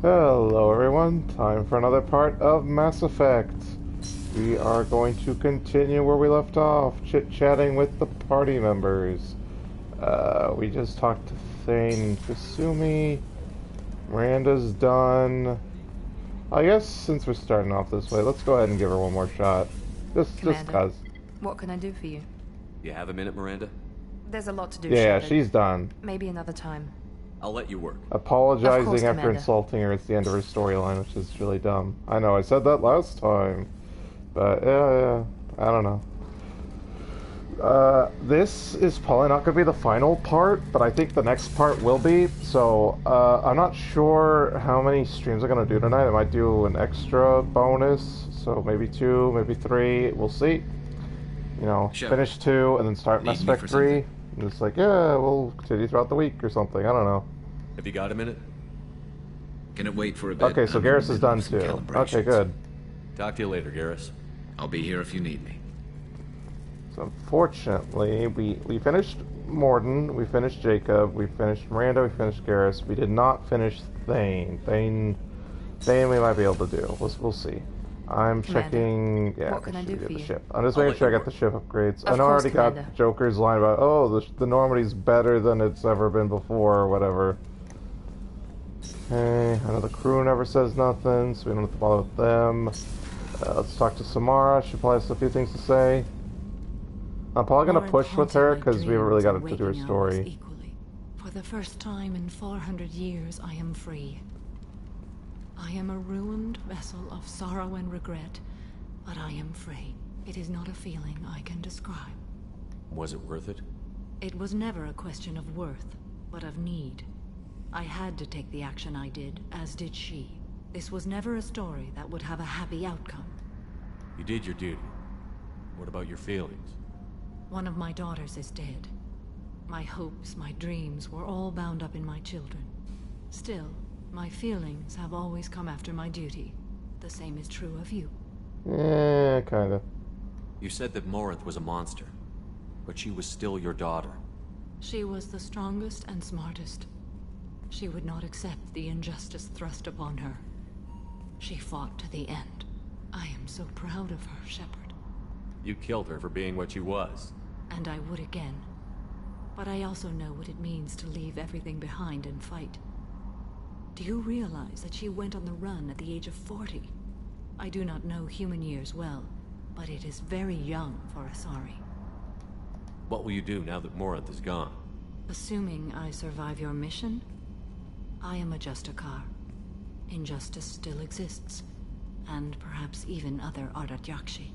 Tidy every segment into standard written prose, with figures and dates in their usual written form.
Hello everyone, time for another part of Mass Effect. We are going to continue where we left off, chit-chatting with the party members. We just talked to Thane and Kasumi. Miranda's done. I guess since we're starting off this way, let's go ahead and give her one more shot. Just cuz. What can I do for you? You have a minute, Miranda? There's a lot to do, Yeah, Shepard. she's done. Maybe another time. I'll let you work. Apologizing course, after Commander. insulting her is the end of her storyline, which is really dumb. I know, I said that last time. But, yeah, I don't know. This is probably not going to be the final part, but I think the next part will be. So, I'm not sure how many streams I'm going to do tonight. I might do an extra bonus, so maybe 2, maybe 3. We'll see. You know, Shepard, finish 2 and then start Mass Effect 3. And it's like, yeah, we'll continue throughout the week or something. I don't know. Have you got a minute? Can it wait for a bit? Okay, so Garrus is done too. Okay, good. Talk to you later, Garrus. I'll be here if you need me. So unfortunately, we finished Morden, we finished Jacob, we finished Miranda, we finished Garrus. We did not finish Thane. Thane we might be able to do. We'll see. I'm Commander, checking. Yeah, what can I do for the you? ship. I'm just I'll making let sure I you got the ship upgrades. Of I know I course, already Commander. got Joker's line about, oh, the Normandy's better than it's ever been before, or whatever. Okay, I know the crew never says nothing, so we don't have to bother with them. Let's talk to Samara. She probably has a few things to say. I'm probably going to push with her because we haven't really got to do her story. Equally. For the first time in 400 years, I am free. I am a ruined vessel of sorrow and regret, but I am free. It is not a feeling I can describe. Was it worth it? It was never a question of worth, but of need. I had to take the action I did, as did she. This was never a story that would have a happy outcome. You did your duty. What about your feelings? One of my daughters is dead. My hopes, my dreams were all bound up in my children. Still, my feelings have always come after my duty. The same is true of you. Yeah, kinda. You said that Morinth was a monster, but she was still your daughter. She was the strongest and smartest. She would not accept the injustice thrust upon her. She fought to the end. I am so proud of her, Shepard. You killed her for being what she was. And I would again. But I also know what it means to leave everything behind and fight. Do you realize that she went on the run at the age of 40? I do not know human years well, but it is very young for Asari. What will you do now that Morinth is gone? Assuming I survive your mission, I am a Justicar. Injustice still exists, and perhaps even other Ardat-Yakshi.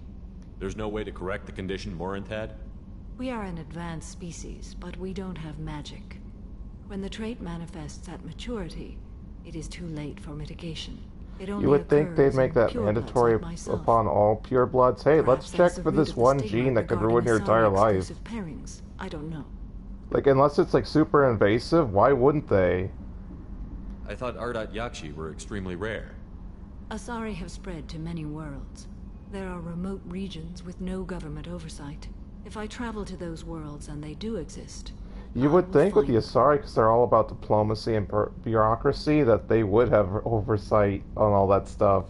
There's no way to correct the condition Morinth had? We are an advanced species, but we don't have magic. When the trait manifests at maturity, it is too late for mitigation. It only You would think they'd occurs make in that purebloods mandatory like myself. upon all purebloods. Hey, let's Perhaps check that is the for root this of the one stigma gene that could regarding ruin your entire life. Asari-exclusive pairings. I don't know. Like, unless it's like super invasive, why wouldn't they? I thought Ardat-Yakshi were extremely rare. Asari have spread to many worlds. There are remote regions with no government oversight. If I travel to those worlds and they do exist, You I would will think with the find Asari, because they're all about diplomacy and bureaucracy, that they would have oversight on all that stuff.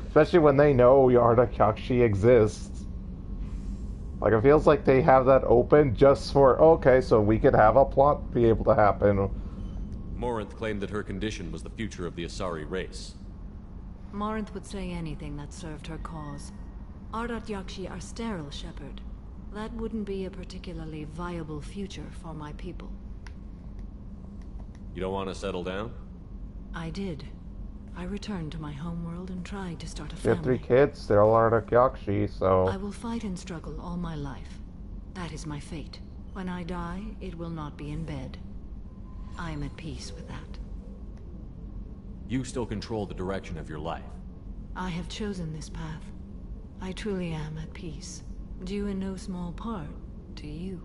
Especially when they know Ardat-Yakshi exists. Like, it feels like they have that open just for, okay, so we could have a plot be able to happen. Morinth claimed that her condition was the future of the Asari race. Morinth would say anything that served her cause. Ardat-Yakshi are sterile, Shepard. That wouldn't be a particularly viable future for my people. You don't want to settle down? I did. I returned to my homeworld and tried to start a You have 3 family. kids, they're all Ardat-Yakshi, so... I will fight and struggle all my life. That is my fate. When I die, it will not be in bed. I am at peace with that. You still control the direction of your life. I have chosen this path. I truly am at peace. Due in no small part to you.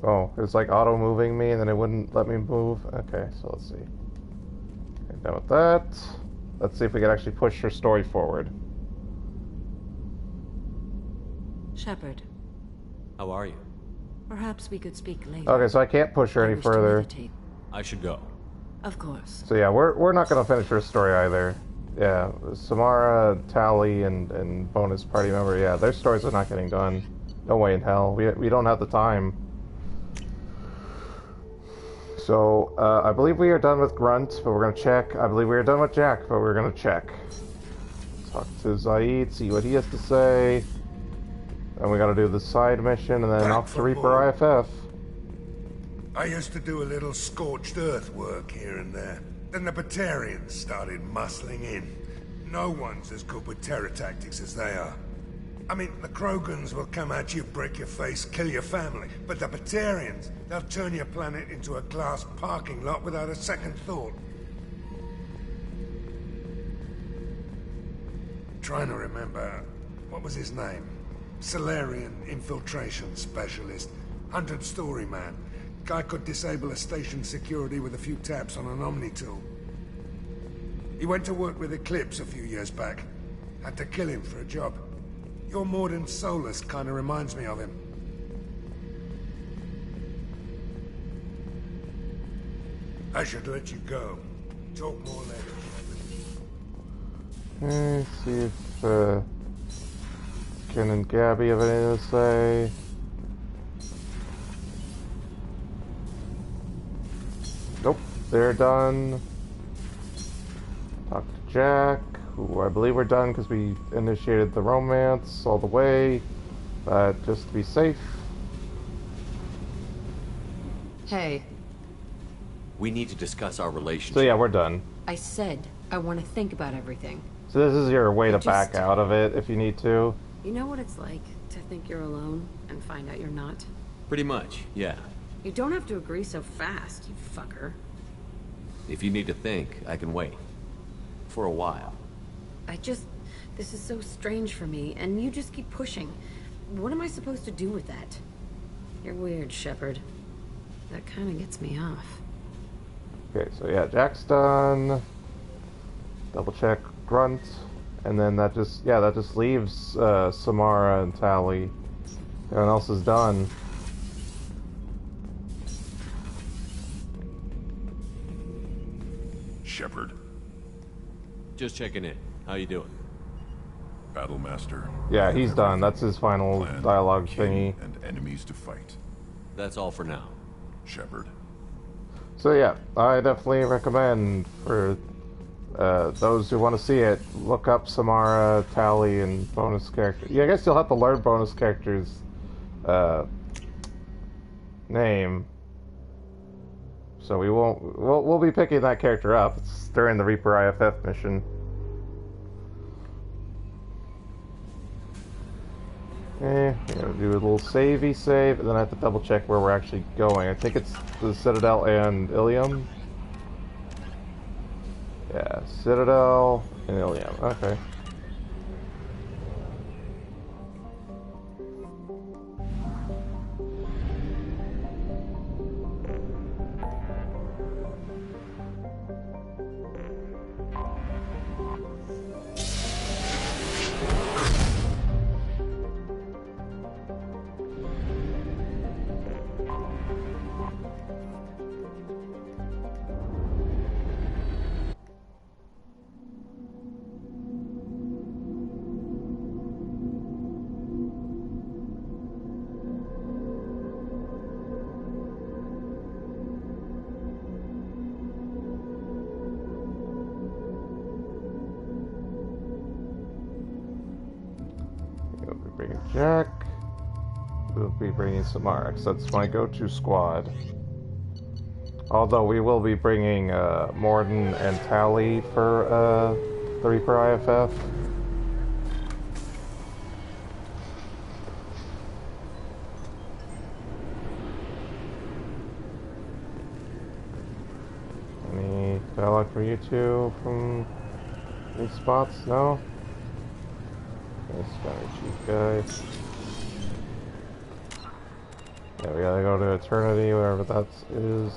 Oh, it was like auto-moving me and then it wouldn't let me move. Okay, so let's see. Okay, done with that. Let's see if we can actually push her story forward. Shepard, How are you? perhaps we could speak later. Okay, so I can't push her I any wish to further. meditate. I should go. Of course. So yeah, we're not gonna finish her story either. Yeah, Samara, Tali, and bonus party member. Yeah, their stories are not getting done. No way in hell. We don't have the time. So I believe we are done with Grunt, but we're gonna check. I believe we are done with Jack, but we're gonna check. Talk to Zaid, see what he has to say. And we gotta do the side mission, and then Back off to for Reaper more. IFF. I used to do a little scorched earth work here and there. Then the Batarians started muscling in. No one's as good with terror tactics as they are. I mean, the Krogans will come at you, break your face, kill your family. But the Batarians, they'll turn your planet into a glass parking lot without a second thought. Trying to remember, what was his name? Salarian infiltration specialist. 100-story man. Guy could disable a station security with a few taps on an Omni tool. He went to work with Eclipse a few years back. Had to kill him for a job. Your Mordin Solus kind of reminds me of him. I should let you go. Talk more later. Let's see if Ken and Gabby have anything to say. Nope, they're done. Talk to Jack, who I believe we're done because we initiated the romance all the way. But just to be safe. Hey, We need to discuss our relationship. So yeah, we're done. I said I want to think about everything. So this is your way to back Just- out of it if you need to. You know what it's like to think you're alone and find out you're not? Pretty much, yeah. You don't have to agree so fast, you fucker. If you need to think, I can wait. For a while. This is so strange for me, and you just keep pushing. What am I supposed to do with that? You're weird, Shepard. That kind of gets me off. Okay, so yeah, Jack's done. Double check Grunt. And then that just leaves Samara and Tali. Everyone else is done. Shepard, Just checking in. How you doing? Battlemaster. Yeah, he's done. That's his final Plan, dialogue king, thingy. and enemies to fight. That's all for now. Shepard. So yeah, I definitely recommend for those who want to see it, look up Samara, Tali, and bonus characters. Yeah, I guess you'll have to learn bonus characters' name. So we'll be picking that character up. It's during the Reaper IFF mission. Okay, we're gonna do a little save, and then I have to double check where we're actually going. I think it's the Citadel and Ilium. Yeah, Citadel and Ilium. Okay. We'll be bringing Jack. We'll be bringing Samara, 'cause that's my go-to squad. Although we will be bringing Morden and Tali for the Reaper IFF. Any dialogue for you two from these spots? No? This guy, chief guy. Yeah, we gotta go to Eternity, wherever that is.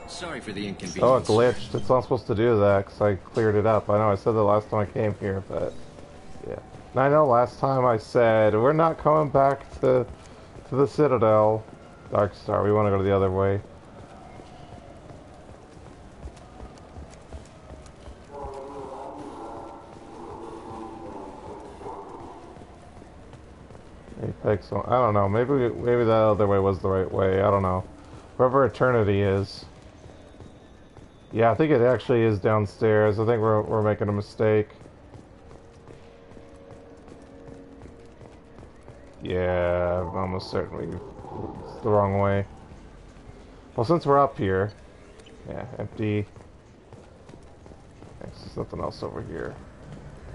Sorry for the inconvenience. Oh, it glitched. It's not supposed to do that because I cleared it up. I know I said that last time I came here, but yeah. And I know last time I said we're not coming back to the Citadel. Dark Star. We want to go the other way. Apex. I don't know. Maybe that other way was the right way. I don't know. Wherever Eternity is. Yeah, I think it actually is downstairs. I think we're making a mistake. Yeah, almost certainly it's the wrong way. Well, since we're up here, yeah, empty. There's something else over here.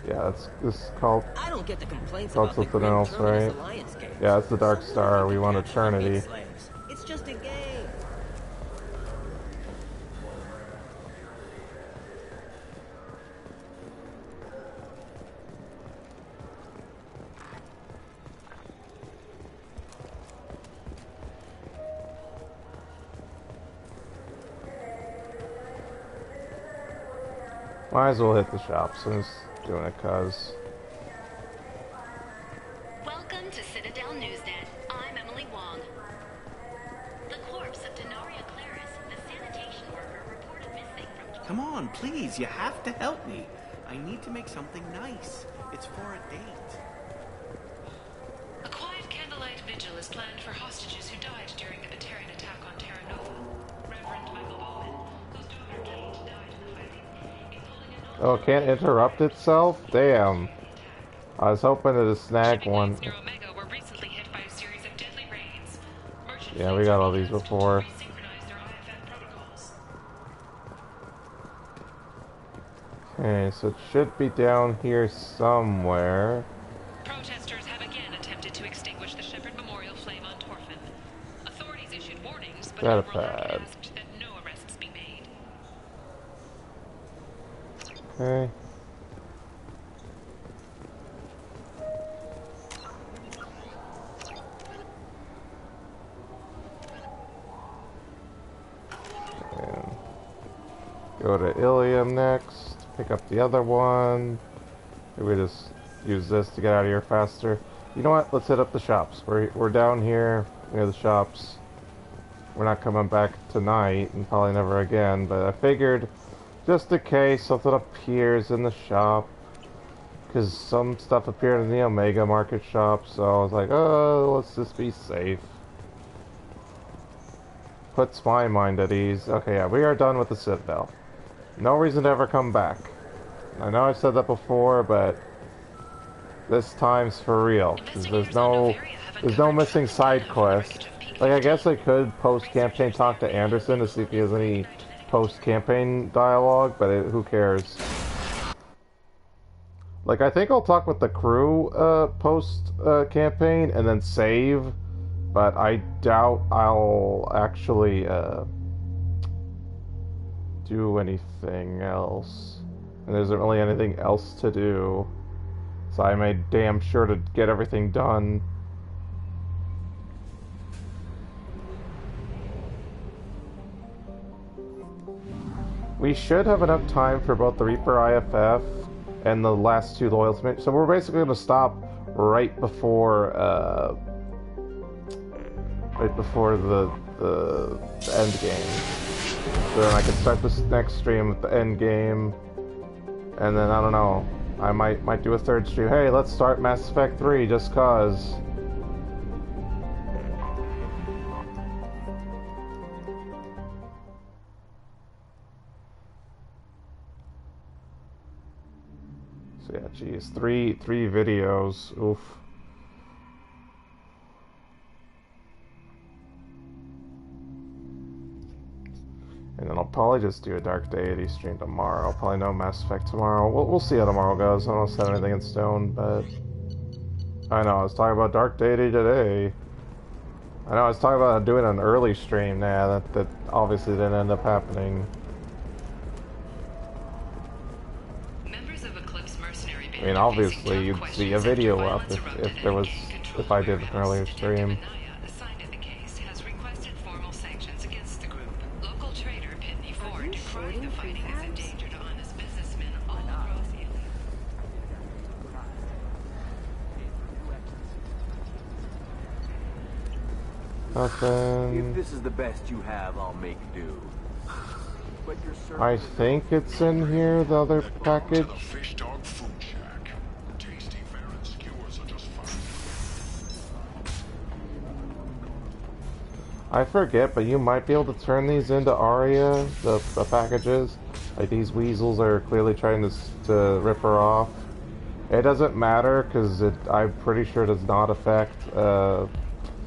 Yeah, this is called. I don't get the complaints Called about the something grim else, terminus right? alliance games. Yeah, it's the Dark Star. We want Eternity. It's just a game. Might as well hit the shops. I'm just doing it cause. Welcome to Citadel Newsnet. I'm Emily Wong. The corpse of Denaria Claris, the sanitation worker, reported missing from... Come on, please, you have to help me. I need to make something nice. It's for a date. A quiet candlelight vigil is planned for hostages who died during the Batarian attack on Terra Nova. Reverend Michael Bowman, whose daughter Kate died in the fighting, is holding a... Oh, it can't interrupt itself? Damn. I was hoping to just snag one. Yeah, we got all these before. Okay, so it should be down here somewhere. Protesters have again attempted to extinguish the Shepard Memorial flame on Torfin. Authorities issued warnings, but Datapad. asked that no arrests be made. Okay. And go to Ilium next. Pick up the other one. Maybe we just use this to get out of here faster. You know what? Let's hit up the shops. We're down here near the shops. We're not coming back tonight, and probably never again, but I figured just in case something appears in the shop, because some stuff appeared in the Omega Market shop, so I was like, oh, let's just be safe. Puts my mind at ease. Okay, yeah, we are done with the Citadel. No reason to ever come back. I know I've said that before, but this time's for real. There's no missing side quest. Like, I guess I could post-campaign talk to Anderson to see if he has any post-campaign dialogue, but who cares? Like, I think I'll talk with the crew post-campaign and then save, but I doubt I'll actually do anything else. And there isn't really anything else to do, so I made damn sure to get everything done. We should have enough time for both the Reaper IFF and the last two loyalty missions. So we're basically going to stop right before the end game. So then I can start this next stream with the end game, and then I don't know. I might do a third stream. Hey, let's start Mass Effect 3 just cause. So yeah, geez, three videos. Oof. And then I'll probably just do a Dark Deity stream tomorrow. I'll probably know Mass Effect tomorrow. We'll see how tomorrow goes. I don't set anything in stone, but I know I was talking about Dark Deity today. I know I was talking about doing an early stream. Nah, that obviously didn't end up happening. I mean, obviously you'd see a video up if I did an earlier stream. Nothing. If this is the best you have, I'll make do. But you're I think it's in here, the other package. I forget, but you might be able to turn these into Aria, the packages. Like, these weasels are clearly trying to rip her off. It doesn't matter, because I'm pretty sure it does not affect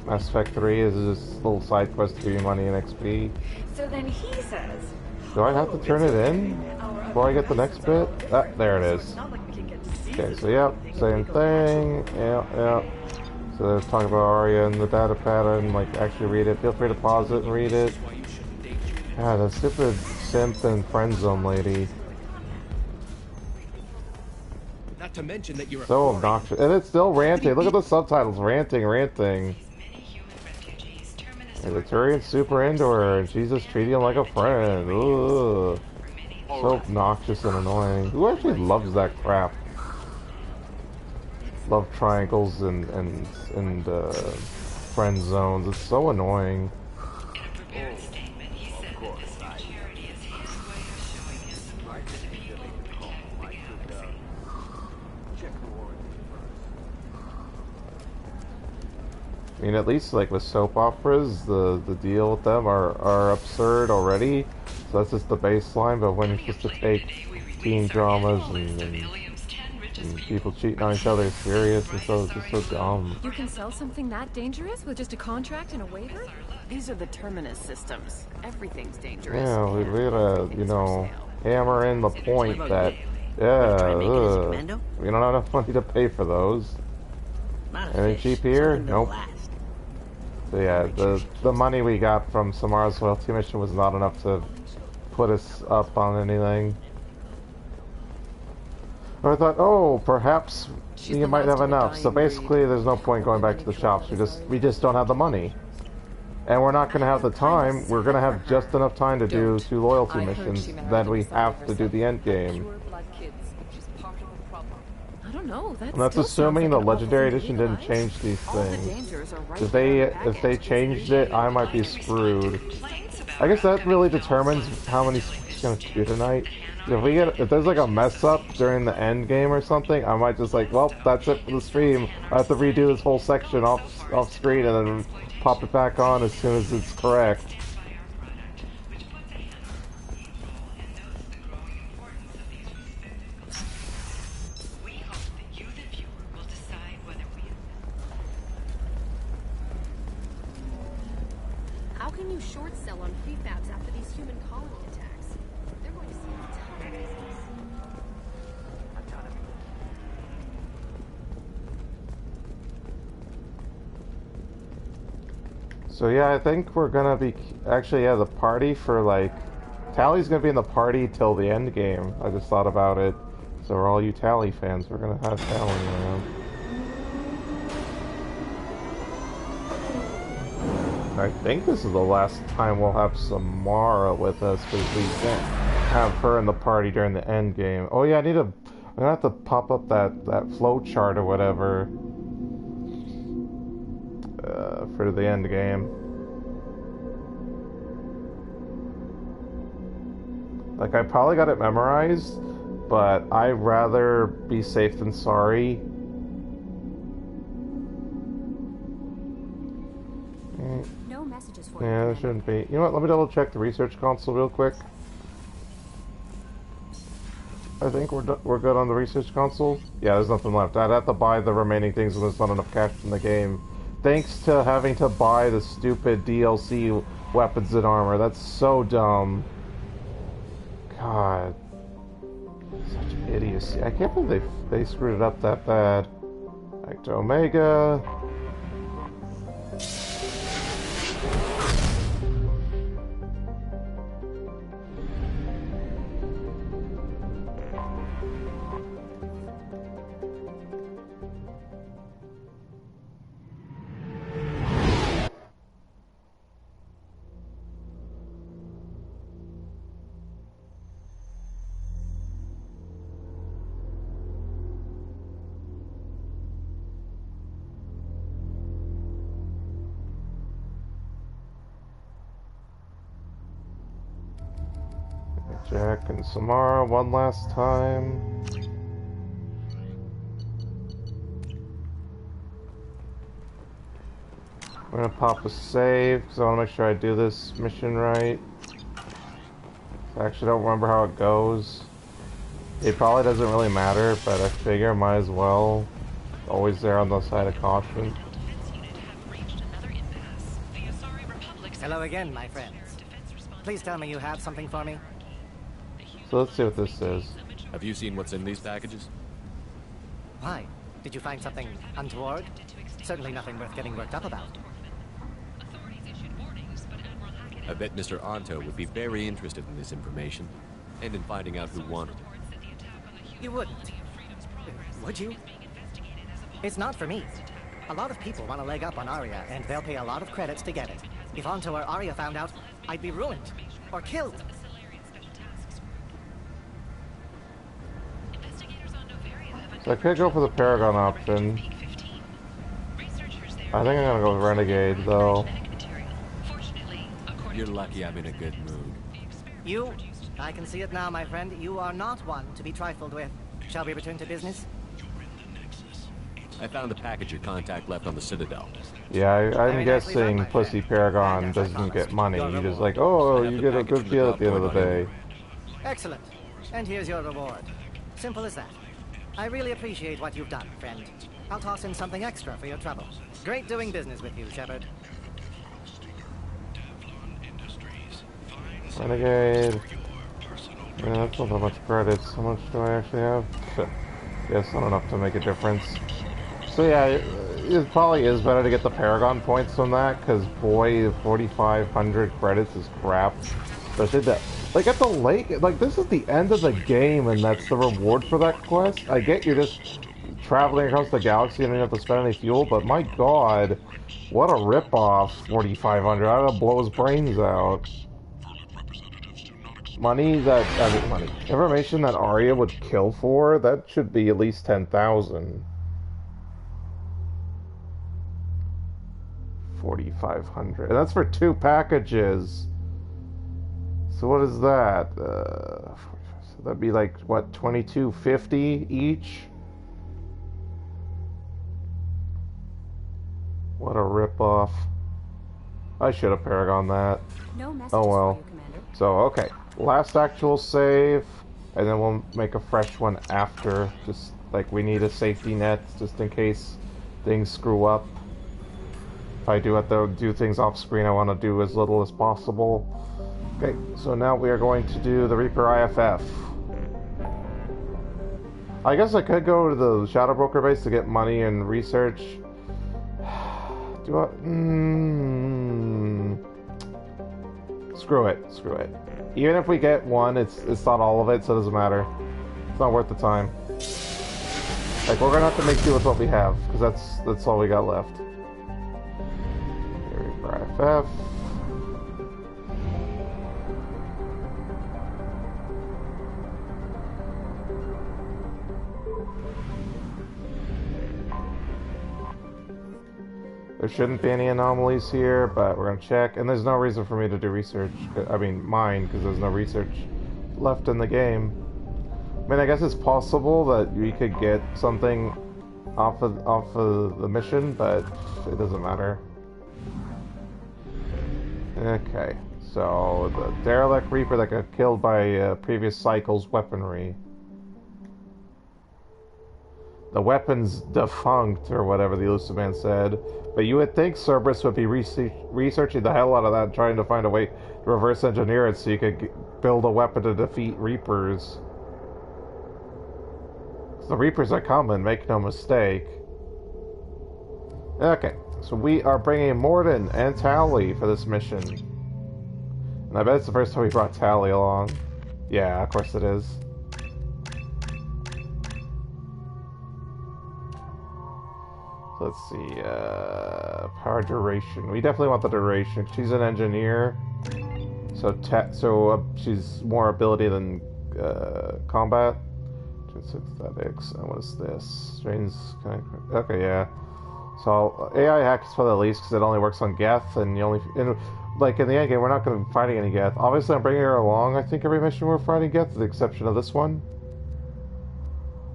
Mass Effect 3. It's just a little side quest to give you money and XP. So then he says... Do I have to turn it in before I get the next bit? Ah, there it is. Okay, so yep, same thing. Yeah. So they're talking about Aria and the data pattern, like, actually read it. Feel free to pause it and read it. God, that stupid simp and friend zone lady. Not to mention that you're So obnoxious. And it's still ranting. Look at the subtitles. Ranting. And the Turian's super into her, and she's just treating him like a friend. Ugh. So obnoxious and annoying. Who actually loves that crap? Love triangles and friend zones. It's so annoying. I mean, at least like with soap operas, the deal with them are absurd already. So that's just the baseline. But when it's just to take teen dramas and people cheating on each other is serious, and so it's just so dumb. You can sell something that dangerous with just a contract and a waiver? These are the Terminus systems. Everything's dangerous. Yeah, we gotta, you know, hammer in the point that, yeah, we don't have enough money to pay for those. Any cheap here? Nope. So yeah, the money we got from Samara's loyalty mission was not enough to put us up on anything. I thought, oh, perhaps you might have enough. So basically, there's no point going back to the shops. We just don't have the money, and we're not going to have the time. We're going to have just enough time to do 2 loyalty missions. Then we have to do the end game. I don't know. And that's assuming the Legendary Edition didn't change these things. If they changed it, I might be screwed. I guess that really determines how many it's gonna do tonight. If there's like a mess up during the end game or something, I might just like, well, that's it for the stream. I have to redo this whole section off screen and then pop it back on as soon as it's correct. How can you short sell on prefabs after these human colony attacks? They're going to see a ton of business. So yeah, I think we're gonna be actually the party for like Tali's gonna be in the party till the end game. I just thought about it. So for all you Tali fans, we're gonna have Tali around. I think this is the last time we'll have Samara with us because we can't have her in the party during the end game. Oh yeah, I'm gonna have to pop up that flow chart or whatever for the end game. Like, I probably got it memorized, but I'd rather be safe than sorry. No messages for Yeah, there shouldn't be. You know what? Let me double check the research console real quick. I think we're good on the research console. Yeah, there's nothing left. I'd have to buy the remaining things when there's not enough cash in the game. Thanks to having to buy the stupid DLC weapons and armor. That's so dumb. God. Such idiocy. I can't believe they screwed it up that bad. Back to Omega. Jack and Samara one last time. I'm gonna pop a save because I want to make sure I do this mission right. I actually don't remember how it goes. It probably doesn't really matter, but I figure might as well. Always there on the side of caution. Hello again, my friends. Please tell me you have something for me. So let's see what this is. Have you seen what's in these packages? Why? Did you find something untoward? Certainly nothing worth getting worked up about. I bet Mr. Anto would be very interested in this information, and in finding out who wanted it. You wouldn't. Would you? It's not for me. A lot of people want a leg up on Arya, and they'll pay a lot of credits to get it. If Anto or Arya found out, I'd be ruined. Or killed. So I could go for the Paragon option. I think I'm gonna go with Renegade, though. You're lucky I'm in a good mood. You? I can see it now, my friend. You are not one to be trifled with. Shall we return to business? I found the package your contact left on the Citadel. Yeah, I'm guessing Pussy Paragon doesn't get money. You just like, oh, you get a good deal at the end of the day. Excellent. And here's your reward. Simple as that. I really appreciate what you've done, friend. I'll toss in something extra for your trouble. Great doing business with you, Shepard. Renegade. Yeah, that's not that much credits. How much do I actually have? Yes, not enough to make a difference. So yeah, it probably is better to get the Paragon points from that, because boy, 4,500 credits is crap. Especially that, like at the lake, like this is the end of the game and that's the reward for that quest. I get you're just traveling across the galaxy and you don't have to spend any fuel, but my god, what a ripoff, 4,500. I gotta blow his brains out. Information that Arya would kill for, that should be at least 10,000. 4,500. And that's for 2 packages. So what is that? So that'd be like, what, 2250 each? What a ripoff. I should have Paragon that. No messages oh well. For you, Commander. So, okay. Last actual save, and then we'll make a fresh one after. Just like we need a safety net, just in case things screw up. If I do have to do things off screen, I want to do as little as possible. Okay, so now we are going to do the Reaper IFF. I guess I could go to the Shadow Broker base to get money and research. Do I? Screw it. Screw it. Even if we get one, it's not all of it, so it doesn't matter. It's not worth the time. Like, we're gonna have to make do with what we have, because that's all we got left. Reaper IFF. There shouldn't be any anomalies here, but we're gonna check. And there's no reason for me to do research. I mean, mine, because there's no research left in the game. I mean, I guess it's possible that we could get something off of the mission, but it doesn't matter. Okay, so the derelict Reaper that got killed by previous cycle's weaponry. The weapon's defunct, or whatever the elusive man said. But you would think Cereberus would be researching the hell out of that, trying to find a way to reverse engineer it so you could build a weapon to defeat Reapers. The Reapers are coming, make no mistake. Okay, so we are bringing Mordin and Tali for this mission. And I bet it's the first time we brought Tali along. Yeah, of course it is. Let's see, power duration. We definitely want the duration. She's an engineer, so she's more ability than combat. Synthetics. And what is this? Strains. Okay, yeah. So AI hack is probably the least because it only works on Geth, and you only like in the end game we're not going to be fighting any Geth. Obviously, I'm bringing her along. I think every mission we're fighting Geth, with the exception of this one.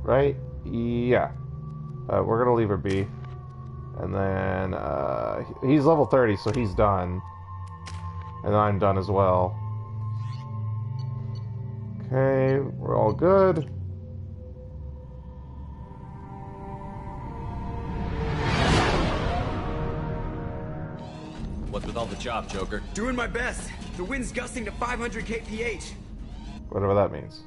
Right? Yeah. We're gonna leave her be. And then, he's level 30, so he's done. And I'm done as well. Okay, we're all good. What's with all the chop, Joker? Doing my best. The wind's gusting to 500 kph. Whatever that means.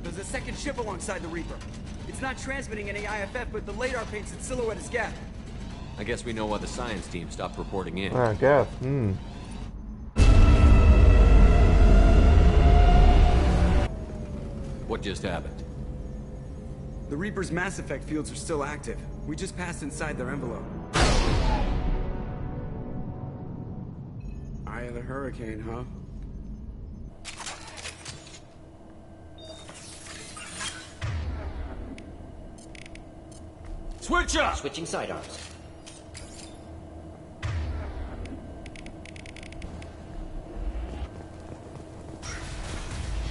There's a second ship alongside the Reaper. It's not transmitting any IFF, but the radar paints its silhouette as Geth. I guess we know why the science team stopped reporting in. Ah, Geth. What just happened? The Reaper's Mass Effect fields are still active. We just passed inside their envelope. Eye of the Hurricane, huh? Switch up! Switching sidearms.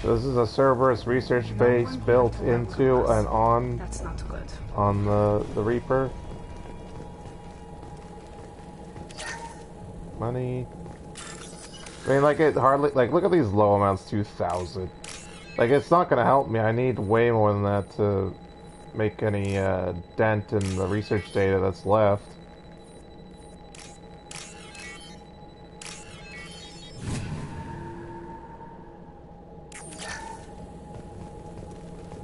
So this is a Cereberus research base built into and on That's not good. On the Reaper. Money. I mean, like, it hardly, like, look at these low amounts, 2,000. Like, it's not gonna help me. I need way more than that to make any dent in the research data that's left.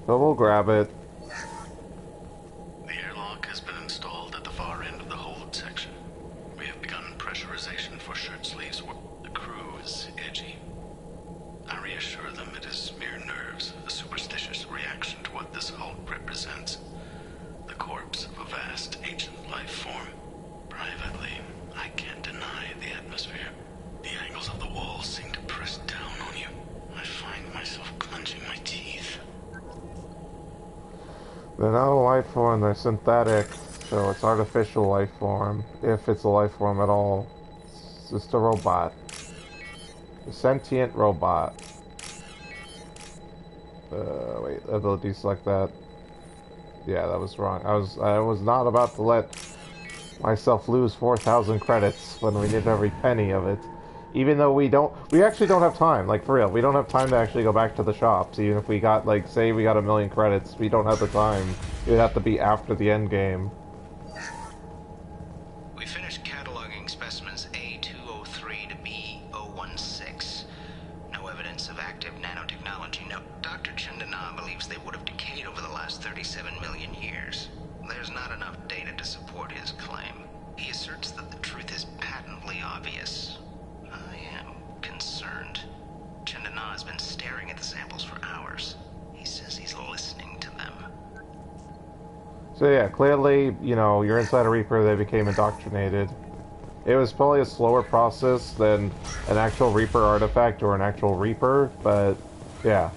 So we'll grab it. The airlock has been installed at the far end of the hold section. We have begun pressurization for shirt sleeves. The crew is edgy. I reassure them it is mere nerves, a superstitious reaction to what this hulk represents. The corpse of a vast ancient life form. Privately, I can't deny the atmosphere. The angles of the walls seem to press down on you. I find myself clenching my teeth. They're not a life form, they're synthetic, so it's artificial life form, if it's a life form at all. It's just a robot. A sentient robot. Wait, ability select that. Yeah, that was wrong. I was not about to let myself lose 4,000 credits when we did every penny of it. Even though we actually don't have time, like, for real, we don't have time to actually go back to the shops. Even if we got, like, say we got 1,000,000 credits, we don't have the time. It would have to be after the end game. We finished cataloging specimens A203 to B016. No evidence of active nanotechnology. No, Dr. Chandana believes they would have decayed over the last 37 million years. There's not enough data to support his claim. He asserts that the truth is patently obvious. I am concerned. Chandana has been staring at the samples for hours. He says he's listening to them. So yeah, clearly, you know, you're inside a Reaper, they became indoctrinated. It was probably a slower process than an actual Reaper artifact or an actual Reaper, but yeah.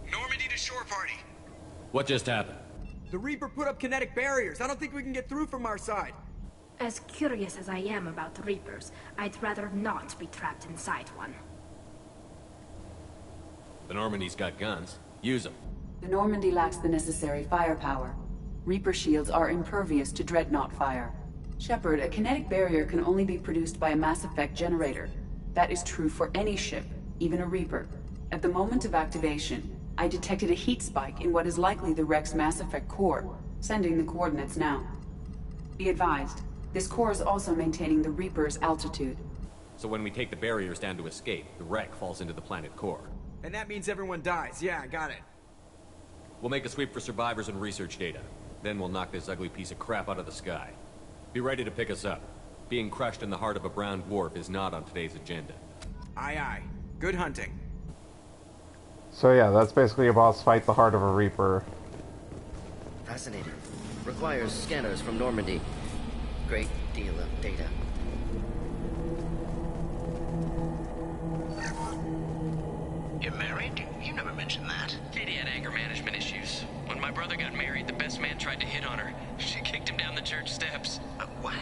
Normandy to shore party. What just happened? The Reaper put up kinetic barriers. I don't think we can get through from our side. As curious as I am about the Reapers, I'd rather not be trapped inside one. The Normandy's got guns. Use them. The Normandy lacks the necessary firepower. Reaper shields are impervious to dreadnought fire. Shepard, a kinetic barrier can only be produced by a Mass Effect generator. That is true for any ship, even a Reaper. At the moment of activation, I detected a heat spike in what is likely the wreck's Mass Effect core, sending the coordinates now. Be advised, this core is also maintaining the Reaper's altitude. So when we take the barriers down to escape, the wreck falls into the planet core. And that means everyone dies. Yeah, I got it. We'll make a sweep for survivors and research data. Then we'll knock this ugly piece of crap out of the sky. Be ready to pick us up. Being crushed in the heart of a brown dwarf is not on today's agenda. Aye, aye. Good hunting. So yeah, that's basically a boss fight, the heart of a Reaper. Fascinating. Requires scanners from Normandy. Great deal of data. You're married? You never mentioned that. Katie had anger management issues. When my brother got married, the best man tried to hit on her. She kicked him down the church steps. What?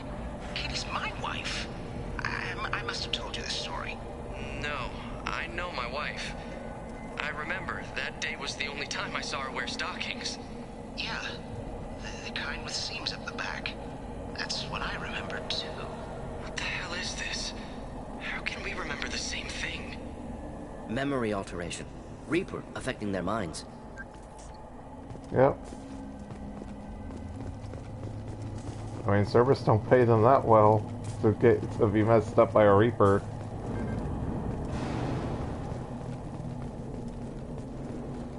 Katie's my wife. I must have told you this story. No, I know my wife. I remember, that day was the only time I saw her wear stockings. Yeah, the kind with seams up the back. That's what I remembered too. What the hell is this? How can we remember the same thing? Memory alteration. Reaper affecting their minds. Yep. I mean, Cereberus don't pay them that well to be messed up by a Reaper.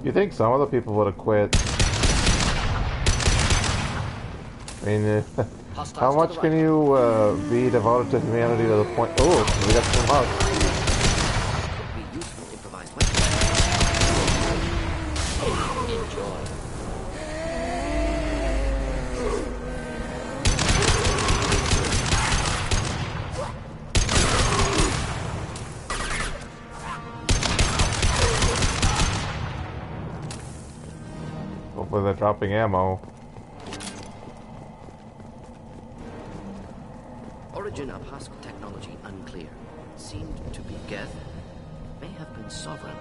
You think some of the people would have quit? I mean, how much can you be devoted to humanity to the point? Oh, we got some hugs. Hopefully they're dropping ammo. Origin of husk technology unclear. Seemed to be Geth. May have been sovereign.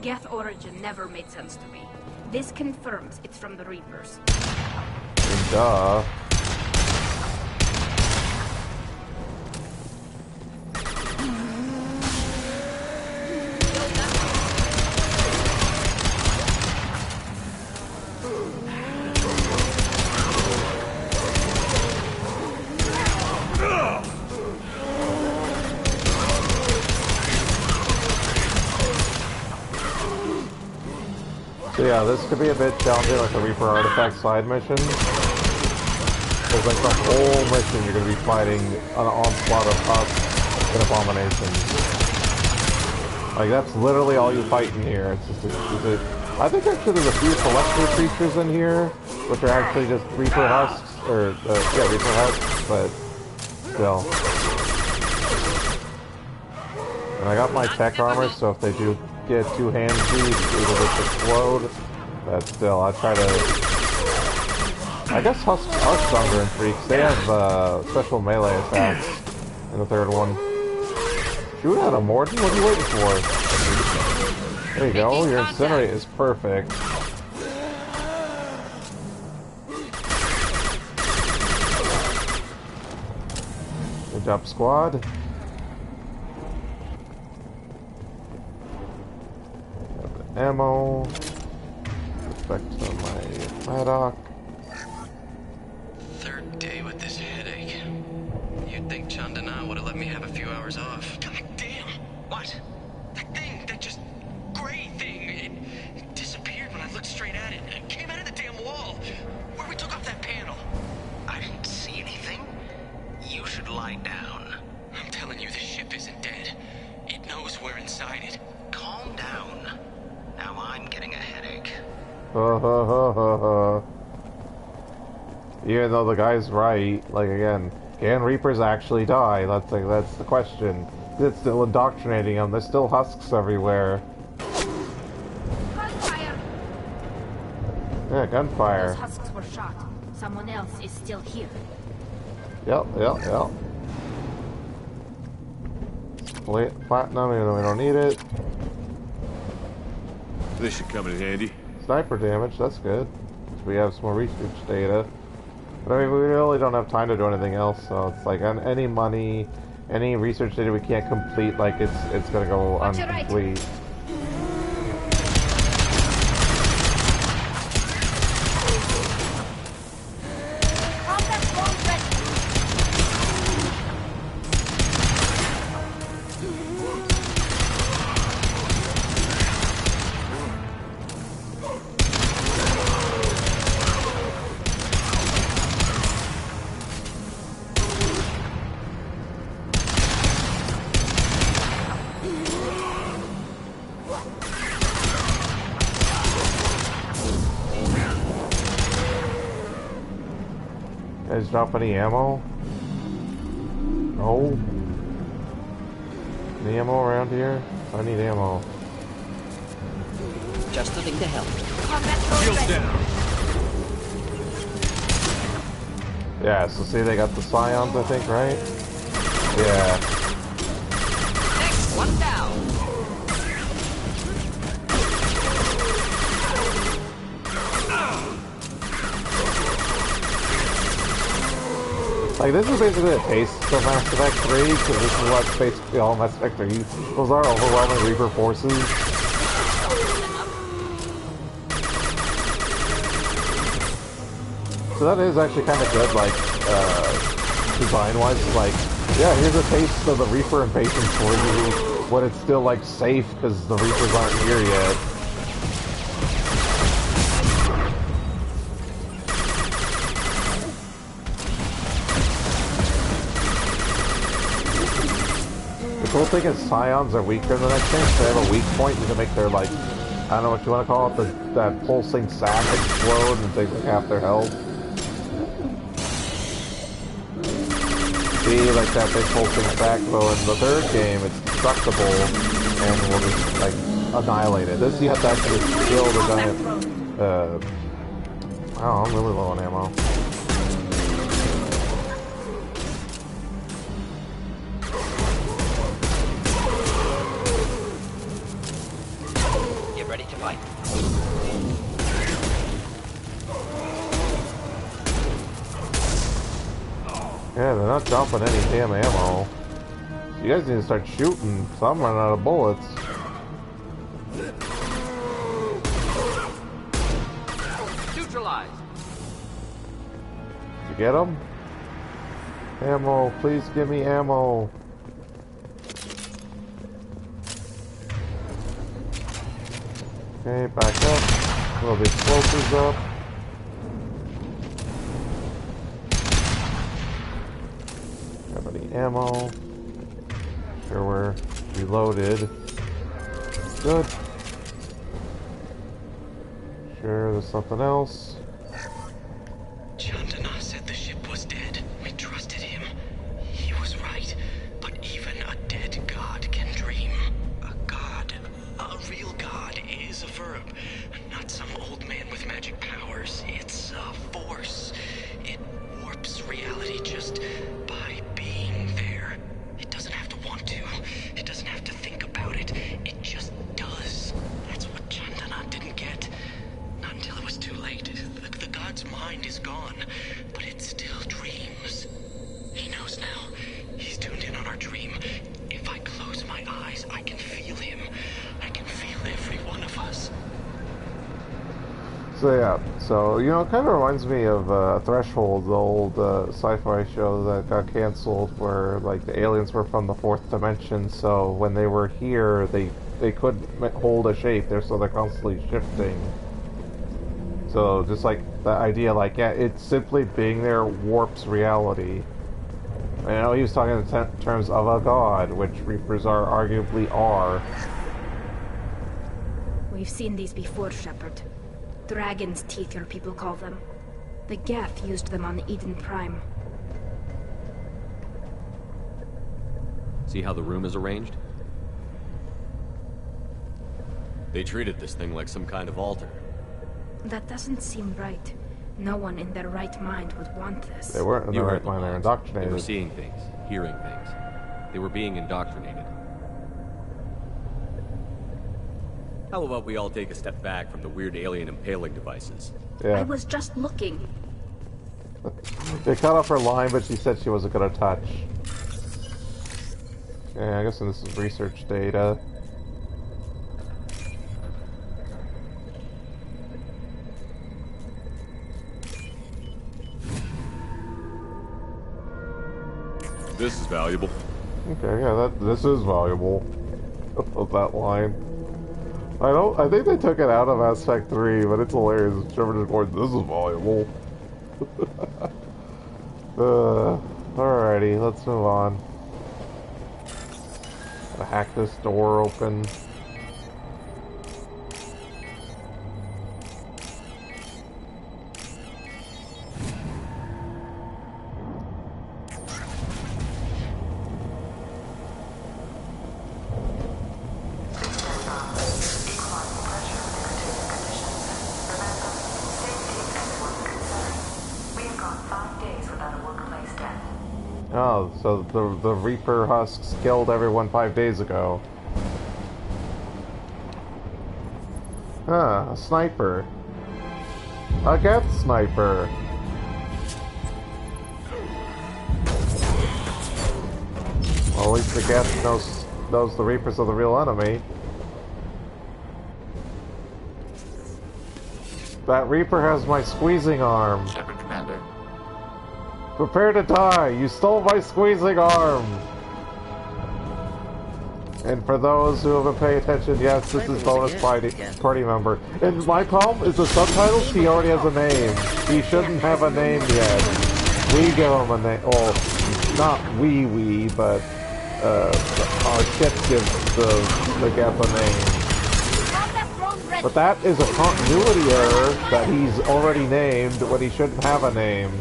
Geth origin never made sense to me. This confirms it's from the Reapers. Duh. So yeah, this could be a bit challenging, like a Reaper artifact side mission. Because like the whole mission, you're going to be fighting an onslaught of husks and abominations. Like that's literally all you fight in here. It's just I think actually there's a few collector creatures in here, which are actually just Reaper husks, or yeah, Reaper husks, but still. And I got my tech armor, so if they do get too handsy, it'll just explode. But still, I try to... I guess husks are stronger in freaks. They have special melee attacks in the third one. Shoot at him, Morton. What are you waiting for? There you go. Your incinerate is perfect. Good job, squad. Ammo. Back to my Maddock. Third day with this headache. You'd think Chandana would have let me have a few hours off. God damn! What? That thing, that just gray thing, it disappeared when I looked straight at it. It came out of the damn wall. Where we took off that panel. I didn't see anything. You should lie down. I'm telling you, the ship isn't dead. It knows we're inside it. Calm down. Now I'm getting a headache. Even though the guy's right, like again, can Reapers actually die? That's the question. It's still indoctrinating them. There's still husks everywhere. Gunfire! Yeah, gunfire. Those husks were shot. Someone else is still here. Yep. Platinum, even though we don't need it. This should come in handy. Sniper damage, that's good. We have some more research data. But I mean, we really don't have time to do anything else, so it's like any money, any research data we can't complete, like it's gonna go incomplete. Guys drop any ammo? No? Any ammo around here? I need ammo. Just the thing to help. Shields down. Yeah, so see they got the scions, I think, right? Yeah. Next one down. Like, this is basically a taste of Mass Effect 3, because this is what's basically all Mass Effect 3. Those are overwhelming Reaper forces. So that is actually kind of good, like, design-wise. Like, yeah, here's a taste of the Reaper impatience for you, when it's still, like, safe, because the Reapers aren't here yet. The cool thing is Scions are weaker in the next game, so they have a weak point. You can make their, like, I don't know what you want to call it, that pulsing sack explode and take like half their health. See, like that big pulsing sack, though in the third game, it's destructible and will just, like, annihilate it. This you have to actually kill the giant, oh, I'm really low on ammo. Ready to fight. Yeah, they're not dropping any damn ammo. You guys need to start shooting, so I'm running out of bullets. Neutralize. Did you get them? Ammo, please give me ammo. Okay, back up. Blow the explosives up. Have any ammo? Sure, we're reloaded. Good. Sure, there's something else. Chandana said the ship was dead. We trusted him. He was right. But even a dead god can dream. A god, a real god, is a verb. Not some old man with magic powers. It's a force. It warps reality just by being there. It doesn't have to want to. It doesn't have to think about it. It just does. That's what Chandana didn't get. Not until it was too late. The god's mind is gone, but it still dreams. He knows now. He's tuned in on our dream. If I close my eyes, I can feel him. I can feel every one of us. So yeah, so, you know, it kind of reminds me of Threshold, the old sci-fi show that got canceled, where, like, the aliens were from the fourth dimension, so when they were here, they couldn't hold a shape, so they're constantly shifting. So, just like the idea, like, yeah, it's simply being there warps reality. I know he was talking in terms of a god, which Reapers arguably are. We've seen these before, Shepard. Dragon's teeth, your people call them. The Geth used them on Eden Prime. See how the room is arranged? They treated this thing like some kind of altar. That doesn't seem right. No one in their right mind would want this. They weren't in their right mind, they were indoctrinated. They were seeing things, hearing things. They were being indoctrinated. How about we all take a step back from the weird alien impaling devices? Yeah. I was just looking. They cut off her line, but she said she wasn't gonna touch. Yeah, I guess this is research data. This is valuable. Okay, yeah, this is valuable. Of that line. I think they took it out of Mass Effect 3, but it's hilarious. Shepard just going, this is valuable. Alrighty, let's move on. Gotta hack this door open. Oh, so the Reaper husks killed everyone 5 days ago. Ah, a sniper. A Geth sniper. Well, at least the Geth knows the Reapers are the real enemy. That Reaper has my squeezing arm. Shepard, Commander. Prepare to die! You stole my squeezing arm! And for those who haven't paid attention, yes, this is bonus party member. And my problem is the subtitles, he already has a name. He shouldn't have a name yet. We give him a name. Well, not we, but our ship gives the Geth a name. But that is a continuity error that he's already named when he shouldn't have a name.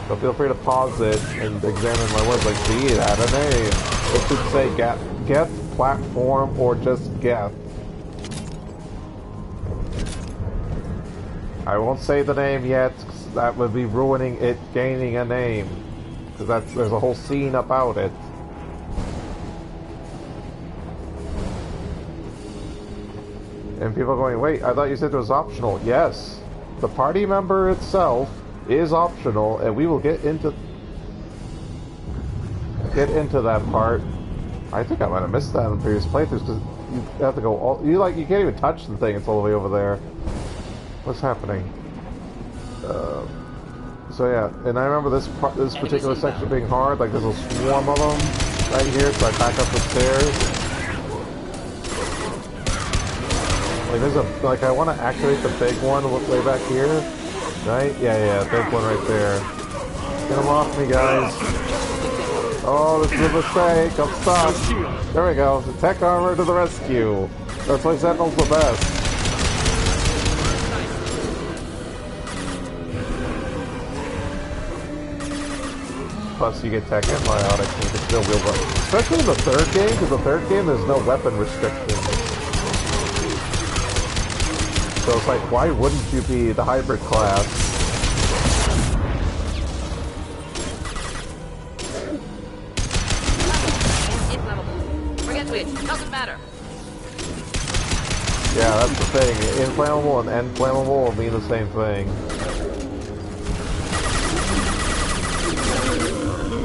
So feel free to pause it and examine my words. Like, see, it had a name. It should say Geth platform or just Geth. I won't say the name yet, cause that would be ruining it gaining a name. Because there's a whole scene about it. And people are going, wait, I thought you said it was optional. Yes, the party member itself is optional, and we will get into that part. I think I might have missed that in previous playthroughs because you have to go all you can't even touch the thing. It's all the way over there. What's happening? So yeah, and I remember this particular section being hard. Like there's a swarm of them right here, so I back up the stairs. Like I want to activate the big one way back here. Right? Yeah, big one right there. Get him off me, guys. Oh, this is a mistake. I'm stuck. There we go. The tech armor to the rescue. That's why Sentinel's the best. Plus, you get tech antibiotics and you can still wield weapons. Especially in the third game, because the third game there's no weapon restrictions. So it's like, why wouldn't you be the hybrid class? Forget switch. Doesn't matter. Yeah, that's the thing. Inflammable and end-flammable will mean the same thing.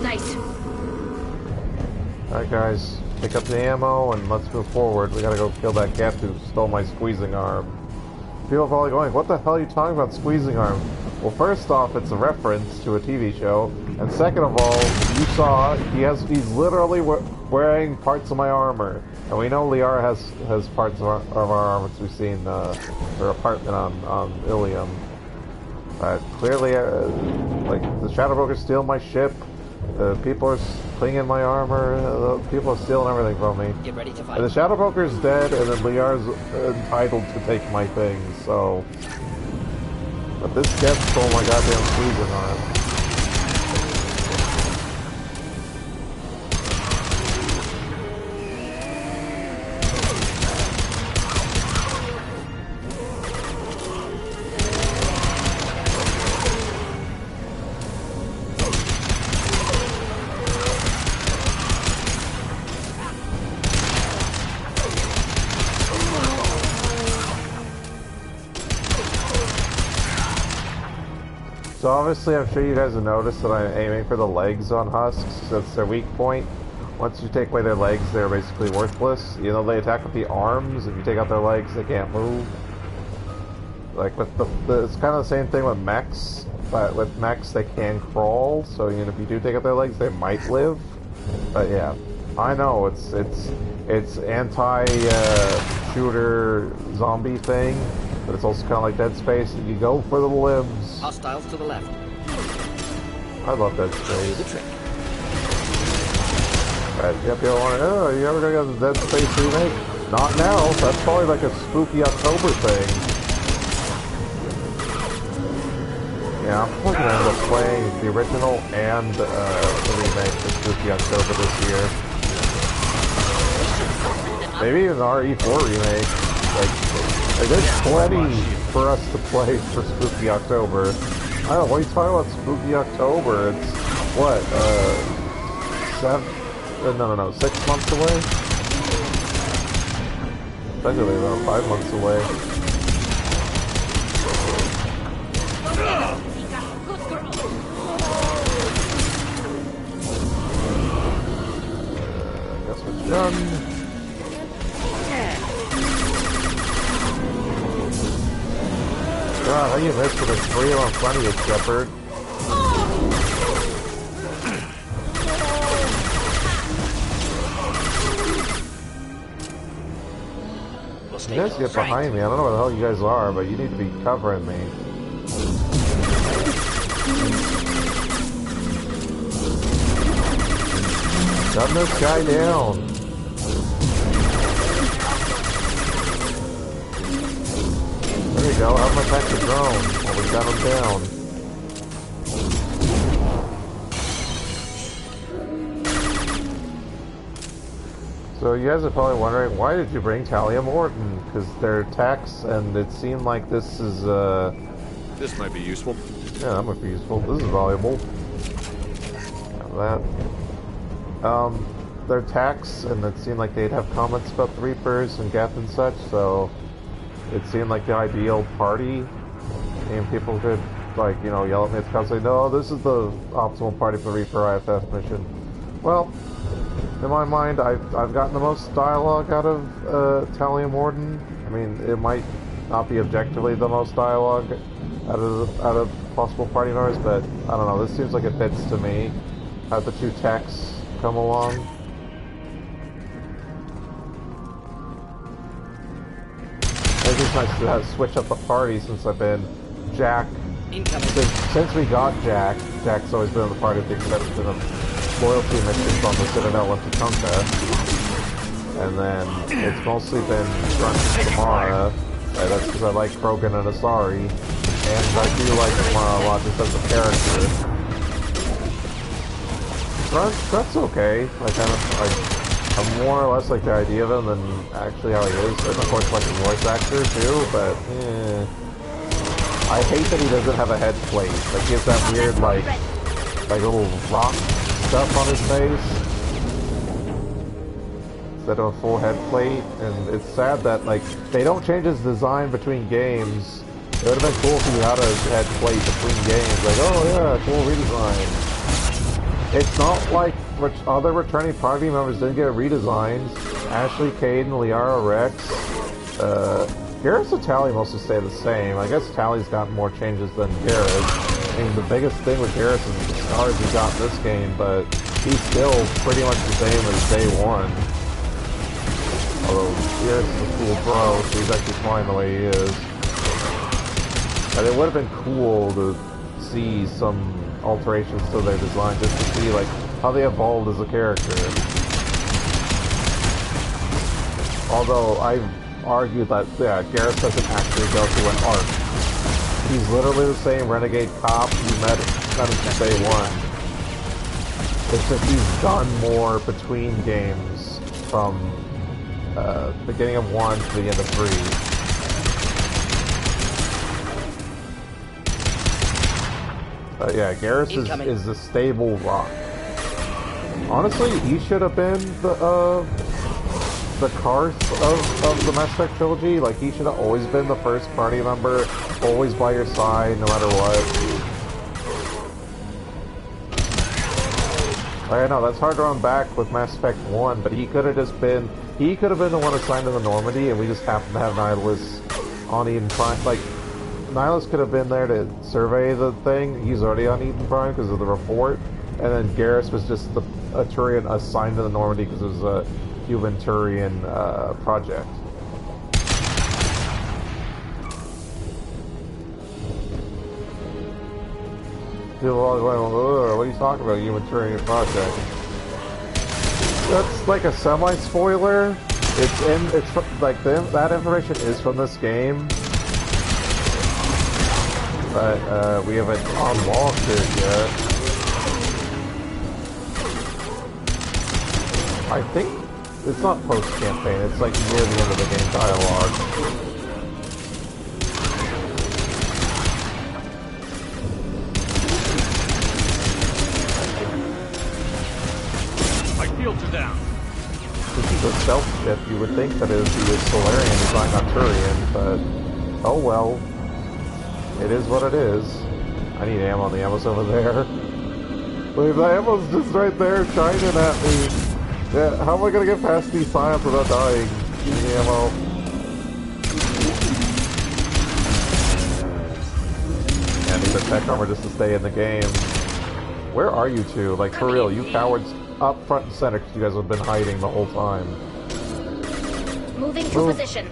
Nice. Alright guys, pick up the ammo and let's move forward. We gotta go kill that Geth who stole my squeezing arm. People are probably going, what the hell are you talking about squeezing arm? Well, first off, it's a reference to a TV show, and second of all, you saw he's literally wearing parts of my armor, and we know Liara has parts of our armor since we've seen her apartment on Ilium. Clearly, like the Shadow Brokers steal my ship. People are clinging my armor. People are stealing everything from me. Get ready to fight. And the Shadow Broker's dead, and then Liara's entitled to take my things. So, but this Geth stole my goddamn squeezing arm. So obviously I'm sure you guys have noticed that I'm aiming for the legs on husks. That's their weak point. Once you take away their legs, they're basically worthless. You know, they attack with the arms. If you take out their legs, they can't move. Like with it's kind of the same thing with mechs, but with mechs they can crawl. So you know, if you do take out their legs, they might live. But yeah, I know it's anti-shooter zombie thing. But it's also kind of like Dead Space. You go for the limbs. Hostiles to the left. I love Dead Space. Do the trick. Right, yep, you want to, oh, you ever gonna get the Dead Space remake? Not now. That's probably like a spooky October thing. Yeah, I'm probably gonna end up playing the original and the remake for spooky October this year. Maybe even an RE4 remake. Like there's plenty for us to play for Spooky October. I don't know, what are you talking about Spooky October? It's, what, 6 months away? Technically about 5 months away. Run! God, how you missed with a 3 on front of you, Shepard? You guys get behind me. I don't know where the hell you guys are, but you need to be covering me. Gun this guy down. There you go. Have him attack the drone while we got him down. So you guys are probably wondering, why did you bring Tali and Morton? Because they're attacks, and it seemed like this is, This might be useful. Yeah, that might be useful. This is valuable. Have that. They're attacks, and it seemed like they'd have comments about the Reapers and Geth and such, so it seemed like the ideal party. And people could, like, you know, yell at me at the couch, say, no, this is the optimal party for the Reaper IFF mission. Well, in my mind, I've gotten the most dialogue out of Tali and Morton. I mean, it might not be objectively the most dialogue out of possible party members, but I don't know. This seems like it fits to me. Have the two techs come along. It's just nice to have switch up the party since I've been Jack. Since we got Jack, Jack's always been on the party with the exception of loyalty missions on the Citadel and Tatanka. And then it's mostly been Grunt and Samara. That's because I like Krogan and Asari. And I do like Samara a lot just as a character. Grunt's okay. I more or less like the idea of him than actually how he is. And of course like the voice actor too, but I hate that he doesn't have a head plate. Like he has that weird like little rock stuff on his face instead of a full head plate, and it's sad that like they don't change his design between games. It would have been cool if he had a head plate between games, like, oh yeah, cool redesign. It's not like other returning party members didn't get redesigned. Ashley, Cade, and Liara Rex. Garrus and Tali mostly stay the same. I guess Tali's got more changes than Garrus. I mean, the biggest thing with Garrus is the scars he got in this game, but he's still pretty much the same as day one. Although Garrus is a cool bro, so he's actually flying the way he is. And it would have been cool to see some alterations to their design, just to see like how they evolved as a character. Although I've argued that Garrus doesn't actually go through an arc. He's literally the same renegade cop you met him since day one. It's just he's done more between games from beginning of 1 to the end of 3. Yeah, Garrus is the stable rock. Honestly, he should have been the Karth of the Mass Effect trilogy. Like, he should have always been the first party member, always by your side, no matter what. I know, that's hard to run back with Mass Effect 1, but he could have just been... He could have been the one assigned to the Normandy, and we just happened to have Nihilus on Eden Prime. Like, Nihilus could have been there to survey the thing. He's already on Eden Prime because of the report. And then Garrus was just a Turian assigned to the Normandy because it was a human Turian project. People are always going, what are you talking about, human Turian project? That's like a semi-spoiler. That information is from this game. But we haven't unlocked it yet. I think it's not post-campaign, it's like near the end of the game dialogue. Shields are down. This is a stealth ship, you would think that it would be a Salarian designed on Turian, but oh well. It is what it is. I need ammo, the ammo's over there. Wait, the ammo's just right there shining at me. Yeah, how am I gonna get past these science without dying? Ammo. I need the tech armor just to stay in the game. Where are you two? Like, for real, you cowards up front and center because you guys have been hiding the whole time. Moving to position.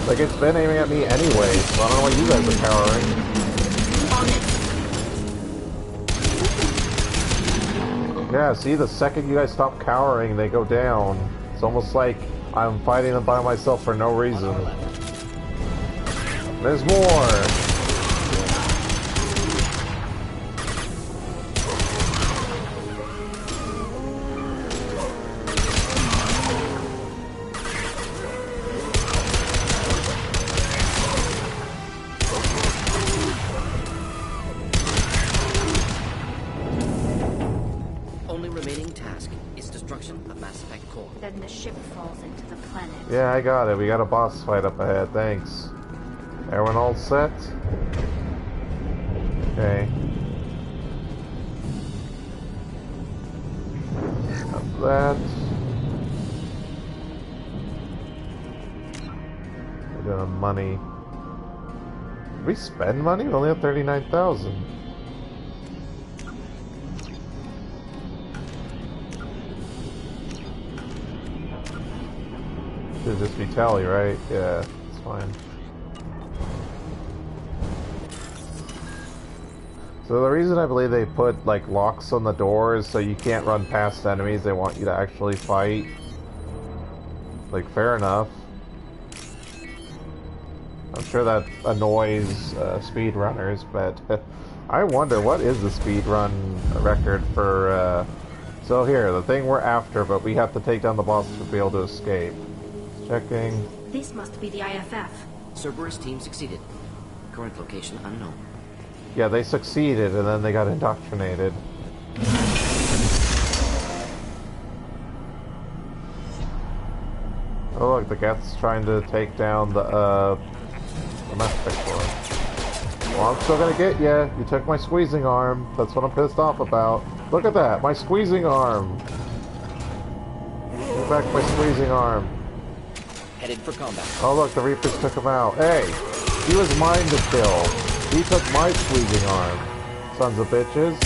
Like, it's been aiming at me anyway, so I don't know why you guys are cowering. On it. Yeah, see, the second you guys stop cowering, they go down. It's almost like I'm fighting them by myself for no reason. There's more! Only remaining task is destruction of Mass Effect core. Then the ship falls into the planet. Yeah, I got it. We got a boss fight up ahead. Thanks. Everyone all set? Okay. Got that. We're doing money. Did we spend money? We only have 39,000. Should just be Tali, right? Yeah, it's fine. So the reason I believe they put like locks on the doors so you can't run past enemies, they want you to actually fight. Like, fair enough. I'm sure that annoys speedrunners, but I wonder what is the speedrun record for. So here, the thing we're after, but we have to take down the boss to be able to escape. Checking. This must be the IFF. Cereberus team succeeded. Current location unknown. Yeah, they succeeded and then they got indoctrinated. Oh look, the Geth's trying to take down the Mass Effect core. Well, I'm still gonna get ya. You took my squeezing arm. That's what I'm pissed off about. Look at that, my squeezing arm. Give back my squeezing arm. Headed for combat. Oh look, the Reapers took him out. Hey, he was mine to kill. He took my squeezing arm. Sons of bitches.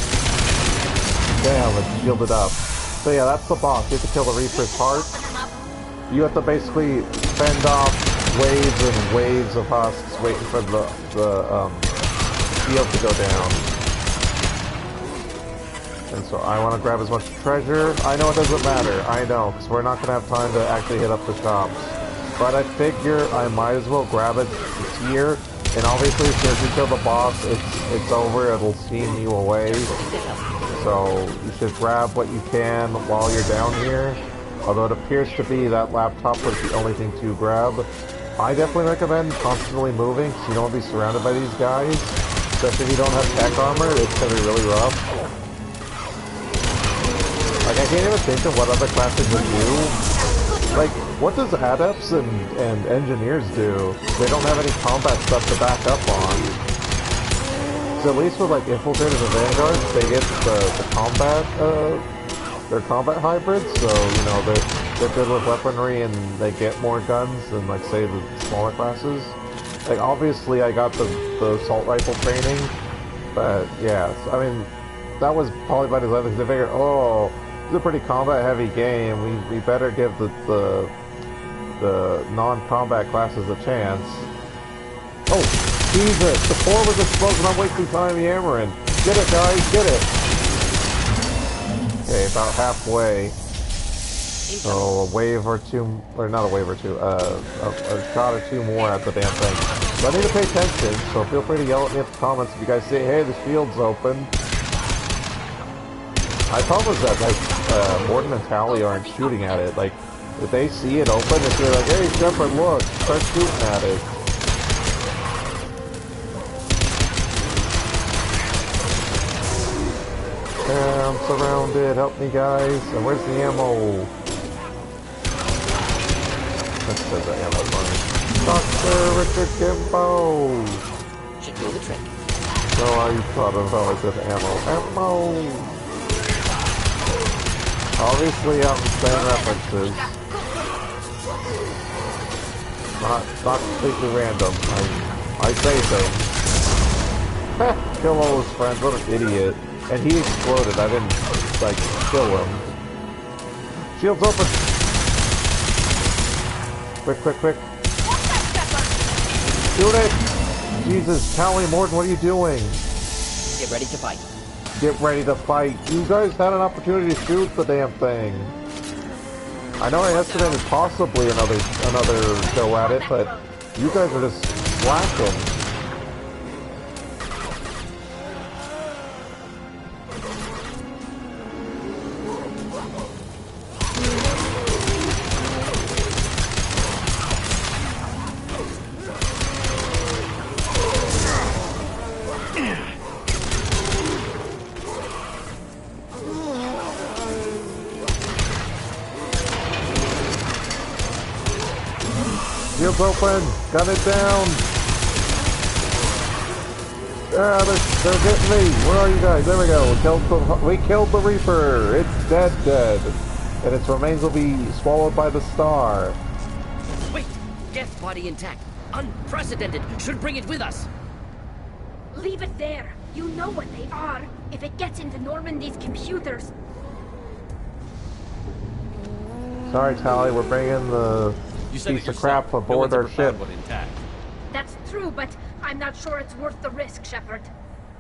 Damn, it's shielded up. So yeah, that's the boss. You have to kill the Reaper's heart. You have to basically fend off waves and waves of husks waiting for the shield to go down. And so I want to grab as much treasure. I know it doesn't matter. I know, because we're not going to have time to actually hit up the shops. But I figure I might as well grab it. It's here. And obviously, as soon as you kill the boss, it's over. It'll steam you away. So you should grab what you can while you're down here. Although it appears to be that laptop was the only thing to grab. I definitely recommend constantly moving, so you don't want to be surrounded by these guys. Especially if you don't have tech armor, it's going to be really rough. Like, I can't even think of what other classes would do. Like, what does adepts and engineers do? They don't have any combat stuff to back up on. So at least with like infiltrators and vanguards, they get the combat, their combat hybrids. So you know they're good with weaponry and they get more guns than like say the smaller classes. Like obviously I got the assault rifle training, but yeah, so, I mean that was probably by design because they figured, oh, it's a pretty combat heavy game. We better give the non-combat classes a chance. Oh, Jesus! The floor was exposed and I'm wasting time hammering. Get it, guys, get it! Okay, about halfway. So a wave or two, or not a wave or two, a shot or two more at the damn thing. So I need to pay attention, so feel free to yell at me in the comments if you guys say, hey, the shield's open. My problem is that, like, Morden and Tali aren't shooting at it. Like, if they see it open, if they're like, hey, Shepard, look, start shooting at it. I'm surrounded. Help me, guys. And where's the ammo? That says the ammo money. Dr. Richard Kimbo! Should do the trick. No, I thought of always with ammo. Ammo! Obviously, I'm saying references. Not completely random. I say things. Kill all his friends, what an idiot. And he exploded, I didn't, like, kill him. Shields open! Quick. Shoot it! Jesus, Tali, Morton, what are you doing? Get ready to fight. Get ready to fight. You guys had an opportunity to shoot the damn thing. I know I estimated possibly another go at it, but you guys are just slacking. Shields open! Gun it down! Ah, they're getting me! Where are you guys? There we go! We killed the Reaper! It's dead. And its remains will be swallowed by the star. Wait! Death body intact! Unprecedented! Should bring it with us! Leave it there! You know what they are! If it gets into Normandy's computers... Sorry, Tali, we're bringing the piece of crap aboard our ship. That's true, but I'm not sure it's worth the risk, Shepard.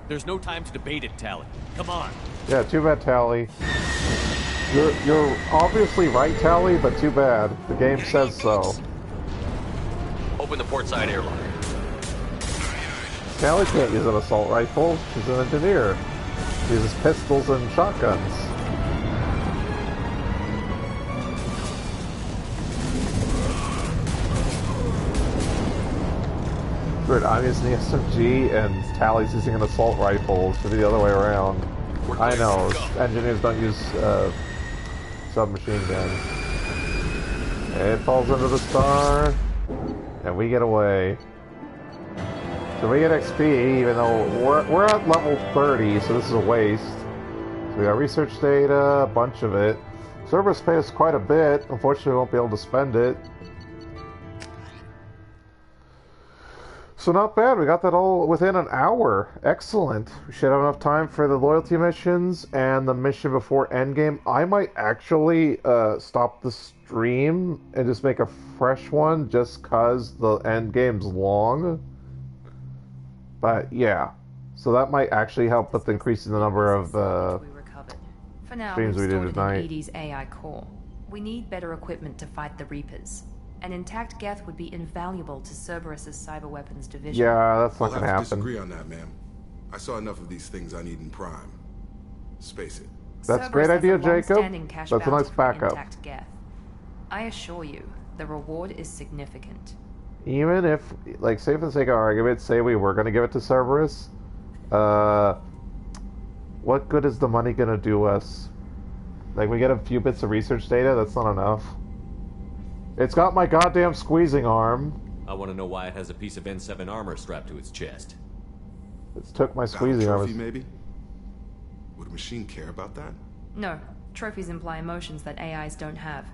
There's no time to debate it, Tali. Come on. Yeah, too bad, Tali. You're obviously right, Tali, but too bad. The game says so. Open the port side airlock. Tali can't use an assault rifle. She's an engineer. She uses pistols and shotguns. Weird, I'm using the SMG and Tali's using an assault rifle. It should be the other way around. I know, engineers don't use submachine guns. It falls into the star, and we get away. So we get XP, even though we're at level 30, so this is a waste. So we got research data, a bunch of it. Cereberus pay us quite a bit. Unfortunately, we won't be able to spend it. So not bad, we got that all within an hour. Excellent. We should have enough time for the loyalty missions and the mission before endgame. I might actually stop the stream and just make a fresh one just cause the endgame's long. But yeah, so that might actually help with increasing the number of For now, streams we did tonight. 80's AI core. We need better equipment to fight the Reapers. An intact Geth would be invaluable to Cereberus' cyber weapons division. Yeah, that's not We'll gonna have to happen. disagree on that, ma'am. I saw enough of these things I need in Prime. Space it. That's a great idea, Jacob. That's a nice backup. Intact Geth. I assure you, the reward is significant. Even if, like, say for the sake of argument, say we were going to give it to Cereberus, what good is the money going to do us? Like, we get a few bits of research data, that's not enough. It's got my goddamn squeezing arm. I want to know why it has a piece of N7 armor strapped to its chest. It took my squeezing arm. Trophy, maybe? Would a machine care about that? No, trophies imply emotions that AIs don't have.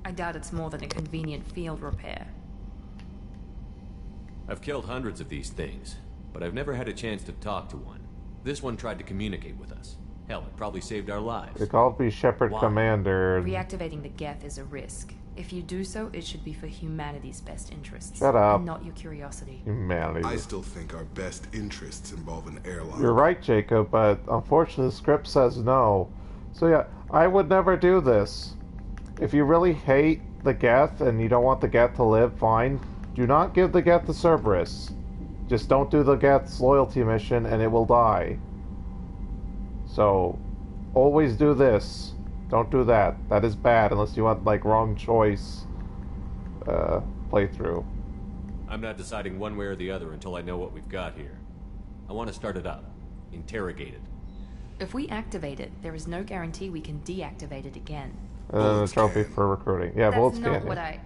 I doubt it's more than a convenient field repair. I've killed hundreds of these things, but I've never had a chance to talk to one. This one tried to communicate with us. Hell, it probably saved our lives. They called me Shepard Commander. Reactivating the Geth is a risk. If you do so, it should be for humanity's best interests. Shut up. And not your curiosity. Humanity. I still think our best interests involve an airlock. You're right, Jacob, but unfortunately the script says no. So yeah, I would never do this. If you really hate the Geth and you don't want the Geth to live, fine. Do not give the Geth to Cereberus. Just don't do the Geth's loyalty mission and it will die. So, always do this. Don't do that. That is bad unless you want, like, wrong choice playthrough. I'm not deciding one way or the other until I know what we've got here. I want to start it up. Interrogate it. If we activate it, there is no guarantee we can deactivate it again. A trophy for recruiting. Yeah, bullets That's not can. what I...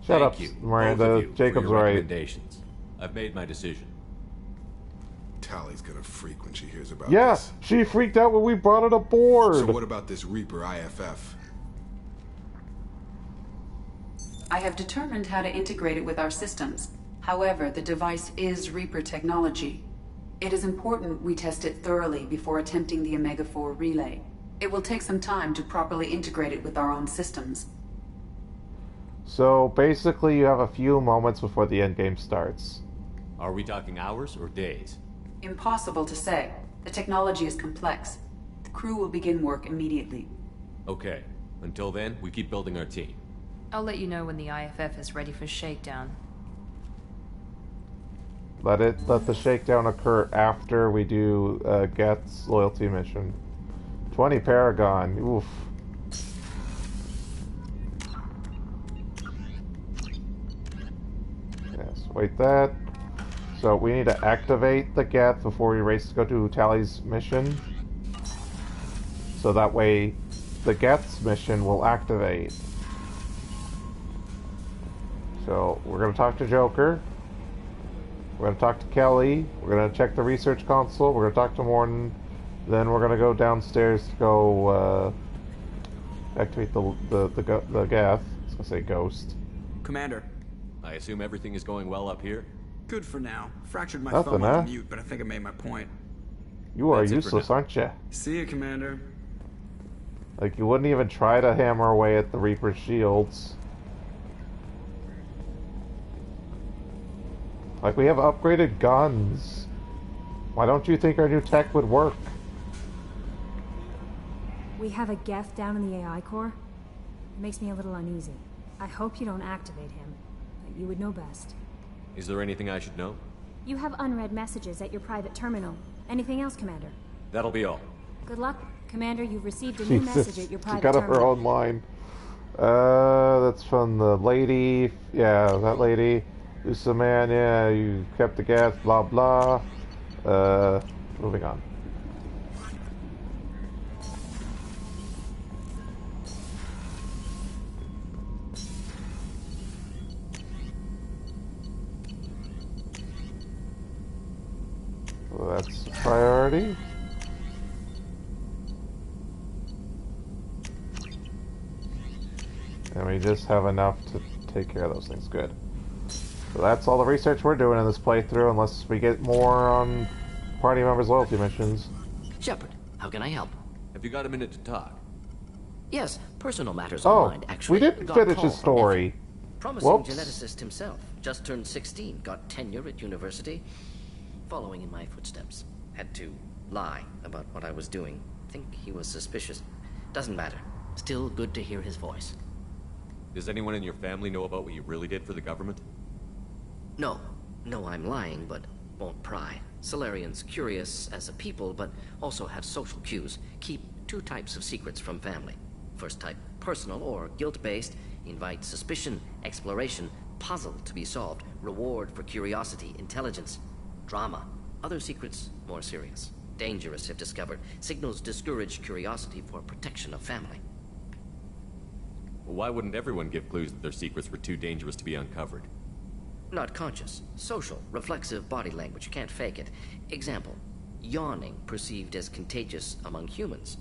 Shut up, Thank you, Miranda. both of you, Jacob's for your right. recommendations. I've made my decision. Tali's gonna freak when she hears about Yeah, this. she freaked out when we brought it aboard. So what about this Reaper IFF? I have determined how to integrate it with our systems. However, the device is Reaper technology. It is important we test it thoroughly before attempting the Omega-4 relay. It will take some time to properly integrate it with our own systems. So basically you have a few moments before the endgame starts. Are we talking hours or days? Impossible to say. The technology is complex. The crew will begin work immediately. Okay. Until then, we keep building our team. I'll let you know when the IFF is ready for shakedown. Let the shakedown occur after we do Geth's loyalty mission. 20 Paragon. Oof. Yes, wait that. So we need to activate the Geth before we race to go to Tali's mission. So that way the Geth's mission will activate. So we're going to talk to Joker. We're going to talk to Kelly. We're going to check the research console. We're going to talk to Morton. Then we're going to go downstairs to go activate the Geth. I was going to say ghost. Commander. I assume everything is going well up here? Good for now. Fractured my Nothing, thumb huh? on the mute, but I think I made my point. You are That's useless, aren't you? See you, Commander. Like, you wouldn't even try to hammer away at the Reaper's shields. Like, we have upgraded guns. Why don't you think our new tech would work? We have a Geth down in the AI core. It makes me a little uneasy. I hope you don't activate him, but you would know best. Is there anything I should know? You have unread messages at your private terminal. Anything else, Commander? That'll be all. Good luck, Commander. You've received a new message at your private She got up terminal. her own line. That's from the lady. Yeah, that lady. Who's the man? Yeah, you kept the gas. Blah blah. Moving on. So that's a priority. And we just have enough to take care of those things. Good. So that's all the research we're doing in this playthrough, unless we get more on party members' loyalty missions. Shepard, how can I help? Have you got a minute to talk? Yes, personal matters on mind, actually. We didn't Got a finish call his from story. nephew. Promising Whoops. geneticist himself. Just turned 16, got tenure at university. Following in my footsteps. Had to lie about what I was doing. Think he was suspicious. Doesn't matter. Still good to hear his voice. Does anyone in your family know about what you really did for the government? No. No, I'm lying, but won't pry. Salarians curious as a people, but also have social cues. Keep two types of secrets from family. First type, personal or guilt-based. Invite suspicion, exploration, puzzle to be solved. Reward for curiosity, intelligence. Drama. Other secrets, more serious. Dangerous if discovered. Signals discourage curiosity for protection of family. Well, why wouldn't everyone give clues that their secrets were too dangerous to be uncovered? Not conscious. Social, reflexive body language. Can't fake it. Example. Yawning perceived as contagious among humans.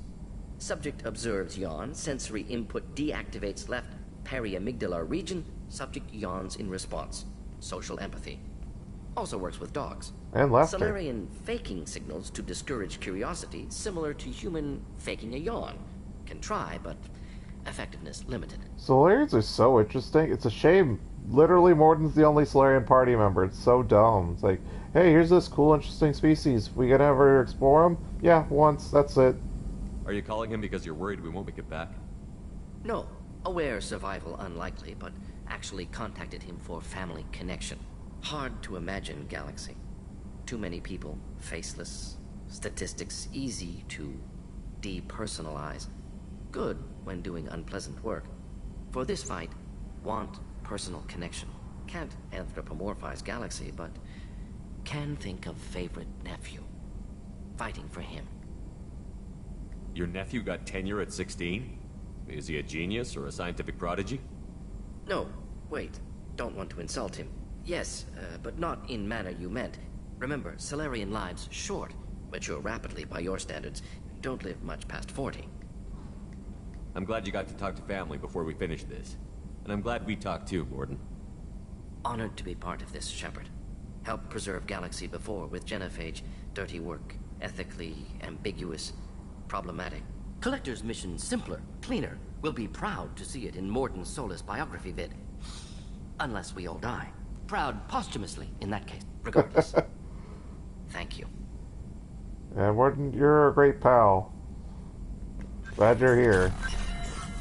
Subject observes yawn. Sensory input deactivates left periamygdalar region. Subject yawns in response. Social empathy. Also works with dogs. And laughter. Salarian faking signals to discourage curiosity, similar to human faking a yawn. Can try, but effectiveness limited. Salarians are so interesting. It's a shame. Literally, Morton's the only Salarian party member. It's so dumb. It's like, hey, here's this cool, interesting species. We gonna ever explore them? Yeah, once. That's it. Are you calling him because you're worried we won't make it back? No. Aware survival unlikely, but actually contacted him for family connection. Hard to imagine galaxy. Too many people, faceless. Statistics easy to depersonalize. Good when doing unpleasant work. For this fight, want personal connection. Can't anthropomorphize galaxy, but can think of favorite nephew. Fighting for him. Your nephew got tenure at 16? Is he a genius or a scientific prodigy? No, wait. Don't want to insult him. Yes, but not in manner you meant. Remember, Salarian lives short. Mature rapidly by your standards. Don't live much past 40. I'm glad you got to talk to family before we finish this. And I'm glad we talked too, Gordon. Honored to be part of this, Shepard. Helped preserve Galaxy before with genophage. Dirty work. Ethically ambiguous. Problematic. Collector's mission simpler, cleaner. We'll be proud to see it in Mordin Solus biography vid. Unless we all die. Proud posthumously, in that case. Regardless. Thank you. And Mordin, you're a great pal. Glad you're here.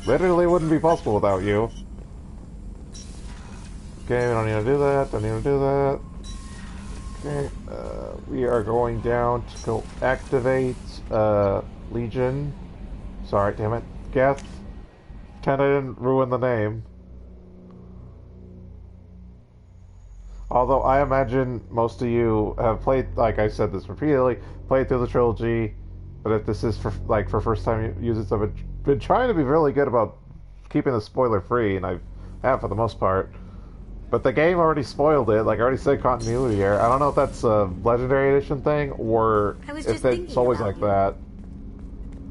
Literally wouldn't be possible without you. Okay, we don't need to do that, don't need to do that. Okay, we are going down to go activate, Legion. Sorry, damn it. Geth. Kinda didn't ruin the name. Although I imagine most of you have played, like I said this repeatedly, played through the trilogy, but if this is for first time users, I've been trying to be really good about keeping the spoiler free, and I have for the most part. But the game already spoiled it, like I already said continuity error. I don't know if that's a Legendary Edition thing, or if it's always like that.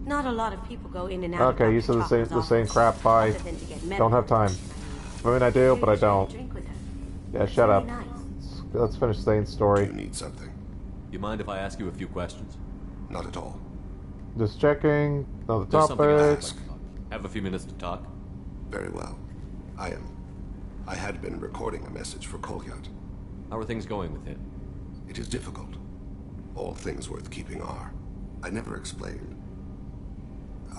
Not a lot of people go in and out. Okay, you said the same crap. Bye. Don't have time. I mean, I do, but I don't. Yeah, shut up. Let's finish Zane's story. You need something. You mind if I ask you a few questions? Not at all. Just checking. Another There's something I'd topic. like to talk. Have a few minutes to talk? Very well. I had been recording a message for Kolyat. How are things going with him? It is difficult. All things worth keeping are. I never explained.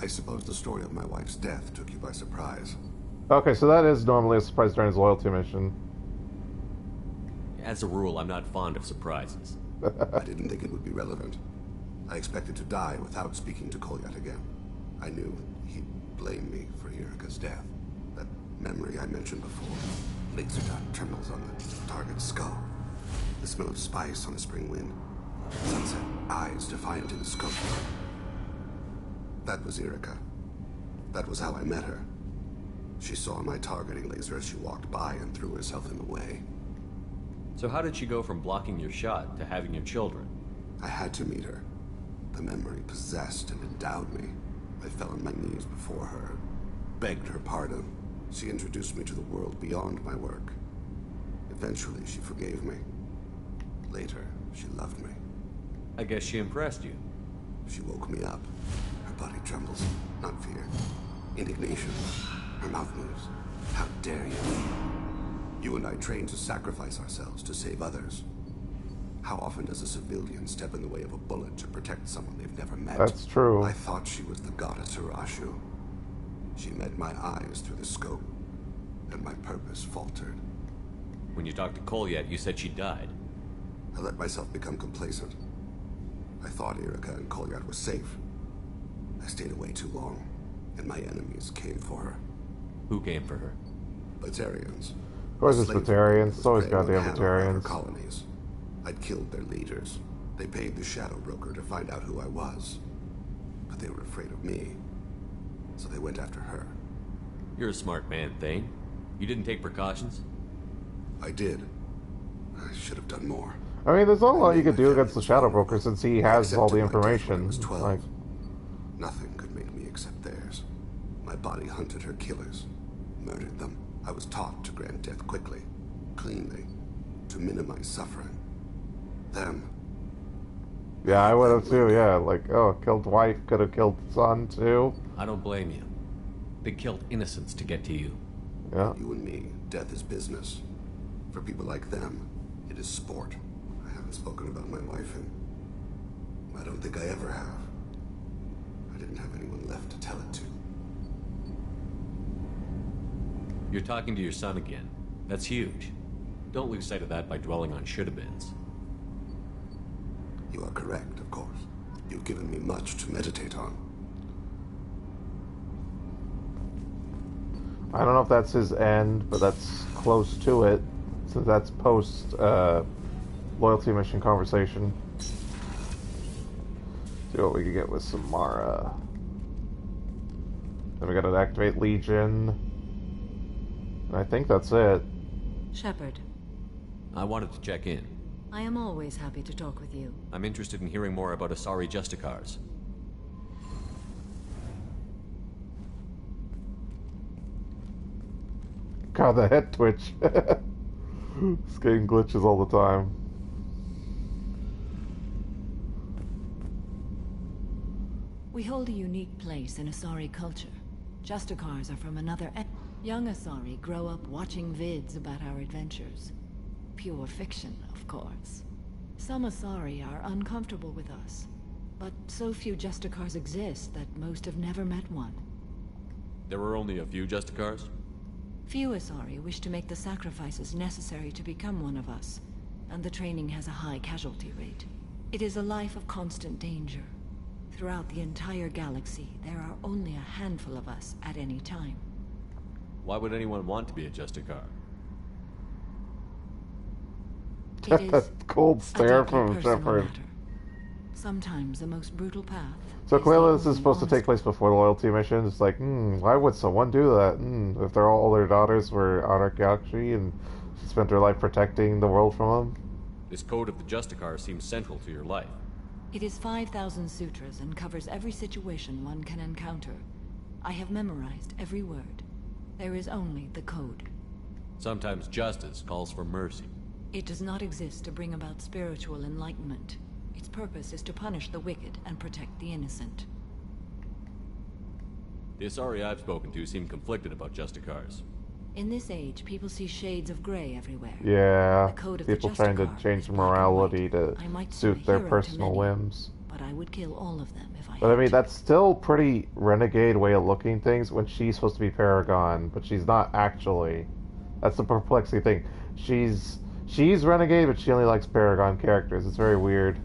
I suppose the story of my wife's death took you by surprise. Okay, so that is normally a surprise during his loyalty mission. As a rule, I'm not fond of surprises. I didn't think it would be relevant. I expected to die without speaking to Kolyat again. I knew he'd blame me for Irika's death. That memory I mentioned before. Laser dot trembles on the target's skull. The smell of spice on the spring wind. Sunset eyes defiant in the scope. That was Irika. That was how I met her. She saw my targeting laser as she walked by and threw herself in the way. So how did she go from blocking your shot to having your children? I had to meet her. The memory possessed and endowed me. I fell on my knees before her, begged her pardon. She introduced me to the world beyond my work. Eventually, she forgave me. Later, she loved me. I guess she impressed you. She woke me up. Her body trembles, not fear. Indignation. Her mouth moves. How dare you? You and I trained to sacrifice ourselves to save others. How often does a civilian step in the way of a bullet to protect someone they've never met? That's true. I thought she was the goddess Hirashu. She met my eyes through the scope, and my purpose faltered. When you talked to Kolyat, you said she died. I let myself become complacent. I thought Irika and Kolyat were safe. I stayed away too long, and my enemies came for her. Who came for her? Batarians. Of course it's Batarians. It's always goddamn Batarians. Colonies. I'd killed their leaders. They paid the shadow broker to find out who I was. But they were afraid of me. So they went after her. You're a smart man, Thane. You didn't take precautions? I did. I should have done more. I mean, there's not a lot you could do against the Shadow Broker since he has all the information. I was 12. Like, nothing could make me accept theirs. My body hunted her killers, murdered them. I was taught to grant death quickly, cleanly, to minimize suffering. Them. yeah, I would have too, yeah. Like, oh, killed wife, could have killed son too. I don't blame you. They killed innocents to get to you. Yeah. You and me, death is business. For people like them, it is sport. I haven't spoken about my wife and I don't think I ever have. I didn't have anyone left to tell it to. You're talking to your son again. That's huge. Don't lose sight of that by dwelling on should-have-beens. You are correct, of course. You've given me much to meditate on. I don't know if that's his end, but that's close to it, since that's post loyalty mission conversation. See what we can get with Samara. Then we gotta activate Legion. And I think that's it. Shepard, I wanted to check in. I am always happy to talk with you. I'm interested in hearing more about Asari Justicars. God, the head twitch. This game glitches all the time. We hold a unique place in Asari culture. Justicars are from another young Asari grow up watching vids about our adventures. Pure fiction, of course. Some Asari are uncomfortable with us, but so few Justicars exist that most have never met one. There were only a few Justicars? Few Asari wish to make the sacrifices necessary to become one of us, and the training has a high casualty rate. It is a life of constant danger. Throughout the entire galaxy, there are only a handful of us at any time. Why would anyone want to be a Justicar? It is cold stare from personal Shepard. matter. Sometimes the most brutal path. So is clearly the this is only supposed to take place before the loyalty mission. It's like, why would someone do that? If all their daughters were on our galaxy and she spent her life protecting the world from them. This code of the Justicar seems central to your life. It is 5,000 sutras and covers every situation one can encounter. I have memorized every word. There is only the code. Sometimes justice calls for mercy. It does not exist to bring about spiritual enlightenment. Its purpose is to punish the wicked and protect the innocent. The Asari I've spoken to seem conflicted about Justicars. In this age, people see shades of gray everywhere. Yeah, The code of people the trying to Justicar change is black and morality white. to I might suit be a their hero to personal many, whims. But I would kill all of them if I But I had mean, to. that's still pretty renegade way of looking things when she's supposed to be Paragon, but she's not actually. That's the perplexing thing. She's renegade, but she only likes Paragon characters. It's very weird.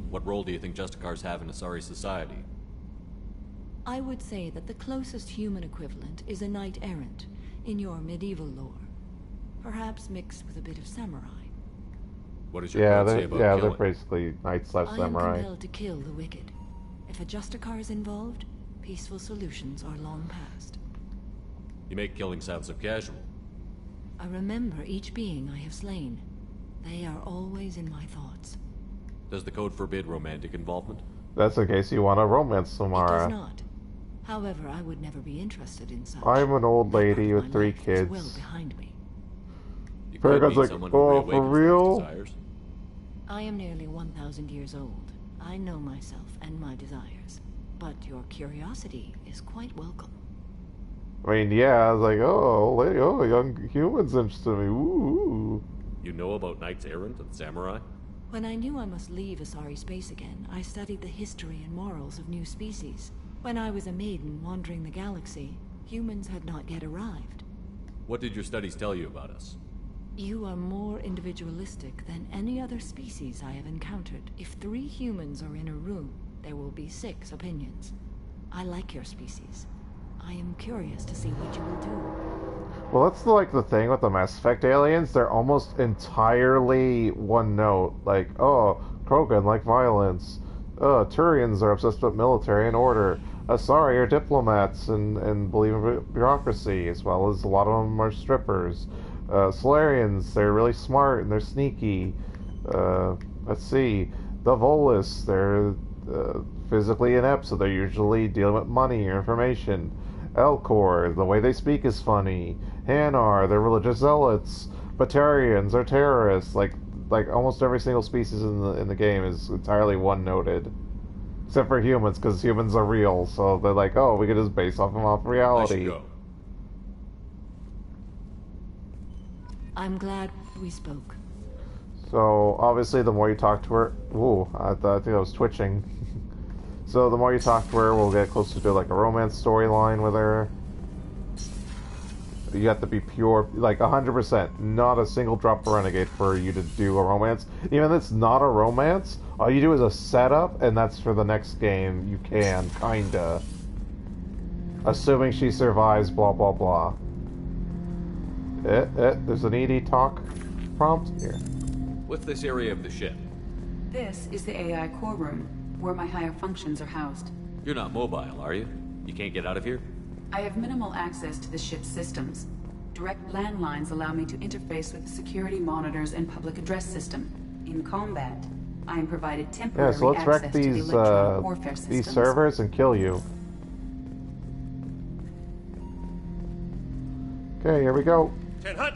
What role do you think Justicars have in Asari society? I would say that the closest human equivalent is a knight-errant in your medieval lore. Perhaps mixed with a bit of samurai. What does your code say about killing? they're basically knights / I am samurai. compelled to kill the wicked. If a Justicar is involved, peaceful solutions are long past. You make killing sound so casual. I remember each being I have slain. They are always in my thoughts. Does the code forbid romantic involvement? That's in case you want to romance It Samara. does not. However, I would never be interested in such. I'm an old lady with 3 It's kids. well behind me. You could Paragon's meet like, someone who oh, reawakens for those real? desires. I am nearly 1,000 years old. I know myself and my desires. But your curiosity is quite welcome. I mean, yeah, I was like, oh, lady, oh, young humans interested me. Ooh. You know about knights errant and samurai? When I knew I must leave Asari space again, I studied the history and morals of new species. When I was a maiden wandering the galaxy, humans had not yet arrived. What did your studies tell you about us? You are more individualistic than any other species I have encountered. If 3 humans are in a room, there will be 6 opinions. I like your species. I am curious to see what you will do. Well, that's like the thing with the Mass Effect aliens. They're almost entirely one note. Like, oh, Krogan like violence. Turians are obsessed with military and order. Asari are diplomats and believe in bureaucracy, as well as a lot of them are strippers. Salarians, they're really smart and they're sneaky. Let's see. The Volus, they're physically inept, so they're usually dealing with money or information. Elcor, the way they speak is funny. Hanar, they're religious zealots. Batarians are terrorists. Like almost every single species in the game is entirely one-noted, except for humans, because humans are real. So they're like, oh, we could just base off reality. I should go. I'm glad we spoke. So obviously, the more you talk to her, ooh, I think I was twitching. So the more you talk to her, we'll get closer to like a romance storyline with her. You have to be pure, like 100%, not a single drop of Renegade for you to do a romance. Even if it's not a romance, all you do is a setup, and that's for the next game. You can, kinda. Assuming she survives, blah blah blah. There's an ED talk prompt here. What's this area of the ship? This is the AI core room, where my higher functions are housed. You're not mobile, are you? You can't get out of here? I have minimal access to the ship's systems. Direct landlines allow me to interface with the security monitors and public address system. In combat, I am provided temporary Yeah, so let's access wreck to the these electronic warfare systems. these servers and kill you. Okay, here we go. 10 hut.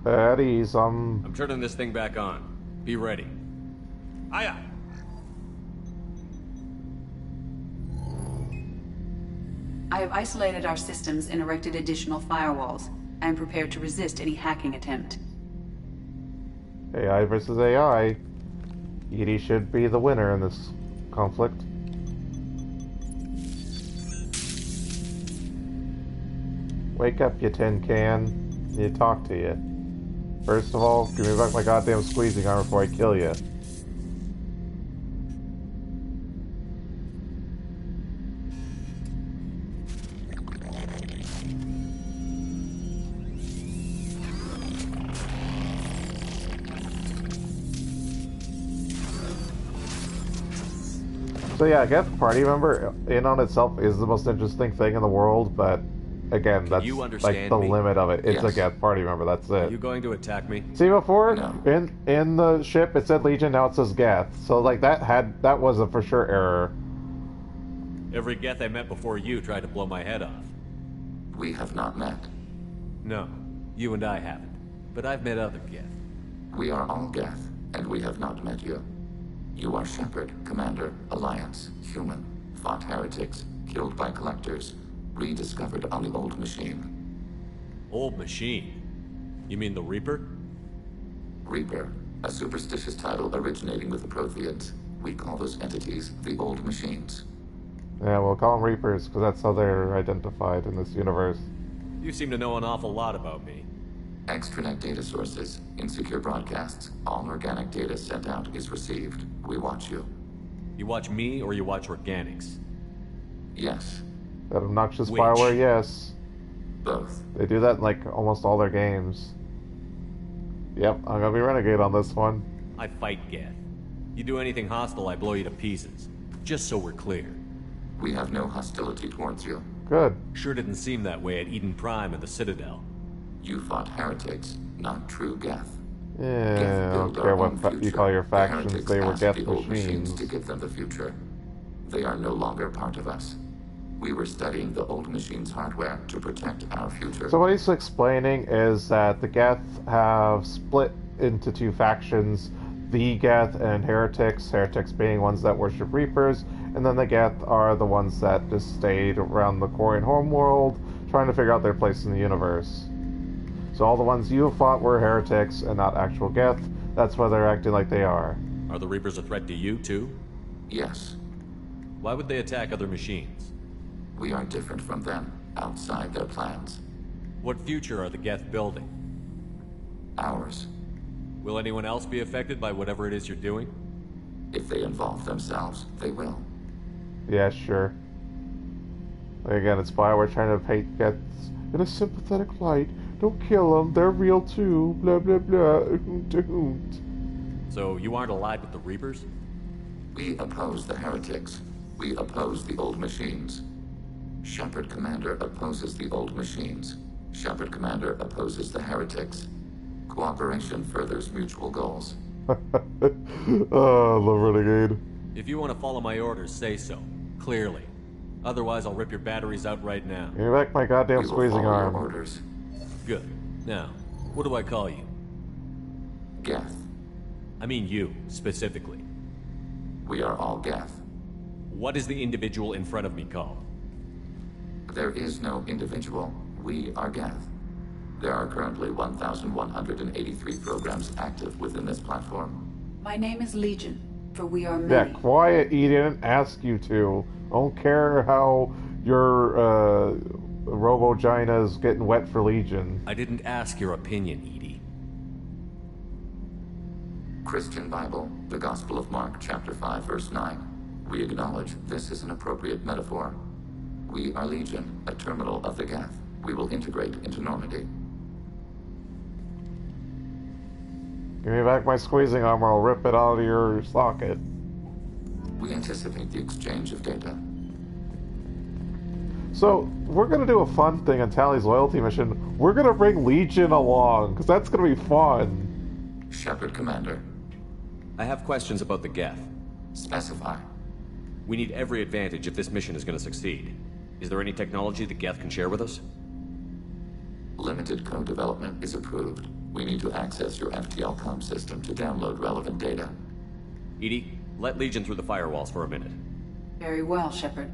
At ease. I'm turning this thing back on. Be ready. Aye aye. I have isolated our systems and erected additional firewalls. I am prepared to resist any hacking attempt. AI versus AI. Edie should be the winner in this conflict. Wake up, you tin can. Need to talk to you. First of all, give me back my goddamn squeezing arm before I kill you. So yeah, Geth party member in on itself is the most interesting thing in the world, but again, that's like the limit of it. It's a Geth party member, that's it. Are you going to attack me? See, before in the ship it said Legion, now it says Geth. So like that was a for sure error. Every Geth I met before you tried to blow my head off. We have not met. No, you and I haven't. But I've met other Geth. We are all Geth, and we have not met you. You are Shepard, Commander, Alliance, human, fought heretics, killed by collectors, rediscovered on the old machine. Old machine? You mean the Reaper? Reaper, a superstitious title originating with the Protheans. We call those entities the old machines. Yeah, we'll call them Reapers, because that's how they're identified in this universe. You seem to know an awful lot about me. Extranet data sources, insecure broadcasts, all organic data sent out is received. We watch you. You watch me, or you watch organics? Yes. That obnoxious Bioware, yes. Both. They do that in like almost all their games. Yep, I'm gonna be Renegade on this one. I fight Geth. You do anything hostile, I blow you to pieces. Just so we're clear. We have no hostility towards you. Good. Sure didn't seem that way at Eden Prime and the Citadel. You fought heretics, not true Geth. Yeah, I don't care what you call your factions, they were Geth machines. To give them the future. They are no longer part of us. We were studying the old machine's hardware to protect our future. So what he's explaining is that the Geth have split into two factions, the Geth and heretics, heretics being ones that worship Reapers, and then the Geth are the ones that just stayed around the Quarian homeworld, trying to figure out their place in the universe. So all the ones you have fought were heretics and not actual Geth. That's why they're acting like they are. Are the Reapers a threat to you, too? Yes. Why would they attack other machines? We are different from them, outside their plans. What future are the Geth building? Ours. Will anyone else be affected by whatever it is you're doing? If they involve themselves, they will. Yeah, sure. Like again, it's Bioware trying to paint Geths in a sympathetic light. Don't kill them, they're real too, blah blah blah. So you aren't allied with the Reapers? We oppose the heretics. We oppose the old machines. Shepard Commander opposes the old machines. Shepard Commander opposes the heretics. Cooperation furthers mutual goals. Oh, I love Renegade. If you want to follow my orders, say so. Clearly. Otherwise, I'll rip your batteries out right now. Give me back my goddamn squeezing arm. Orders. Good. Now, what do I call you? Geth. I mean you, specifically. We are all Geth. What is the individual in front of me called? There is no individual. We are Geth. There are currently 1,183 programs active within this platform. My name is Legion, for we are many. Yeah, quiet, he didn't ask you to. I don't care how your Robo-Gina's getting wet for Legion. I didn't ask your opinion, Edie. Christian Bible, the Gospel of Mark, chapter 5, verse 9. We acknowledge this is an appropriate metaphor. We are Legion, a terminal of the Geth. We will integrate into Normandy. Give me back my squeezing arm or I'll rip it out of your socket. We anticipate the exchange of data. So, we're gonna do a fun thing on Tali's loyalty mission. We're gonna bring Legion along, because that's gonna be fun. Shepard Commander. I have questions about the Geth. Specify. We need every advantage if this mission is gonna succeed. Is there any technology the Geth can share with us? Limited co-development is approved. We need to access your FTL comm system to download relevant data. EDI, let Legion through the firewalls for a minute. Very well, Shepard.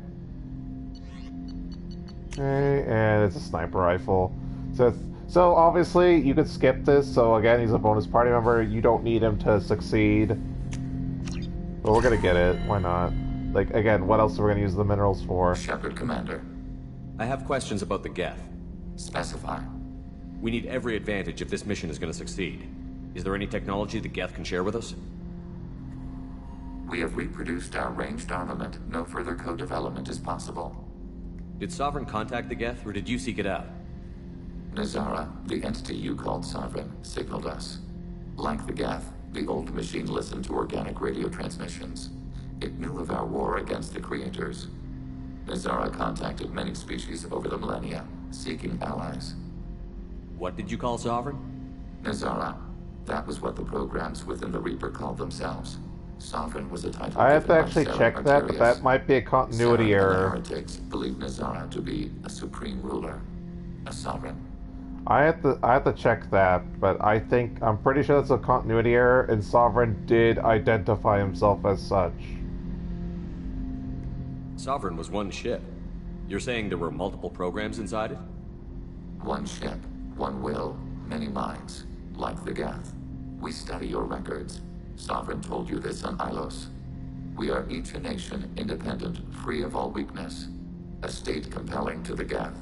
Okay, and it's a sniper rifle. So obviously you could skip this. So again, he's a bonus party member. You don't need him to succeed. But we're gonna get it. Why not? Like, again, what else are we gonna use the minerals for? Shepard, Commander. I have questions about the Geth. Specify. We need every advantage if this mission is going to succeed. Is there any technology the Geth can share with us? We have reproduced our ranged armament. No further co-development is possible. Did Sovereign contact the Geth, or did you seek it out? Nazara, the entity you called Sovereign, signaled us. Like the Geth, the old machine listened to organic radio transmissions. It knew of our war against the creators. Nazara contacted many species over the millennia, seeking allies. What did you call Sovereign? Nazara. That was what the programs within the Reaper called themselves. Sovereign was a title. I have to actually check that, but that might be a continuity error. Heretics believe Nazara to be a supreme ruler, a sovereign. I have to check that, but I'm pretty sure that's a continuity error, and Sovereign did identify himself as such. Sovereign was one ship. You're saying there were multiple programs inside it? One ship, one will, many minds, like the Geth. We study your records. Sovereign told you this on Ilos. We are each a nation, independent, free of all weakness. A state compelling to the Geth.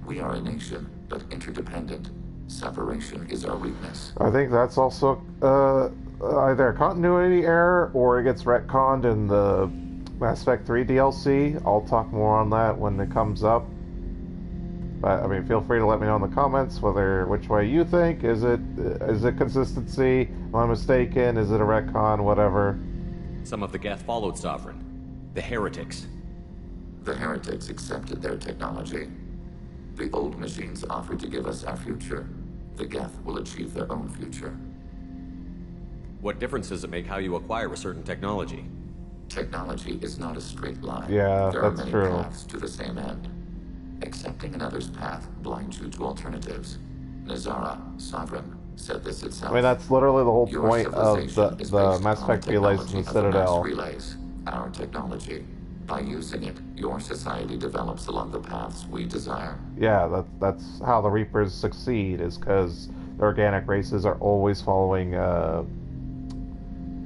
We are a nation, but interdependent. Separation is our weakness. I think that's also either a continuity error or it gets retconned in the Mass Effect 3 DLC. I'll talk more on that when it comes up. But I mean, feel free to let me know in the comments which way you think. Is it consistency? Am I mistaken? Is it a retcon? Whatever. Some of the Geth followed Sovereign. The heretics. The heretics accepted their technology. The old machines offered to give us our future. The Geth will achieve their own future. What difference does it make how you acquire a certain technology? Technology is not a straight line. Yeah, there are that's many true. paths to the same end. Accepting another's path blinds you to alternatives. Nazara, Sovereign, said this itself. I mean, that's literally the whole Your point of the Mass Effect relays in the Citadel. Relays, our technology. By using it, your society develops along the paths we desire. Yeah, that's how the Reapers succeed, is because the organic races are always following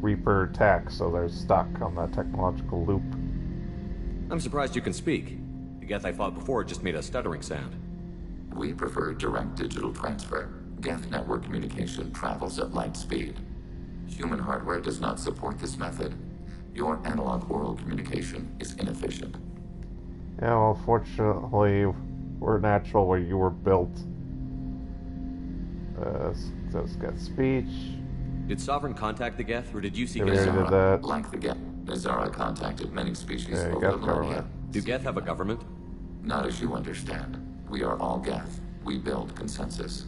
Reaper tech, so they're stuck on that technological loop. I'm surprised you can speak. The Geth I fought before just made a stuttering sound. We prefer direct digital transfer. Geth network communication travels at light speed. Human hardware does not support this method. Your analog oral communication is inefficient. Yeah, well, fortunately, we're natural where you were built. Let's get speech. Did Sovereign contact the Geth, or did you seek it out? Like the Geth, Nazara contacted many species over the millennia. Do Geth have a government? Not as you understand. We are all Geth. We build consensus.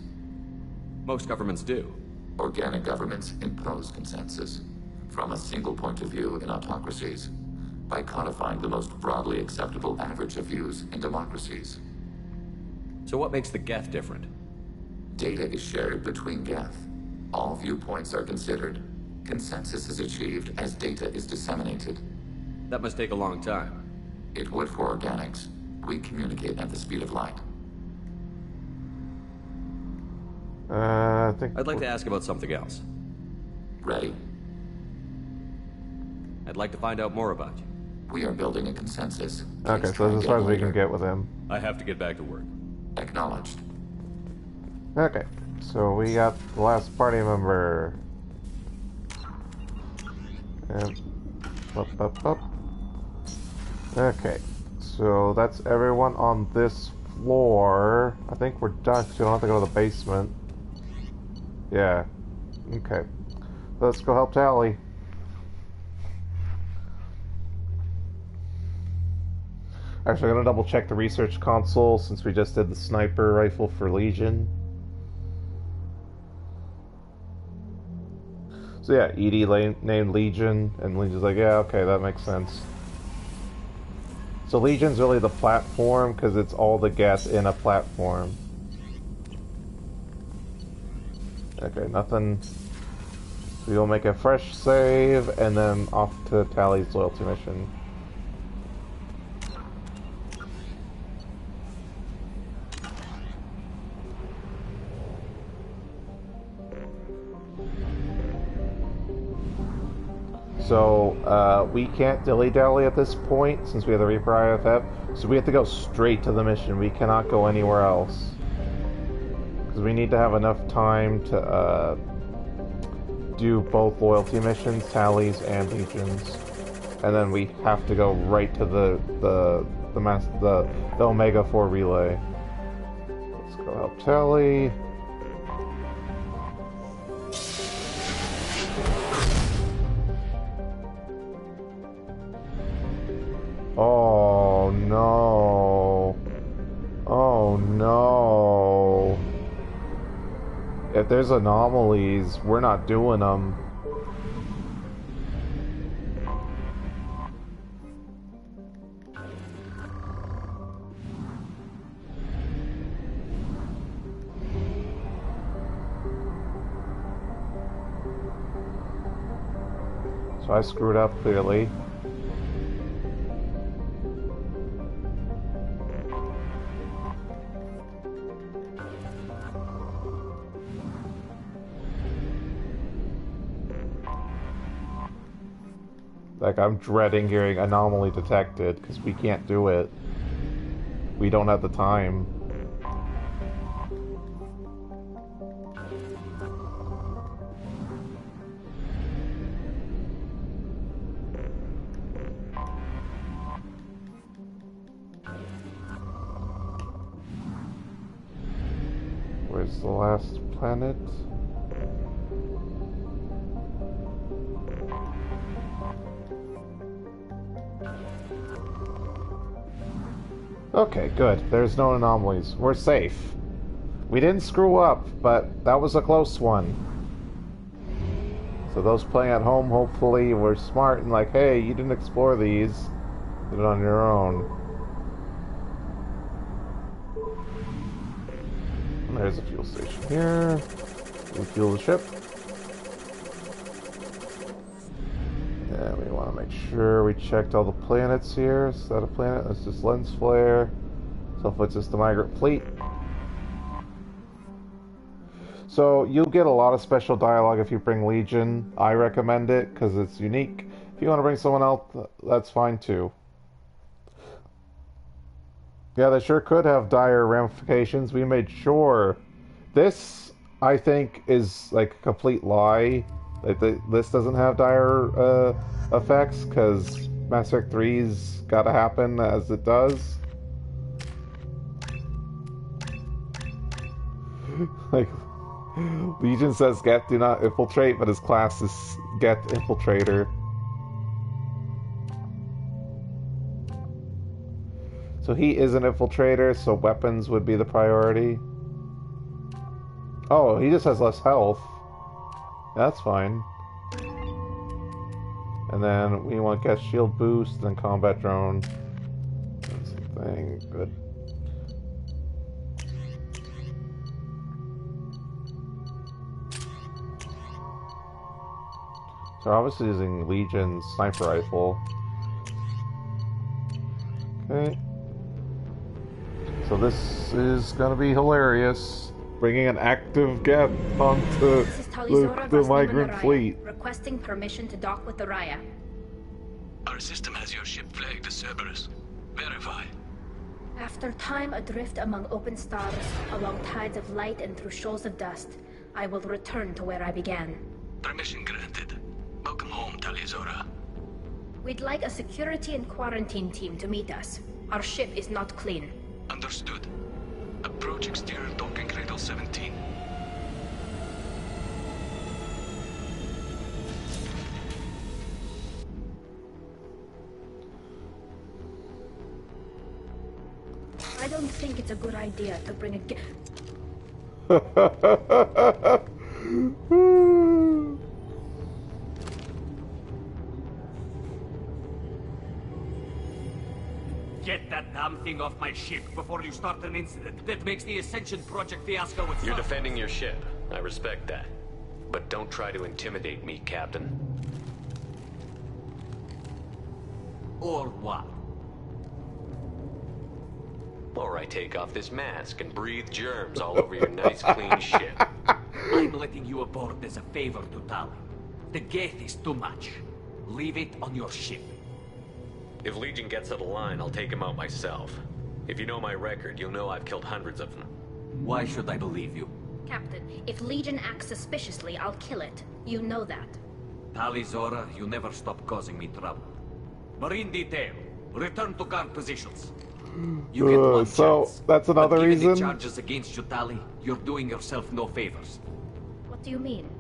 Most governments do. Organic governments impose consensus. From a single point of view in autocracies, by codifying the most broadly acceptable average of views in democracies. So what makes the Geth different? Data is shared between Geth. All viewpoints are considered. Consensus is achieved as data is disseminated. That must take a long time. It would for organics. We communicate at the speed of light. I'd like to ask about something else. Ready? I'd like to find out more about you. We are building a consensus. Okay, so that's as far as we can get with him. I have to get back to work. Acknowledged. Okay, so we got the last party member. And up. Okay, so that's everyone on this floor. I think we're done, so you don't have to go to the basement. Yeah. Okay. Let's go help Tali. Actually, I'm gonna double check the research console since we just did the sniper rifle for Legion. So yeah, EDI named Legion, and Legion's like, yeah, okay, that makes sense. So Legion's really the platform, because it's all the Geth in a platform. Okay, nothing. We will make a fresh save and then off to Tali's loyalty mission. So, we can't dilly-dally at this point since we have the Reaper IFF, so we have to go straight to the mission. We cannot go anywhere else. Because we need to have enough time to, do both loyalty missions, Tali's and Legions. And then we have to go right to the Omega 4 relay. Let's go help Tali. Oh no. Oh no. If there's anomalies, we're not doing them. So I screwed up clearly. Like, I'm dreading hearing anomaly detected, because we can't do it. We don't have the time. Where's the last planet? Okay, good. There's no anomalies. We're safe. We didn't screw up, but that was a close one. So those playing at home hopefully were smart and like, hey, you didn't explore these. Did it on your own. And there's a fuel station here. We fuel the ship. And we want to make sure we checked all the planets here. Is that a planet? That's just lens flare. So it's just the migrant fleet. So you'll get a lot of special dialogue if you bring Legion. I recommend it because it's unique. If you want to bring someone else, that's fine too. Yeah, they sure could have dire ramifications. We made sure. This, I think, is like a complete lie. Like this doesn't have dire effects because Mass Effect 3's got to happen as it does. Like, Legion says Geth do not infiltrate, but his class is Geth Infiltrator. So he is an infiltrator, so weapons would be the priority. Oh, he just has less health. That's fine. And then we want Geth shield boost, then combat drone. Something good. So we're obviously using Legion's sniper rifle. Okay. So this is gonna be hilarious. Bringing an active Geth onto the migrant fleet. Requesting permission to dock with the Raya. Our system has your ship flagged as Cereberus. Verify. After time adrift among open stars, along tides of light and through shoals of dust, I will return to where I began. Permission granted. Welcome home, Tali. We'd like a security and quarantine team to meet us. Our ship is not clean. Understood. Approach exterior docking cradle 17. I don't think it's a good idea to bring a Get that damn thing off my ship before you start an incident that makes the Ascension Project fiasco with You're defending your ship. I respect that. But don't try to intimidate me, Captain. Or what? Or I take off this mask and breathe germs all over your nice, clean ship. I'm letting you aboard as a favor to Tali. The gate is too much. Leave it on your ship. If Legion gets out of line, I'll take him out myself. If you know my record, you'll know I've killed hundreds of them. Why should I believe you? Captain, if Legion acts suspiciously, I'll kill it. You know that. Tali Zora, you never stop causing me trouble. Marine detail, return to guard positions. You get one so chance. that's another but given reason. the charges against you, Tali, you're doing yourself no favors. What do you mean?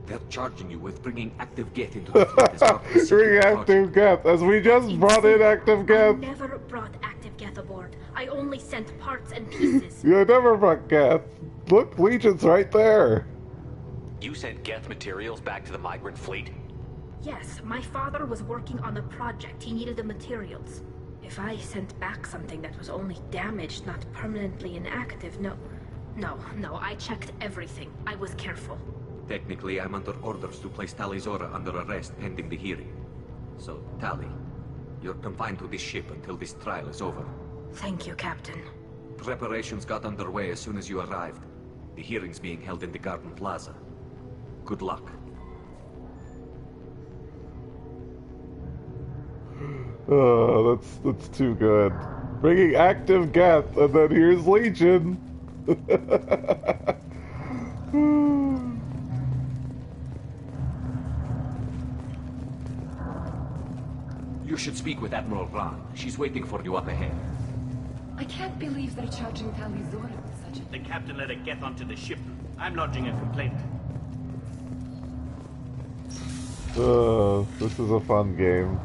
They're charging you with bringing active Geth into the fleet as part of the secret Bring active Geth, as we just brought in active Geth. I never brought active Geth aboard. I only sent parts and pieces. You never brought Geth. Look, Legion's right there. You sent Geth materials back to the migrant fleet? Yes, my father was working on a project. He needed the materials. If I sent back something that was only damaged, not permanently inactive, no, I checked everything. I was careful. Technically, I'm under orders to place Tali Zora under arrest pending the hearing. So, Tali, you're confined to this ship until this trial is over. Thank you, Captain. Preparations got underway as soon as you arrived. The hearing's being held in the Garden Plaza. Good luck. Oh, that's too good. Bringing active Geth, and then here's Legion. You should speak with Admiral Ron. She's waiting for you up ahead. I can't believe they're charging Tali Zora with such a... The captain let it get onto the ship. I'm lodging a complaint. This is a fun game.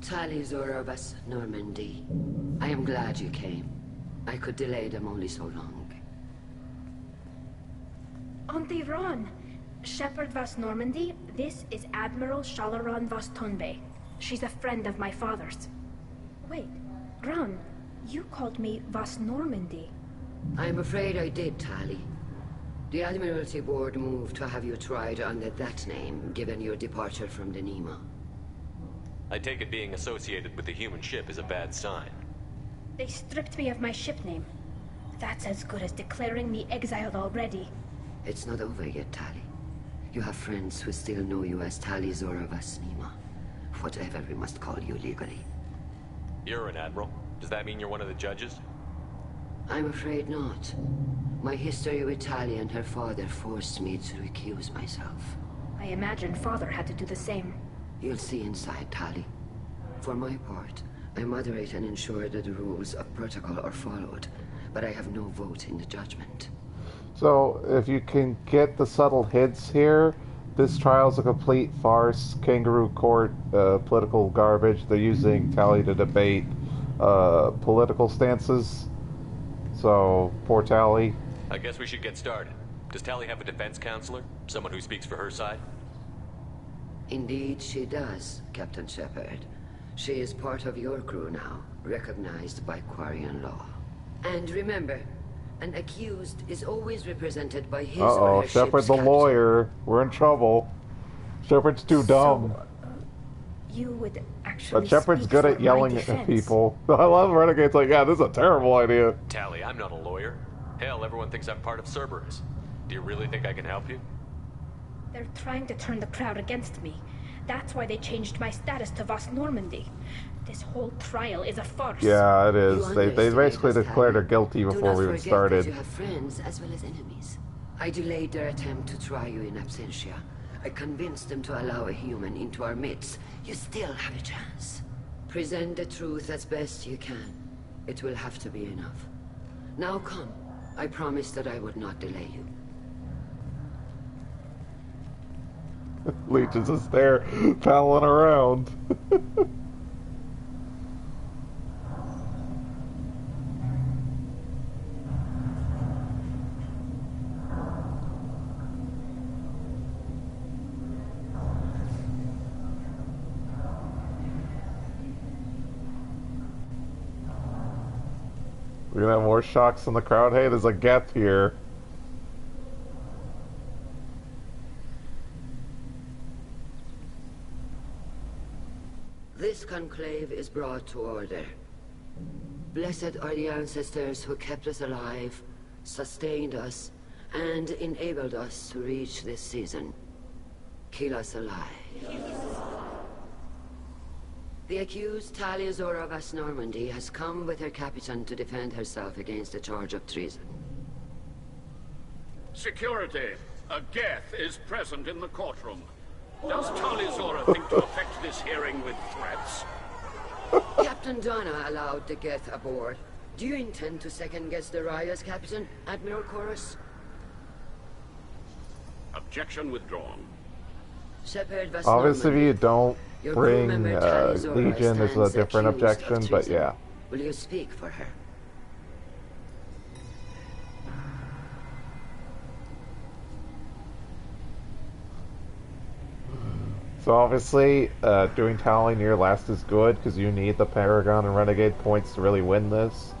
Tali Zora vas Normandy. I am glad you came. I could delay them only so long. Auntie Ron! Shepard vas Normandy, this is Admiral Shalaron vas Tonbe. She's a friend of my father's. Wait, Ron, you called me vas Normandy. I'm afraid I did, Tali. The Admiralty Board moved to have you tried under that name, given your departure from the Nema. I take it being associated with the human ship is a bad sign. They stripped me of my ship name. That's as good as declaring me exiled already. It's not over yet, Tali. You have friends who still know you as Tali Zora vas Nema. Whatever we must call you legally. You're an admiral. Does that mean you're one of the judges? I'm afraid not. My history with Tali and her father forced me to recuse myself. I imagine father had to do the same. You'll see inside, Tali. For my part, I moderate and ensure that the rules of protocol are followed, but I have no vote in the judgment. So, if you can get the subtle hints here, this trial's a complete farce, kangaroo court, political garbage. They're using Tali to debate political stances. So, poor Tali. I guess we should get started. Does Tali have a defense counselor? Someone who speaks for her side? Indeed she does, Captain Shepard. She is part of your crew now, recognized by Quarian law. And remember, an accused is always represented by his or her Shepard ship's the captain. lawyer. We're in trouble. Shepard's too dumb. You would actually But Shepard's speak good for at my yelling at defense. people. I love Renegade's like, yeah, this is a terrible idea. Tali, I'm not a lawyer. Hell, everyone thinks I'm part of Cereberus. Do you really think I can help you? They're trying to turn the crowd against me. That's why they changed my status to Vas Normandy. This whole trial is a farce. Yeah, it is. You They underestimate basically us, declared her Tali. guilty Do before not we even forget started. that you have friends as well as enemies. I delayed their attempt to try you in absentia. I convinced them to allow a human into our midst. You still have a chance. Present the truth as best you can. It will have to be enough. Now come. I promised that I would not delay you. Legion's just there, palling around. We're gonna have more shocks in the crowd. Hey, there's a Geth here. This conclave is brought to order. Blessed are the ancestors who kept us alive, sustained us, and enabled us to reach this season. Keep us alive. The accused Tali of Normandy has come with her captain to defend herself against a charge of treason. Security. A Geth is present in the courtroom. Does Tali think to affect this hearing with threats? Captain Donna allowed the Geth aboard. Do you intend to second-guess the Raya's captain, Admiral Chorus? Objection withdrawn. Shepard was Obviously, if you don't Your bring crew member Tali Zora Legion, there's a stands different accused of objection, but treason. yeah. Will you speak for her? So obviously, doing Tali near last is good because you need the Paragon and Renegade points to really win this.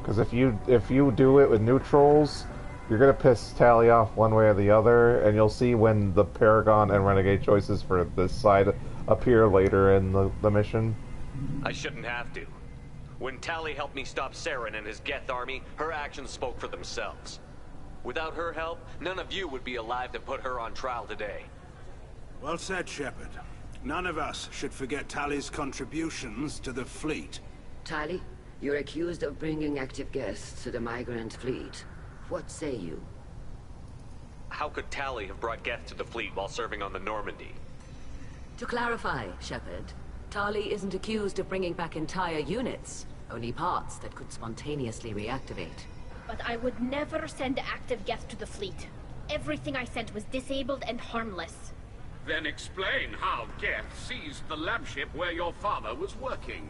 Because if you do it with neutrals, you're gonna piss Tali off one way or the other, and you'll see when the Paragon and Renegade choices for this side appear later in the mission. I shouldn't have to. When Tali helped me stop Saren and his Geth army, her actions spoke for themselves. Without her help, none of you would be alive to put her on trial today. Well said, Shepard. None of us should forget Tali's contributions to the fleet. Tali, you're accused of bringing active Geths to the migrant fleet. What say you? How could Tali have brought Geth to the fleet while serving on the Normandy? To clarify, Shepard, Tali isn't accused of bringing back entire units, only parts that could spontaneously reactivate. But I would never send active Geth to the fleet. Everything I sent was disabled and harmless. Then explain how Geth seized the lab ship where your father was working.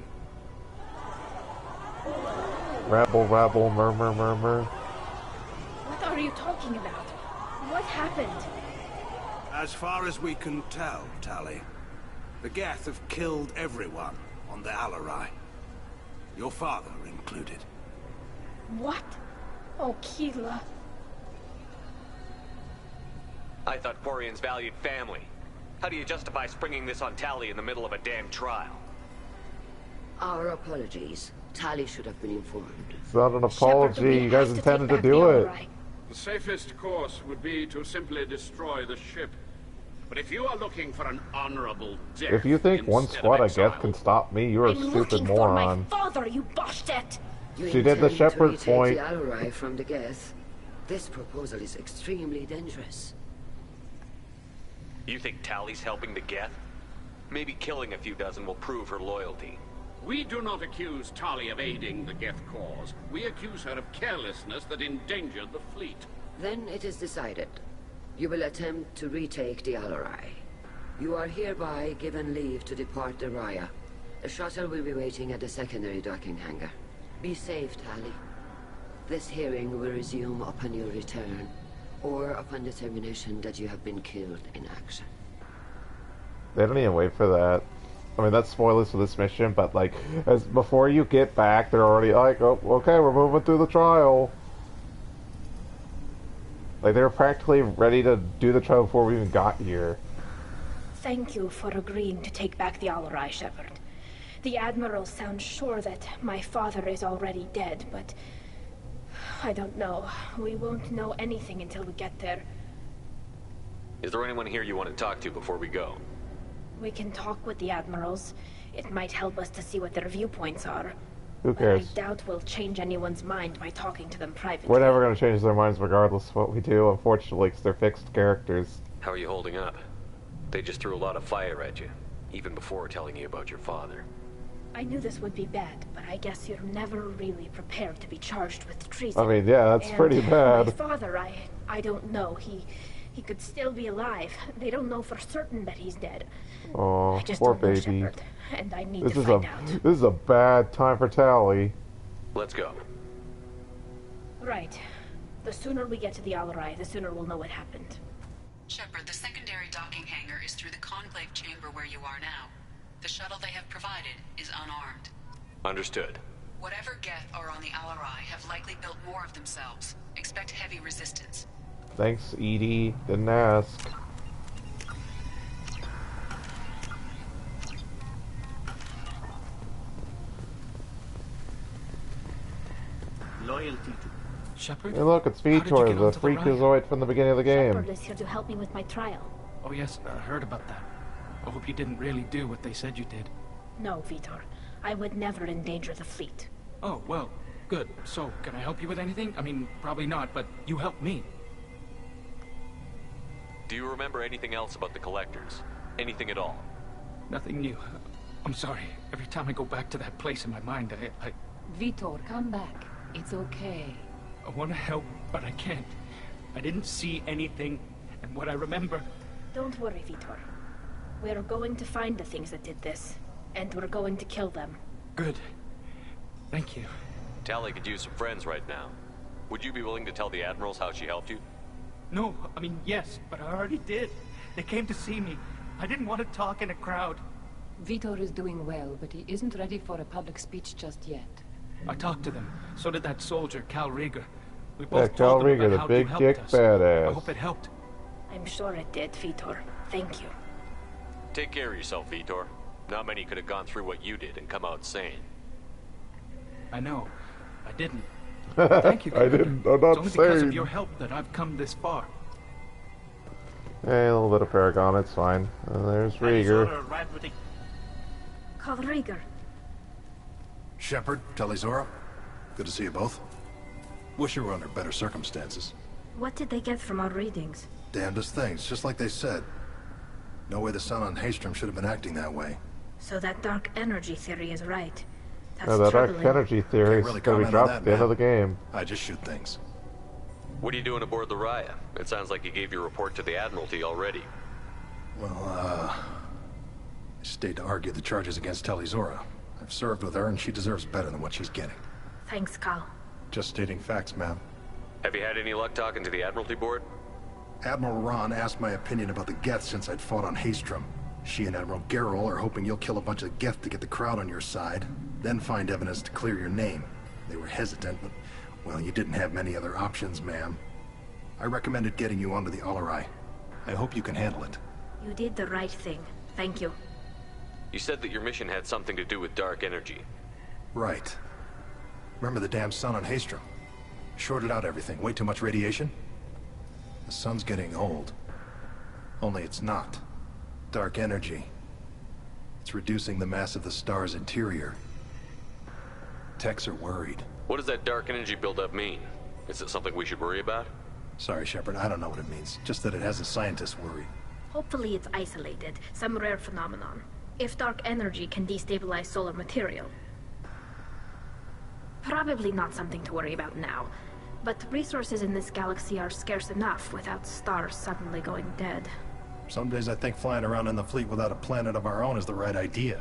Rabble, rabble, murmur, murmur. What are you talking about? What happened? As far as we can tell, Tali, the Geth have killed everyone on the Alarai. Your father included. What? Oh, Keela. I thought Quarians valued family. How do you justify springing this on Tali in the middle of a damn trial? Our apologies. Tali should have been informed. It's not an apology, you guys intended to do it. The safest course would be to simply destroy the ship. But if you are looking for an honorable death, If you think one squad of Geth can stop me, you're a stupid moron. Father, you boshed. She did the Shepard point. The Alarai from the Geth. This proposal is extremely dangerous. You think Tali's helping the Geth? Maybe killing a few dozen will prove her loyalty. We do not accuse Tali of aiding the Geth cause. We accuse her of carelessness that endangered the fleet. Then it is decided. You will attempt to retake the Alarai. You are hereby given leave to depart the Raya. The shuttle will be waiting at the secondary docking hangar. Be safe, Tali. This hearing will resume upon your return, or upon determination that you have been killed in action. They don't even wait for that. I mean, that's spoilers for this mission, but like, as before you get back, they're already like, oh, okay, we're moving through the trial. Like, they're practically ready to do the trial before we even got here. Thank you for agreeing to take back the Alarai, Shepard. The Admiral sounds sure that my father is already dead, but I don't know. We won't know anything until we get there. Is there anyone here you want to talk to before we go? We can talk with the Admirals. It might help us to see what their viewpoints are. Who cares? But I doubt we'll change anyone's mind by talking to them privately. We're never going to change their minds regardless of what we do, unfortunately, because they're fixed characters. How are you holding up? They just threw a lot of fire at you, even before telling you about your father. I knew this would be bad, but I guess you're never really prepared to be charged with treason. I mean, yeah, that's pretty bad. My father, I don't know. He could still be alive. They don't know for certain that he's dead. Oh, I just poor don't know, baby. Shepard, and I need to find out. This is a bad time for Tali. Let's go. Right. The sooner we get to the Alarai, the sooner we'll know what happened. Shepard, the secondary docking hangar is through the conclave chamber where you are now. The shuttle they have provided is unarmed. Understood. Whatever Geth are on the Alarai have likely built more of themselves. Expect heavy resistance. Thanks, Edie. Didn't ask. Loyalty to Shepard? Hey, look, it's How did you Vitor, get the onto the freakazoid from the beginning of the game. Shepard is here to help me with my trial. Oh yes, I heard about that. I hope you didn't really do what they said you did. No, Vitor. I would never endanger the fleet. Oh, well, good. So, can I help you with anything? I mean, probably not, but you helped me. Do you remember anything else about the Collectors? Anything at all? Nothing new. I'm sorry. Every time I go back to that place in my mind, I Vitor, come back. It's okay. I want to help, but I can't. I didn't see anything, and what I remember... Don't worry, Vitor. We're going to find the things that did this, and we're going to kill them. Good. Thank you. Tali could use some friends right now. Would you be willing to tell the Admirals how she helped you? No, I mean, yes, but I already did. They came to see me. I didn't want to talk in a crowd. Vitor is doing well, but he isn't ready for a public speech just yet. I talked to them. So did that soldier, Cal Rieger. We Yeah, both Cal told them Rieger, about the how big you dick helped us. badass. I hope it helped. I'm sure it did, Vitor. Thank you. Take care of yourself, Vitor. Not many could have gone through what you did and come out sane. I know. I didn't. Thank you, I Commander. didn't. I'm It's not only because sane. of your help that I've come this far. Hey, a little bit of Paragon, it's fine. There's Rieger. Call Rieger. Shepard, Talizora, good to see you both. Wish you were under better circumstances. What did they get from our readings? Damnedest things, just like they said. No way the sun on Haystrom should have been acting that way. So that dark energy theory is right. That's Yeah, that dark troubling. energy theory is Can't really going to be comment on dropped that, at the end of the game. I just shoot things. What are you doing aboard the Raya? It sounds like you gave your report to the Admiralty already. Well, I stayed to argue the charges against Talizora. I've served with her, and she deserves better than what she's getting. Thanks, Cal. Just stating facts, ma'am. Have you had any luck talking to the Admiralty board? Admiral Ron asked my opinion about the Geth since I'd fought on Haystrom. She and Admiral Gerrel are hoping you'll kill a bunch of Geth to get the crowd on your side, then find evidence to clear your name. They were hesitant, but, well, you didn't have many other options, ma'am. I recommended getting you onto the Alarai. I hope you can handle it. You did the right thing. Thank you. You said that your mission had something to do with dark energy. Right. Remember the damn sun on Haystrom? Shorted out everything. Way too much radiation? The sun's getting old. Only it's not. Dark energy. It's reducing the mass of the star's interior. Techs are worried. What does that dark energy buildup mean? Is it something we should worry about? Sorry, Shepard, I don't know what it means. Just that it has the scientists worried. Hopefully it's isolated, some rare phenomenon. If dark energy can destabilize solar material. Probably not something to worry about now. But resources in this galaxy are scarce enough without stars suddenly going dead. Some days I think flying around in the fleet without a planet of our own is the right idea.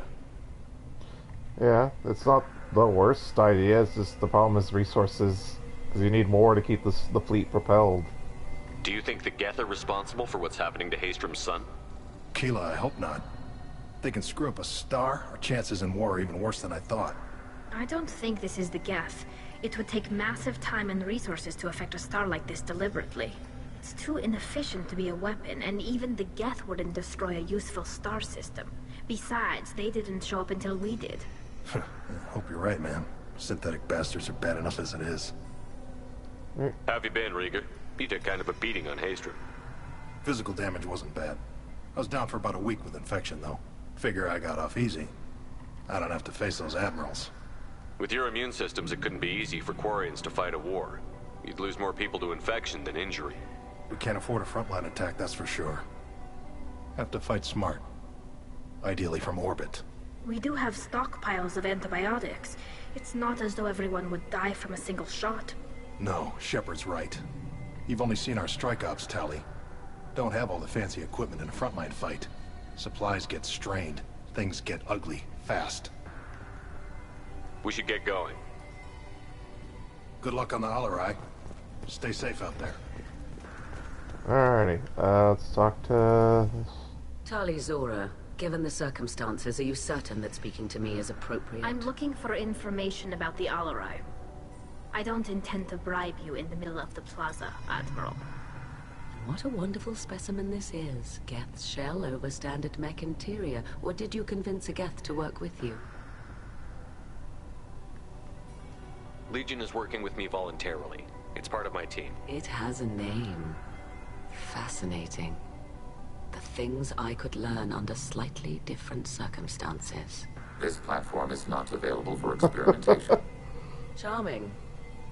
Yeah, it's not the worst idea, it's just the problem is resources, because you need more to keep the fleet propelled. Do you think the Geth are responsible for what's happening to Haystrom's sun? Keela, I hope not. If they can screw up a star, our chances in war are even worse than I thought. I don't think this is the Geth. It would take massive time and resources to affect a star like this deliberately. It's too inefficient to be a weapon, and even the Geth wouldn't destroy a useful star system. Besides, they didn't show up until we did. I hope you're right, man. Synthetic bastards are bad enough as it is. How have you been, Rieger? You took kind of a beating on Haystrom. Physical damage wasn't bad. I was down for about a week with infection, though. Figure I got off easy. I don't have to face those admirals. With your immune systems, it couldn't be easy for Quarians to fight a war. You'd lose more people to infection than injury. We can't afford a frontline attack, that's for sure. Have to fight smart. Ideally from orbit. We do have stockpiles of antibiotics. It's not as though everyone would die from a single shot. No, Shepard's right. You've only seen our strike ops, Tali. Don't have all the fancy equipment in a frontline fight. Supplies get strained. Things get ugly, fast. We should get going. Good luck on the Alarai. Stay safe out there. Alrighty, let's talk to... Tali Zora, Given the circumstances, are you certain that speaking to me is appropriate? I'm looking for information about the Alarai. I don't intend to bribe you in the middle of the plaza, Admiral. What a wonderful specimen this is. Geth's shell over standard mech interior. Or did you convince a Geth to work with you? Legion is working with me voluntarily. It's part of my team. It has a name. Fascinating. The things I could learn under slightly different circumstances. This platform is not available for experimentation. Charming.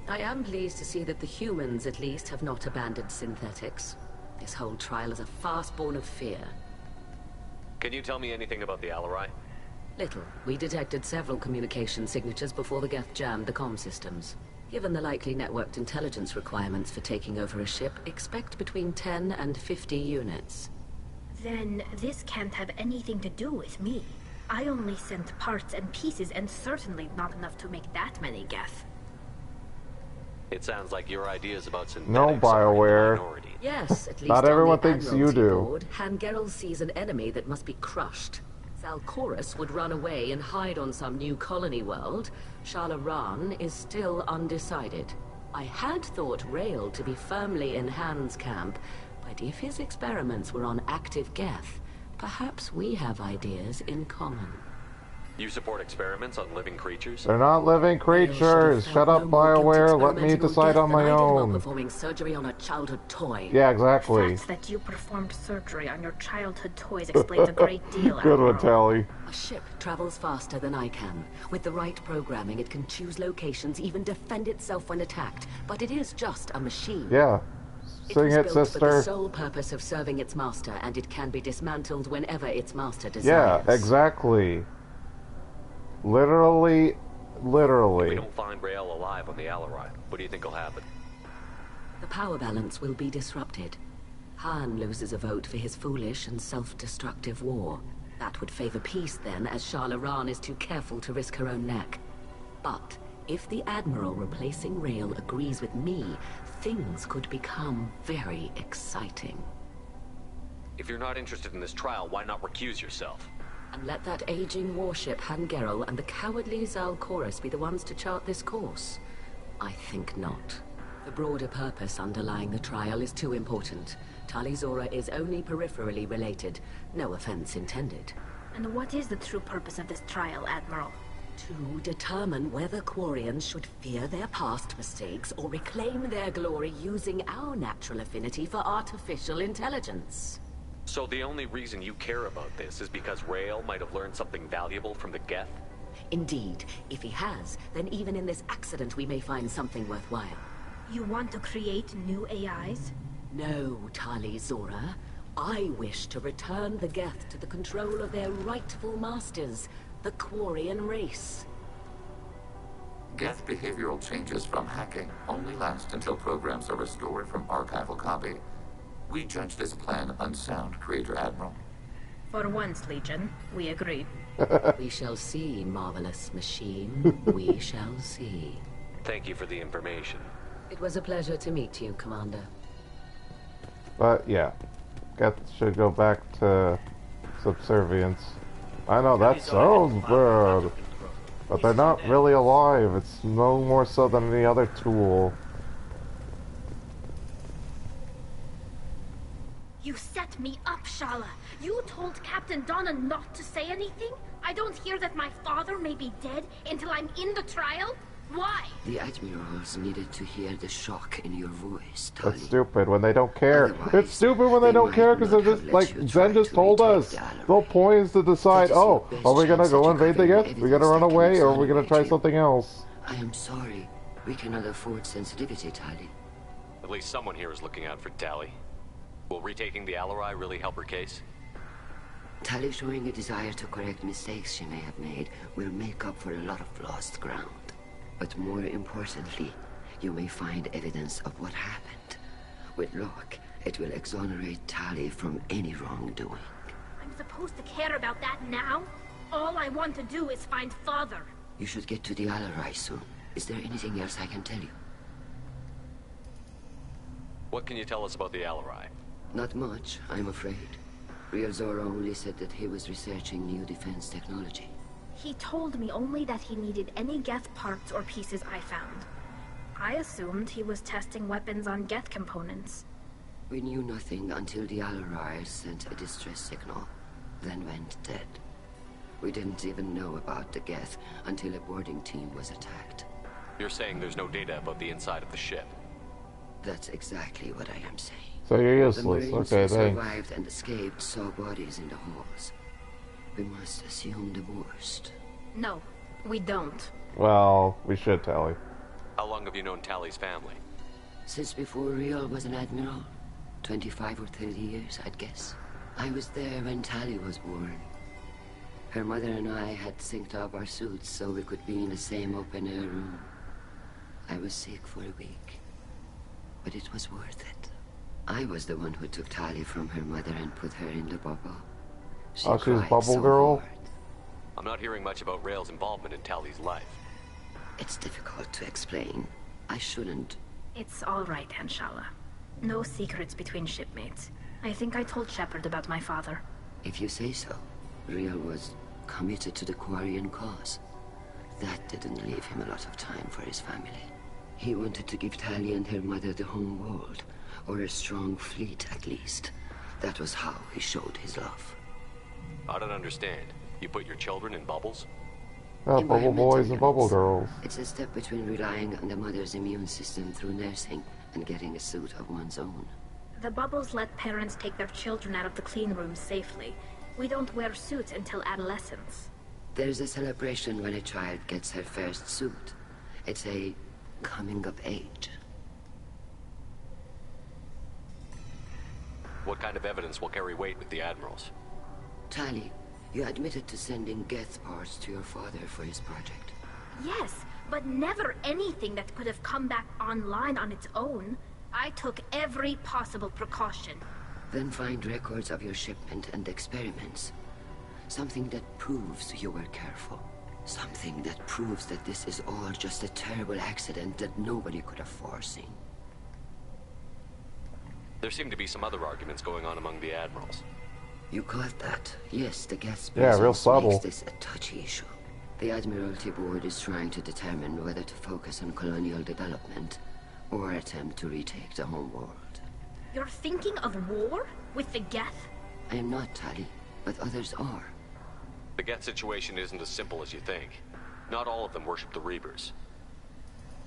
I am pleased to see that the humans, at least, have not abandoned synthetics. This whole trial is a farce born of fear. Can you tell me anything about the Alarai? Little. We detected several communication signatures before the Geth jammed the comm systems. Given the likely networked intelligence requirements for taking over a ship, expect between 10 and 50 units. Then this can't have anything to do with me. I only sent parts and pieces, and certainly not enough to make that many Geth. It sounds like your ideas about synthetics No, BioWare. Yes, at least Not everyone thinks you do. Board, Hangerel sees an enemy that must be crushed. Salarians would run away and hide on some new colony world. Shalaran is still undecided. I had thought Rail to be firmly in Han's camp, but if his experiments were on active Geth, perhaps we have ideas in common. You support experiments on living creatures? They're not living creatures. Shut up, BioWare. Let me decide on my own. Performing surgery on a childhood toy. Yeah, exactly. The fact that you performed surgery on your childhood toys explains a great deal. Good one, Tali. A ship travels faster than I can. With the right programming, it can choose locations, even defend itself when attacked. But it is just a machine. Yeah. Sing it, built sister. for the sole purpose of serving its master, and it can be dismantled whenever its master desires. Yeah, exactly. Literally. If we don't find Rael alive on the Alarai, what do you think will happen? The power balance will be disrupted. Han loses a vote for his foolish and self-destructive war. That would favor peace then, as Shalaran is too careful to risk her own neck. But if the Admiral replacing Rael agrees with me, things could become very exciting. If you're not interested in this trial, why not recuse yourself? And let that aging warship Hangerel and the cowardly Zalcorus be the ones to chart this course? I think not. The broader purpose underlying the trial is too important. Tali Zora is only peripherally related. No offense intended. And what is the true purpose of this trial, Admiral? To determine whether Quarians should fear their past mistakes or reclaim their glory using our natural affinity for artificial intelligence. So the only reason you care about this is because Rael might have learned something valuable from the Geth? Indeed. If he has, then even in this accident we may find something worthwhile. You want to create new AIs? No, Tali Zora. I wish to return the Geth to the control of their rightful masters, the Quarian race. Geth behavioral changes from hacking only last until programs are restored from archival copy. We judge this plan unsound, Creator Admiral. For once, Legion, we agree. We shall see, marvelous machine. We shall see. Thank you for the information. It was a pleasure to meet you, Commander. But yeah, Geth should go back to subservience. I know that sounds bad, but they're not really alive. It's no more so than any other tool. You set me up, Shala. You told Captain Donna not to say anything? I don't hear that my father may be dead until I'm in the trial? Why? The Admirals needed to hear the shock in your voice, Tali. That's stupid when they don't care. It's stupid when they don't care because they're just, like Zen just told us. The whole point is to decide, oh, are we gonna go invade the Geth? We gonna run away, or are we gonna try something else? I am sorry. We cannot afford sensitivity, Tali. At least someone here is looking out for Tali. Will retaking the Alarai really help her case? Tali showing a desire to correct mistakes she may have made will make up for a lot of lost ground. But more importantly, you may find evidence of what happened. With luck, it will exonerate Tali from any wrongdoing. I'm supposed to care about that now? All I want to do is find Father. You should get to the Alarai soon. Is there anything else I can tell you? What can you tell us about the Alarai? Not much, I'm afraid. Real Zora only said that he was researching new defense technology. He told me only that he needed any Geth parts or pieces I found. I assumed he was testing weapons on Geth components. We knew nothing until the Alarians sent a distress signal, then went dead. We didn't even know about the Geth until a boarding team was attacked. You're saying there's no data about the inside of the ship? That's exactly what I am saying. So you're The useless. Marines Okay, who thanks. survived and escaped saw bodies in the halls. We must assume the worst. No, we don't. Well, we should, Tali. How long have you known Tali's family? Since before Real was an admiral. 25 or 30 years, I'd guess. I was there when Tali was born. Her mother and I had synced up our suits so we could be in the same open-air room. I was sick for a week, but it was worth it. I was the one who took Tali from her mother and put her in the bubble. She was cried Bubble so Girl? hard. I'm not hearing much about Rail's involvement in Tali's life. It's difficult to explain. I shouldn't. It's all right, Anshala. No secrets between shipmates. I think I told Shepard about my father. If you say so. Real was committed to the Quarian cause. That didn't leave him a lot of time for his family. He wanted to give Tali and her mother the home world, or a strong fleet at least. That was how he showed his love. I don't understand. You put your children in bubbles? Bubble boys and bubble girls. It's a step between relying on the mother's immune system through nursing and getting a suit of one's own. The bubbles let parents take their children out of the clean rooms safely. We don't wear suits until adolescence. There's a celebration when a child gets her first suit. It's a coming of age. What kind of evidence will carry weight with the admirals? Tali, you admitted to sending Geth parts to your father for his project. Yes, but never anything that could have come back online on its own. I took every possible precaution. Then find records of your shipment and experiments. Something that proves you were careful. Something that proves that this is all just a terrible accident that nobody could have foreseen. There seem to be some other arguments going on among the admirals. You caught that? Yes, the Geth Yeah, real subtle. makes this a touchy issue. The Admiralty Board is trying to determine whether to focus on colonial development or attempt to retake the home world. You're thinking of war? With the Geth? I am not, Tali, but others are. The Geth situation isn't as simple as you think. Not all of them worship the Reapers.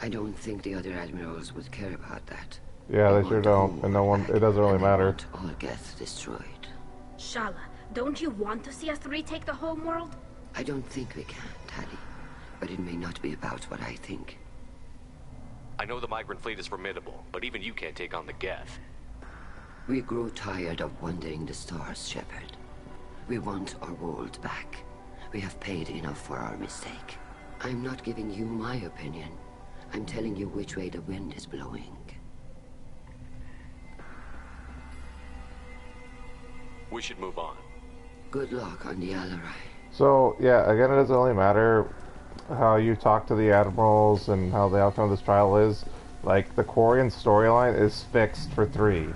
I don't think the other admirals would care about that. Yeah, they sure don't. And no one, it doesn't really matter. All Geth destroyed. Shala, don't you want to see us retake the home world? I don't think we can, Tali. But it may not be about what I think. I know the migrant fleet is formidable, but even you can't take on the Geth. We grow tired of wandering the stars, Shepard. We want our world back. We have paid enough for our mistake. I'm not giving you my opinion. I'm telling you which way the wind is blowing. We should move on. Good luck on the Alarai. So, yeah, again, it doesn't really matter how you talk to the admirals and how the outcome of this trial is. Like, the Quarian storyline is fixed for 3.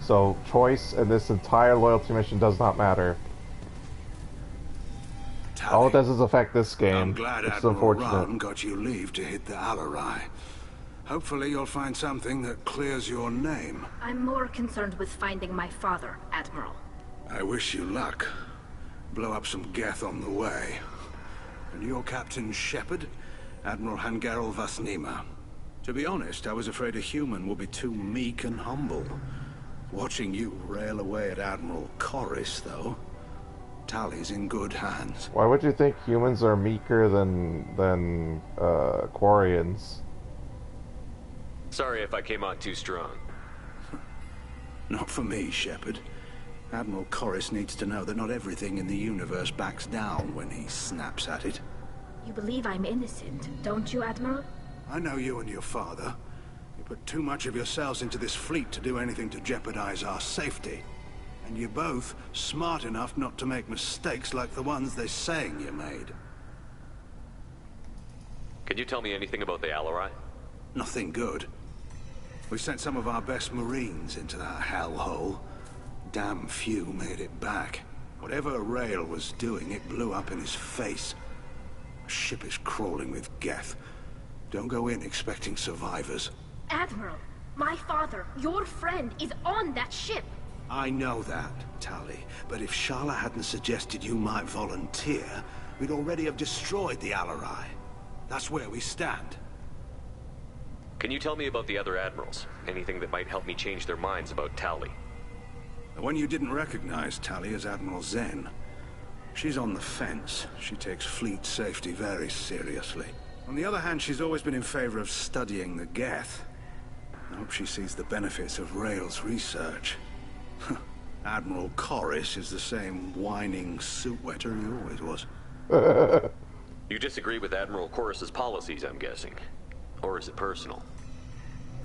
So, choice in this entire loyalty mission does not matter. Tali, all it does is affect this game. I'm glad It's Admiral unfortunate. Ron got you leave to hit the Alarai. Hopefully you'll find something that clears your name. I'm more concerned with finding my father, Admiral. I wish you luck. Blow up some Geth on the way. And your Captain Shepard? Admiral Hangarel Vasnima. To be honest, I was afraid a human would be too meek and humble. Watching you rail away at Admiral Corris, though, Tali's in good hands. Why would you think humans are meeker than Quarians? Sorry if I came on too strong. Not for me, Shepard. Admiral Corris needs to know that not everything in the universe backs down when he snaps at it. You believe I'm innocent, don't you, Admiral? I know you and your father. You put too much of yourselves into this fleet to do anything to jeopardize our safety. And you're both smart enough not to make mistakes like the ones they're saying you made. Can you tell me anything about the Alarai? Nothing good. We sent some of our best Marines into that hellhole. Damn few made it back. Whatever Rail was doing, it blew up in his face. A ship is crawling with Geth. Don't go in expecting survivors. Admiral, my father, your friend, is on that ship. I know that, Tali, but if Shala hadn't suggested you might volunteer, we'd already have destroyed the Alarai. That's where we stand. Can you tell me about the other admirals? Anything that might help me change their minds about Tali? The one you didn't recognize, Tali, is Admiral Zen. She's on the fence. She takes fleet safety very seriously. On the other hand, she's always been in favor of studying the Geth. I hope she sees the benefits of Rail's research. Admiral Corris is the same whining suit wetter he always was. You disagree with Admiral Corris's policies, I'm guessing. Or is it personal?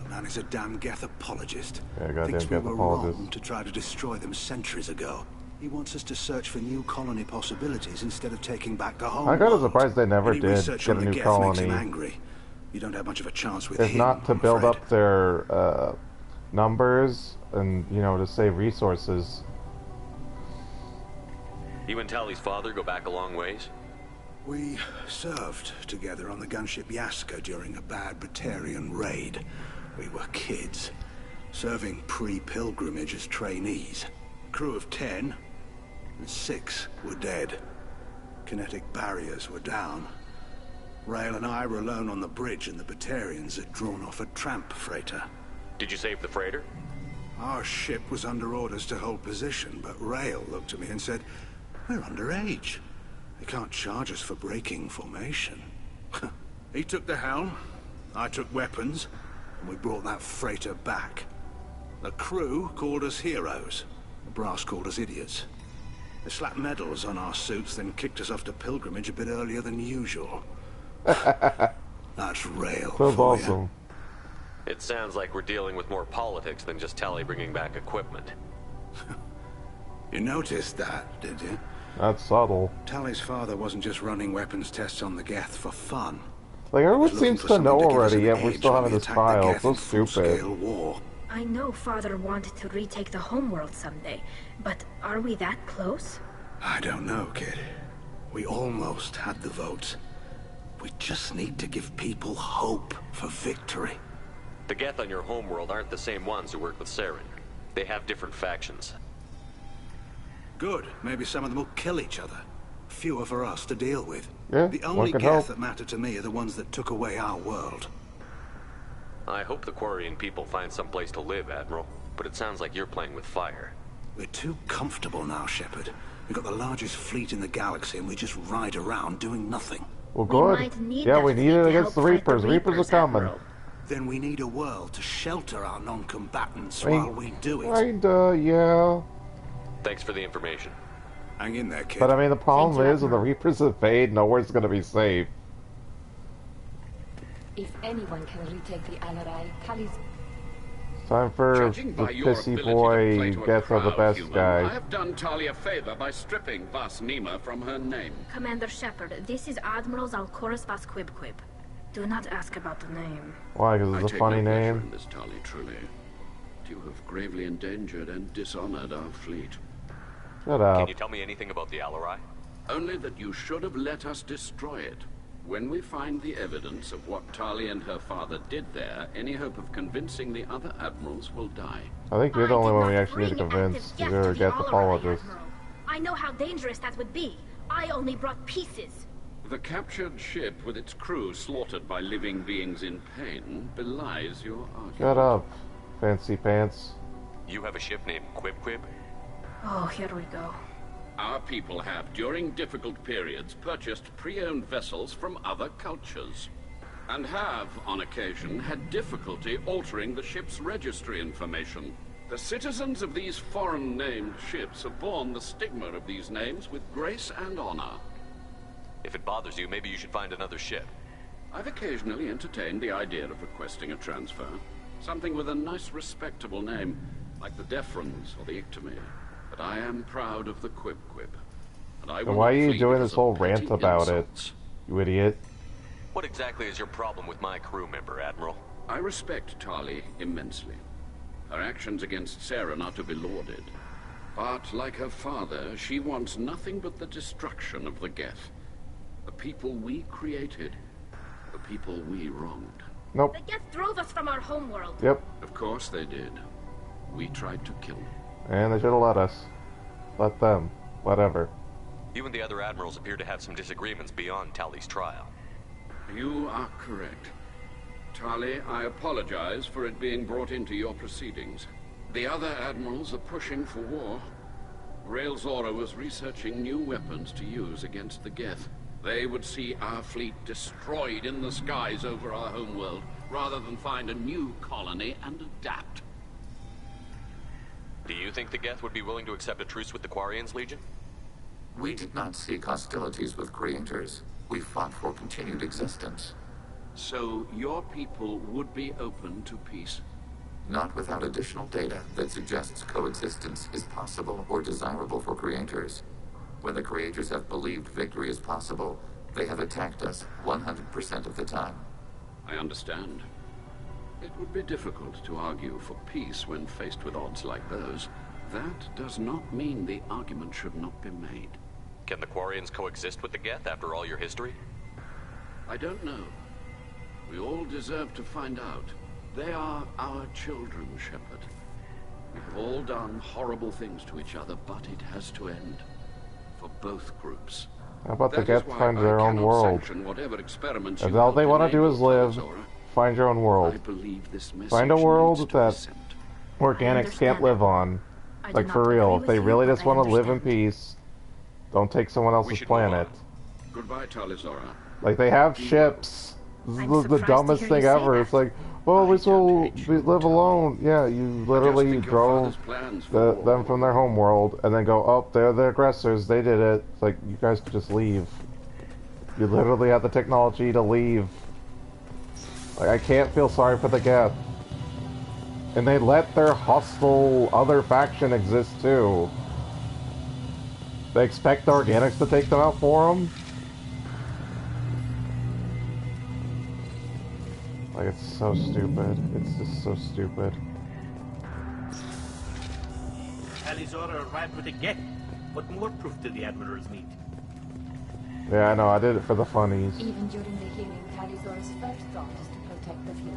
The man is a damn Geth apologist. Yeah, goddamn Thinks we Geth were apologist. wrong to try to destroy them centuries ago. He wants us to search for new colony possibilities instead of taking back the whole I'm kind of world. surprised they never Any did research get on a the new Geth makes him colony. angry. You don't have much of a chance with If him, not to I'm build afraid. up their numbers and, you know, to save resources. You and Tali's father go back a long ways? We served together on the gunship Yaska during a bad Batarian raid. We were kids, serving pre-pilgrimage as trainees. Crew of 10, and 6 were dead. Kinetic barriers were down. Rail and I were alone on the bridge, and the Batarians had drawn off a tramp freighter. Did you save the freighter? Our ship was under orders to hold position, but Rail looked at me and said, "We're underage. They can't charge us for breaking formation." He took the helm, I took weapons, and we brought that freighter back. The crew called us heroes. The brass called us idiots. They slapped medals on our suits, then kicked us off to pilgrimage a bit earlier than usual. That's Rail That's for you. awesome. It sounds like we're dealing with more politics than just Tali bringing back equipment. You noticed that, did you? That's subtle. Tali's father wasn't just running weapons tests on the Geth for fun. Like, everyone He was looking seems for to something know to give us already, an yet we're edge still when having we this attacked the trial. Geth So in stupid. full-scale war. I know father wanted to retake the homeworld someday, but are we that close? I don't know, kid. We almost had the votes. We just need to give people hope for victory. The Geth on your homeworld aren't the same ones who work with Saren. They have different factions. Good. Maybe some of them will kill each other. Fewer for us to deal with. Yeah, The one only can Geth hope. that matter to me are the ones that took away our world. I hope the Quarian people find some place to live, Admiral. But it sounds like you're playing with fire. We're too comfortable now, Shepard. We've got the largest fleet in the galaxy and we just ride around doing nothing. Well, good. might need Yeah, that we need it fleet to against the help fight the Reapers. Reapers are coming. Admiral. Then we need a world to shelter our non-combatants I mean, while we do it. Kinda, yeah. Thanks for the information. Hang in there, kid. But I mean, the problem Thank you, is, when the Reapers invade, nowhere's gonna be safe. If anyone can retake the Alarai, Tali's... It's time for the Judging by your pissy ability to boy play to a Geth are the crowd, best human, guy. I have done Tali a favor by stripping Vas Nima from her name. Commander Shepard, this is Admiral Zalcoris Vas Quibquib. Do not ask about the name. Why? Because I it's a take funny no pleasure name. in this, Tali, truly. You have gravely endangered and dishonored our fleet. Shut up. Can you tell me anything about the Alarai? Only that you should have let us destroy it. When we find the evidence of what Tali and her father did there, any hope of convincing the other admirals will die. I think you're the only one we actually need to Bring convince. active Geth You're to a the Geth Alarai, apologist. Admiral. I know how dangerous that would be. I only brought pieces. The captured ship with its crew slaughtered by living beings in pain belies your argument. Shut up, fancy pants. You have a ship named Quibquib? Oh, here we go. Our people have, during difficult periods, purchased pre-owned vessels from other cultures. And have, on occasion, had difficulty altering the ship's registry information. The citizens of these foreign-named ships have borne the stigma of these names with grace and honor. If it bothers you, maybe you should find another ship. I've occasionally entertained the idea of requesting a transfer. Something with a nice, respectable name, like the Defrons or the Ictomir. But I am proud of the Quibquib. And I will Then why are not you plead doing because this whole of rant petty about insults. it, you idiot? What exactly is your problem with my crew member, Admiral? I respect Tali immensely. Her actions against Saren are to be lauded. But like her father, she wants nothing but the destruction of the Geth. The people we created. The people we wronged. Nope. The Geth drove us from our homeworld. Yep. Of course they did. We tried to kill them. And they should have let us. Let them. Whatever. You and the other admirals appear to have some disagreements beyond Tali's trial. You are correct. Tali, I apologize for it being brought into your proceedings. The other admirals are pushing for war. Rael Zora was researching new weapons to use against the Geth. They would see our fleet destroyed in the skies over our homeworld, rather than find a new colony and adapt. Do you think the Geth would be willing to accept a truce with the Quarians, Legion? We did not seek hostilities with creators. We fought for continued existence. So your people would be open to peace? Not without additional data that suggests coexistence is possible or desirable for creators. When the creators have believed victory is possible, they have attacked us 100% of the time. I understand. It would be difficult to argue for peace when faced with odds like those. That does not mean the argument should not be made. Can the Quarians coexist with the Geth after all your history? I don't know. We all deserve to find out. They are our children, Shepard. We've all done horrible things to each other, but it has to end. For both groups. How about the Geth find their own world? If all they want to do is live, find your own world. Find a world that organics can't live on. Like, for real, if they really just want to live in peace, don't take someone else's planet. Goodbye, Tali Zora. Like, they have ships. This is the dumbest thing ever. It's like, well, we will live alone. Yeah, you literally drove them from their homeworld and then go, oh, they're the aggressors. They did it. It's like, you guys could just leave. You literally have the technology to leave. Like, I can't feel sorry for the Geth. And they let their hostile other faction exist too. They expect the organics to take them out for them? Like, it's so stupid. It's just so stupid. Tali Zora arrived with a Geth. What more proof did the admirals need? Yeah, I know. I did it for the funnies. Even during the hearing, Tali Zora's first thought is to protect the fleet.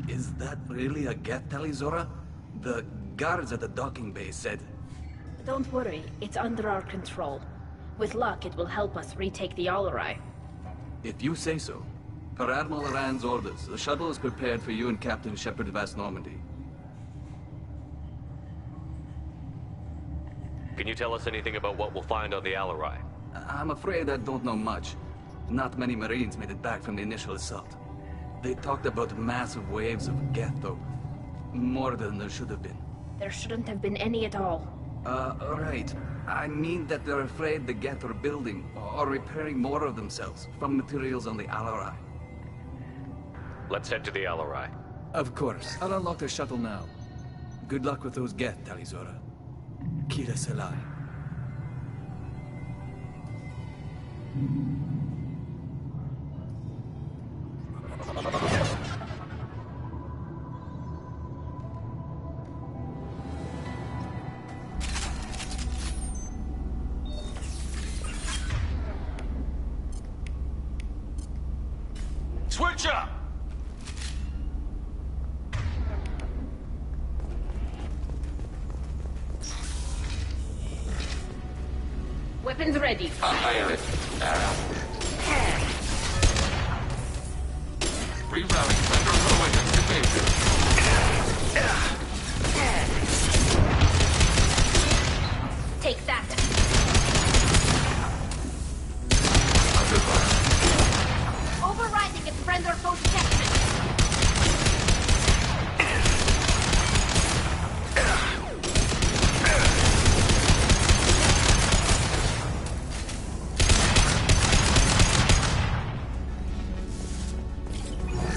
Is that really a Geth, Tali Zora? The guards at the docking bay said... Don't worry, it's under our control. With luck, it will help us retake the Alarai. If you say so. Per Admiral Rand's orders, the shuttle is prepared for you and Captain Shepard of Normandy. Can you tell us anything about what we'll find on the Alarai? I'm afraid I don't know much. Not many Marines made it back from the initial assault. They talked about massive waves of Geth, though. More than there should have been. There shouldn't have been any at all. Right. I mean that they're afraid the Geth are building or repairing more of themselves from materials on the Alarai. Let's head to the Alarai. Of course. I'll unlock the shuttle now. Good luck with those Geth, Tali Zora. Kira Selai. Switch up! Weapons ready. Rerouting Thunder Rowan Take that. Overriding its friend or foe detection.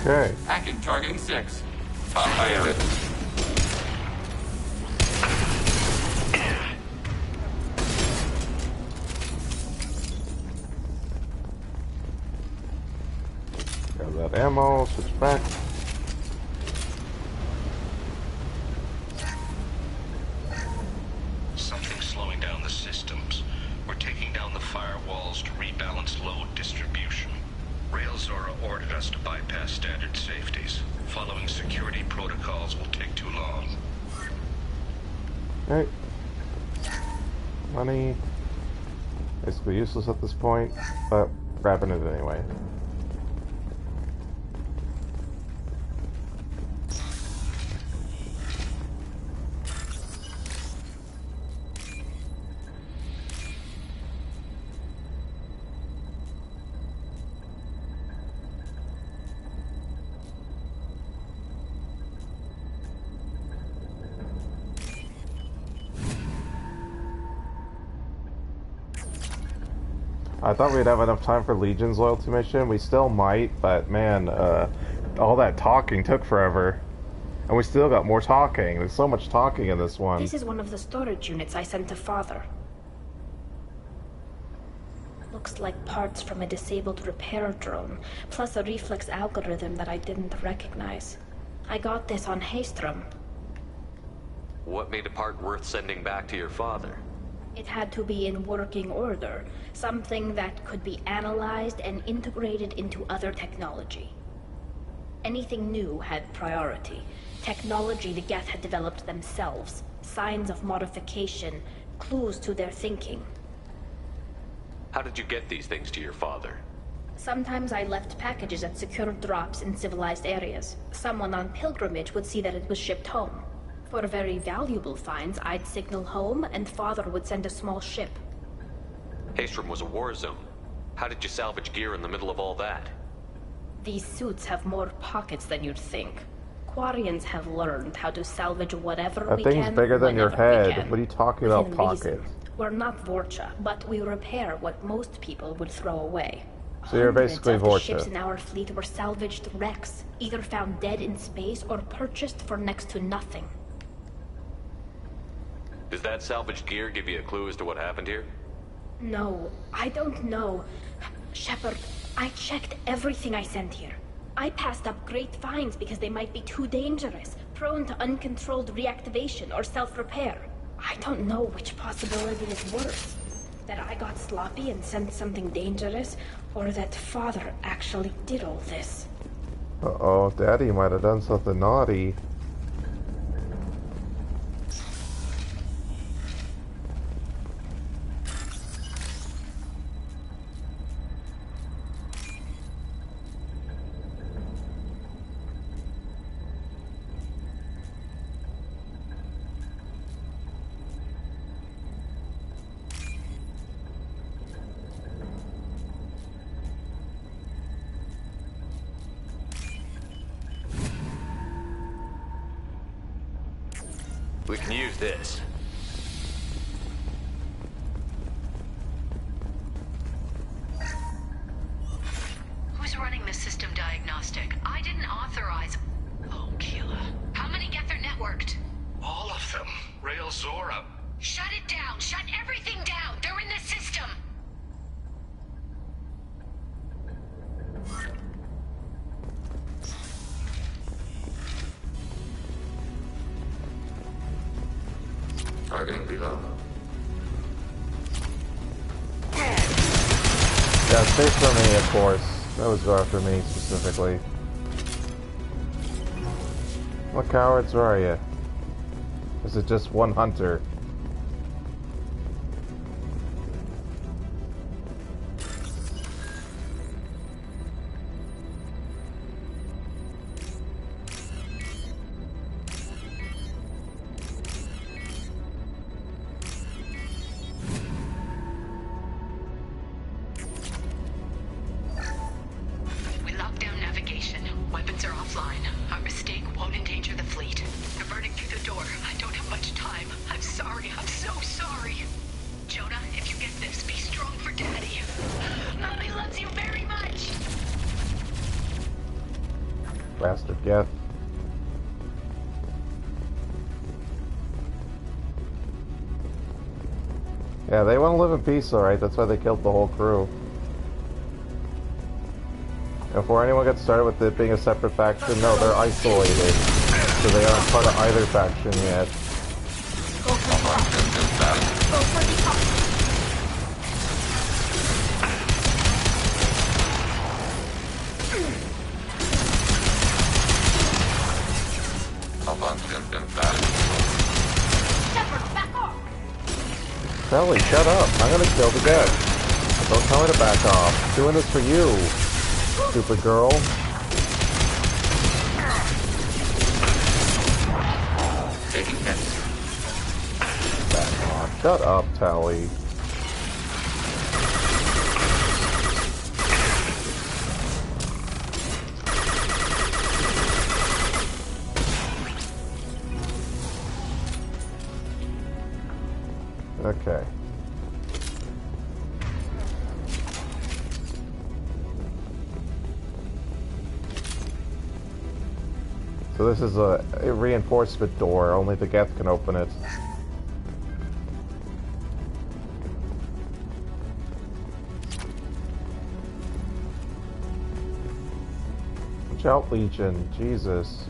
Okay. Hacking targeting 6. Fire it. Grab that ammo, switch back. past standard safeties. Following security protocols will take too long. Alright. Money. Basically useless at this point, but grabbing it anyway. I thought we'd have enough time for Legion's loyalty mission. We still might, but man, all that talking took forever. And we still got more talking. There's so much talking in this one. This is one of the storage units I sent to Father. Looks like parts from a disabled repair drone, plus a reflex algorithm that I didn't recognize. I got this on Haystrom. What made a part worth sending back to your father? It had to be in working order, something that could be analyzed and integrated into other technology. Anything new had priority. Technology the Geth had developed themselves, signs of modification, clues to their thinking. How did you get these things to your father? Sometimes I left packages at secure drops in civilized areas. Someone on pilgrimage would see that it was shipped home. For very valuable finds, I'd signal home, and Father would send a small ship. Haystrom was a war zone. How did you salvage gear in the middle of all that? These suits have more pockets than you'd think. Quarians have learned how to salvage whatever we can. That thing's bigger than your head. What are you talking about, Within pockets? reason. We're not Vorcha, but we repair what most people would throw away. So you're basically Hundreds of the Vorcha. ships in our fleet were salvaged wrecks, either found dead in space or purchased for next to nothing. Does that salvaged gear give you a clue as to what happened here? No, I don't know. Shepard, I checked everything I sent here. I passed up great finds because they might be too dangerous, prone to uncontrolled reactivation or self-repair. I don't know which possibility is worse. That I got sloppy and sent something dangerous, or that Father actually did all this. Uh-oh, Daddy might have done something naughty. We can use this. Who's running the system diagnostic? I didn't authorize... Oh, Keela. How many Geth are networked? All of them. Rail Zora. Shut it down! Shut everything down! They're in the system! Targeting below. Yeah, stay for me, of course. That was go after me, specifically. What cowards are you? Is it just one hunter? We locked down navigation. Weapons are offline. Our mistake won't endanger the fleet. They're burning through the door. I don't have much time. I'm sorry. I'm so sorry. Jonah, if you get this, be strong for Daddy. Mommy loves you very much. Bastard Geth. Yeah, they want to live in peace, alright? That's why they killed the whole crew. Before anyone gets started with it being a separate faction, no, they're isolated. So they aren't part of either faction yet. Go for the top. Go for the top. Shepard, back off! Tali, shut up. I'm gonna kill the Geth. Don't tell me to back off. I'm doing this for you, stupid girl. Back off. Shut up, Tali. Okay. So this is a reinforcement door. Only the Geth can open it. Watch out, Legion. Jesus.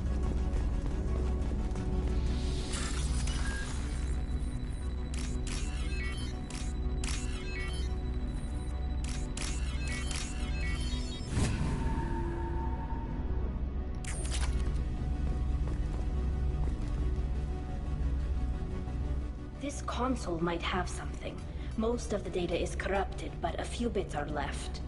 This console might have something. Most of the data is corrupted, but a few bits are left.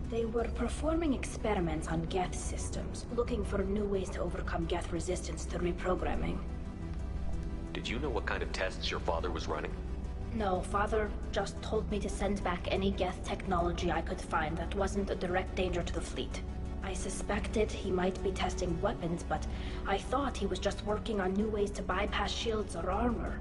They were performing experiments on Geth systems, looking for new ways to overcome Geth resistance to reprogramming. Did you know what kind of tests your father was running? No, Father just told me to send back any Geth technology I could find that wasn't a direct danger to the fleet. I suspected he might be testing weapons, but I thought he was just working on new ways to bypass shields or armor.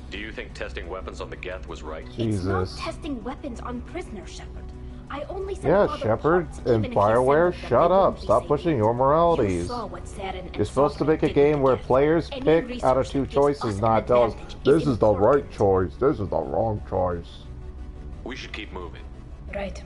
Do you think testing weapons on the Geth was right? It's not testing weapons on prisoners, Shepard. I only sent Yeah, Father Shepard parts, and even if he Fireware, assembled them, shut they up. wouldn't be Stop safe. pushing your moralities. You saw what Saren and You're supposed to Sokol make a did game with where Geth. players Any pick out of research two that gives us choices, an not tell us, advantage this is is the right choice, this is the wrong choice. We should keep moving. Right.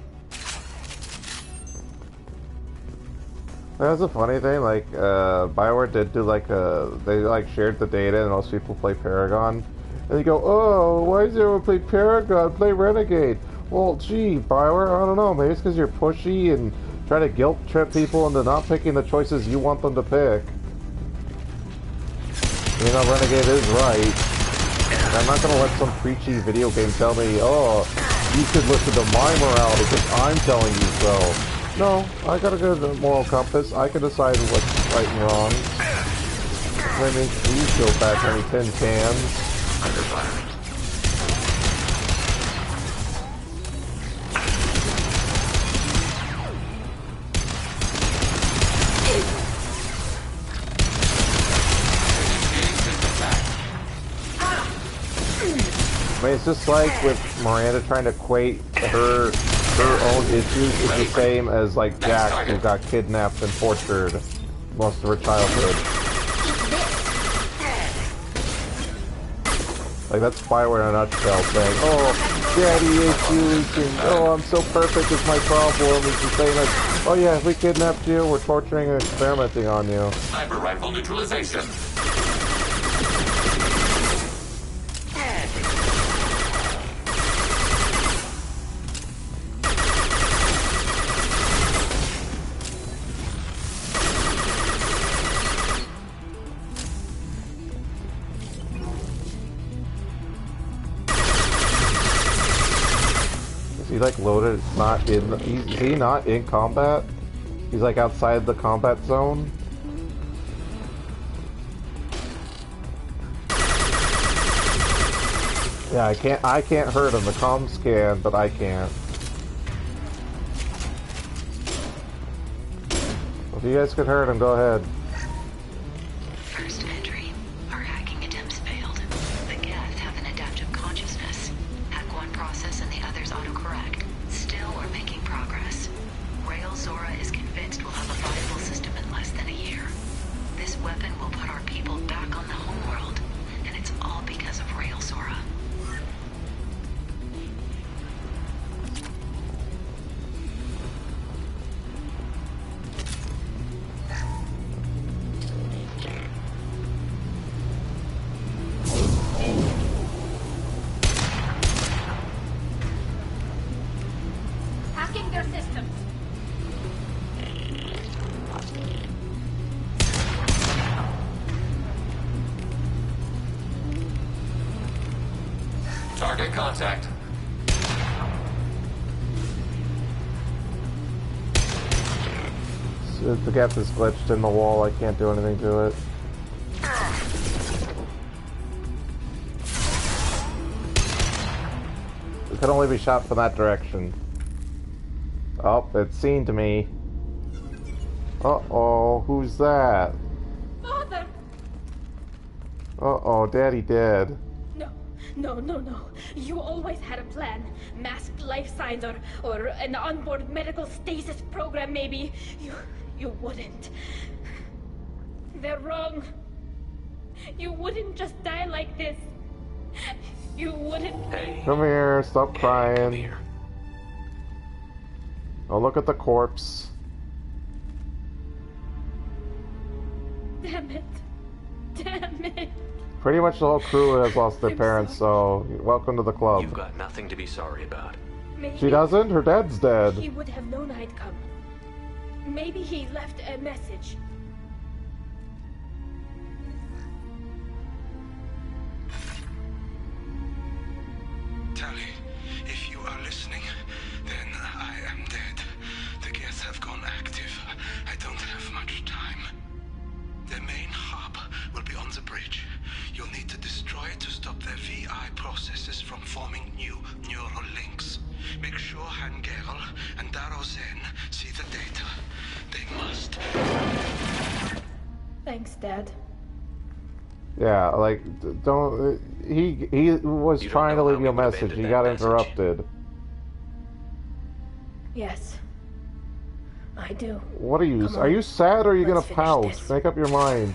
That's a funny thing, like, Bioware did do like they like shared the data and most people play Paragon. And they go, oh, why does everyone play Paragon? Play Renegade. Well, gee, Bioware, I don't know, maybe it's because you're pushy and try to guilt trip people into not picking the choices you want them to pick. You know, Renegade is right. I'm not gonna let some preachy video game tell me, oh, you should listen to my morality because I'm telling you so. No, I got a good moral compass. I can decide what's right and wrong. That makes me go back any tin cans. I mean, it's just like with Miranda trying to equate her own issues is the same as like Jack, who got kidnapped and tortured most of her childhood. Like that's Bioware in a nutshell, saying, "Oh, daddy issues," and "Oh, I'm so perfect, it's my problem." It's the same as, "Oh yeah, we kidnapped you, we're torturing and experimenting on you." Sniper rifle neutralization. He like loaded, not in. Is he not in combat? He's like outside the combat zone. Yeah, I can't hurt him. The comms can, but I can't. If you guys can hurt him, go ahead. First entry. Our hacking attempts failed. The Geth have an adaptive consciousness. Hack one process and the others autocorrect. Still, we're making progress. Rail Zora is convinced we'll have a viable system in less than a year. This weapon will put our people back on the homeworld, and it's all because of Rail Zora. Target contact. If the gap is glitched in the wall, I can't do anything to it. It can only be shot from that direction. Oh, it's seen to me. Uh-oh, who's that? Father! Uh-oh, Daddy dead. No. You always had a plan. Masked life signs or an onboard medical stasis program, maybe. You wouldn't. They're wrong. You wouldn't just die like this. You wouldn't. Hey. Come here, stop crying. Come here. Oh, look at the corpse. Damn it. Pretty much the whole crew has lost their parents, so welcome to the club. You've got nothing to be sorry about. Maybe She doesn't? Her dad's dead. he would have known I'd come. Maybe he left a message. Tali, if you are listening, then I am dead. The Geth have gone active. I don't have much time. The main hub will be on the bridge. You'll need to destroy it to stop their VI processes from forming new neural links. Make sure Hangerl and Daro Zen see the data. They must. Thanks, Dad. Yeah, like, don't... He was trying to leave you a message. He got interrupted. Yes. I do. What are you... Are you sad or are you gonna pout? Make up your mind.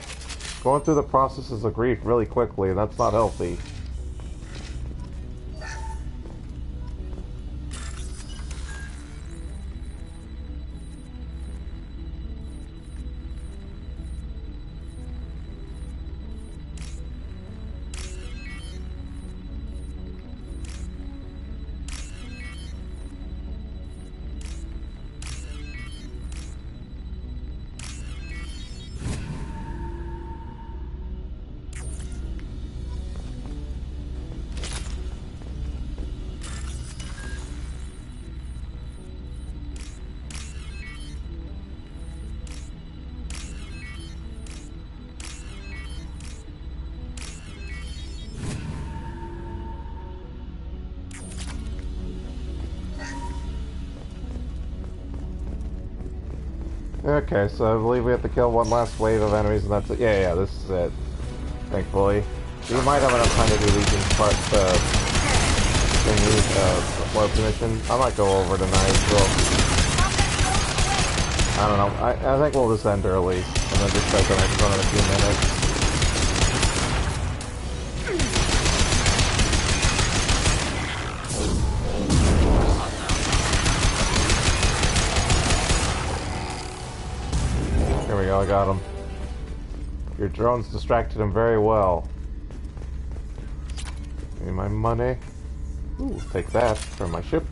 Going through the processes of grief really quickly, and that's not healthy. Okay, so I believe we have to kill one last wave of enemies, and that's it. Yeah, this is it. Thankfully. We might have enough time to do Legion's part, thingy, mission. I might go over tonight, so... I don't know. I think we'll just end early, and then just start the next one in a few minutes. There we go, I got him. Your drones distracted him very well. Give me my money. Ooh, take that from my ship.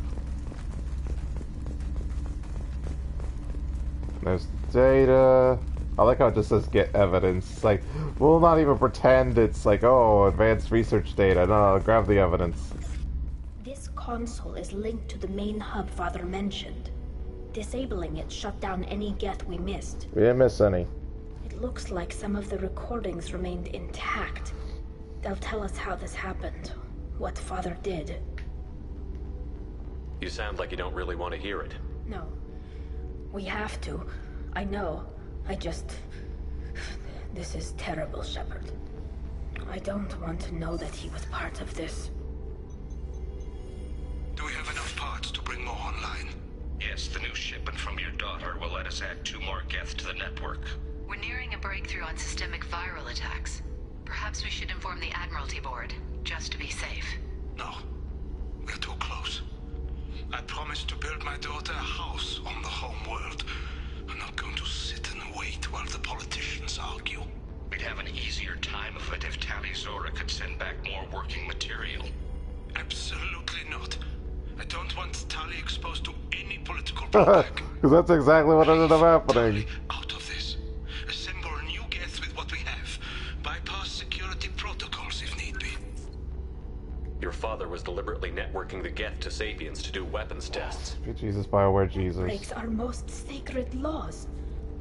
There's the data. I like how it just says get evidence. It's like, we'll not even pretend it's like, oh, advanced research data. No, grab the evidence. This console is linked to the main hub Father mentioned. Disabling it shut down any Geth we missed. We didn't miss any. It looks like some of the recordings remained intact. They'll tell us how this happened, what Father did. You sound like you don't really want to hear it. No. We have to. I know. I just... This is terrible, Shepard. I don't want to know that he was part of this. Do we have enough parts to bring more online? Yes, the new shipment from your daughter will let us add 2 more Geth to the network. We're nearing a breakthrough on systemic viral attacks. Perhaps we should inform the Admiralty Board, just to be safe. No. We're too close. I promised to build my daughter a house on the home world. I'm not going to sit and wait while the politicians argue. We'd have an easier time of it if Tali Zora could send back more working material. Absolutely not. I don't want Tali exposed to any political blowback. Because that's exactly what ended up happening. Out of this. Assemble a new Geth with what we have. Bypass security protocols if need be. Your father was the deliberately networking the Geth to Sapiens to do weapons tests. Jesus, BioWare, Jesus. Breaks our most sacred laws.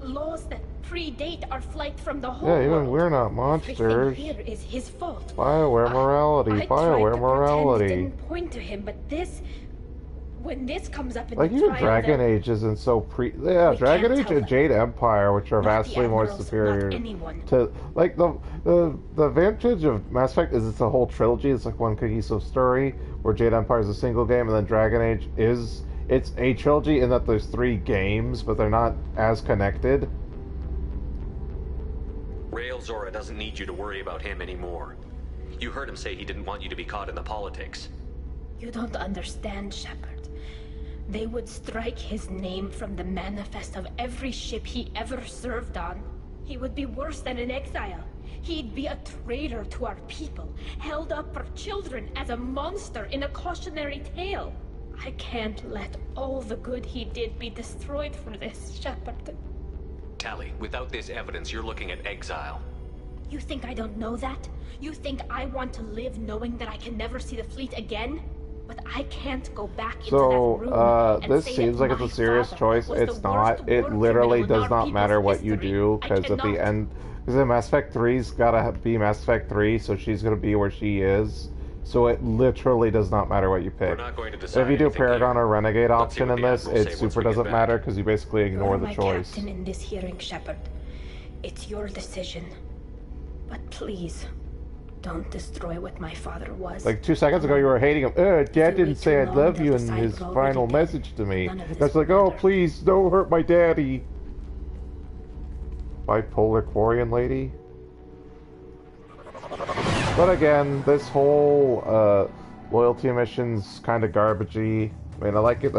Laws that predate our flight from the whole Yeah, even world. we're not monsters. Everything here is his fault. BioWare morality, I BioWare tried to morality. pretend it didn't point to him, but this... When this comes up in Like the even trial, Dragon then Age isn't so Yeah, We Dragon can't Age tell and Jade Empire, which are vastly more Admirals, superior not anyone. to like the advantage of Mass Effect is it's a whole trilogy. It's like one cohesive story where Jade Empire is a single game, and then Dragon Age it's a trilogy in that there's 3 games, but they're not as connected. Rail Zora doesn't need you to worry about him anymore. You heard him say he didn't want you to be caught in the politics. You don't understand, Shepard. They would strike his name from the manifest of every ship he ever served on. He would be worse than an exile. He'd be a traitor to our people, held up for children as a monster in a cautionary tale. I can't let all the good he did be destroyed for this, Shepard. Tali, without this evidence, you're looking at exile. You think I don't know that? You think I want to live knowing that I can never see the fleet again? But I can't go back into that room and This say seems that like it's a my serious father choice. was the It's not. worst It war literally criminal in does our not matter people's what you history. do, I because at the cannot. end, because Mass Effect 3's gotta be Mass Effect 3, so she's gonna be where she is. So it literally does not matter what you pick. We're not going to If decide you do anything Paragon here. or Renegade Let's see option what in the this, Admiral it say once super we get doesn't back. matter because you basically ignore You're the my choice. captain in this hearing, Shepard. It's your decision. But please, don't destroy what my father was. Like 2 seconds ago, you were hating him. Dad didn't say I love you in his final message to me. That's like, oh, please, don't hurt my daddy. Bipolar Quarian lady. But again, this whole loyalty mission's kind of garbagey. I mean, I like it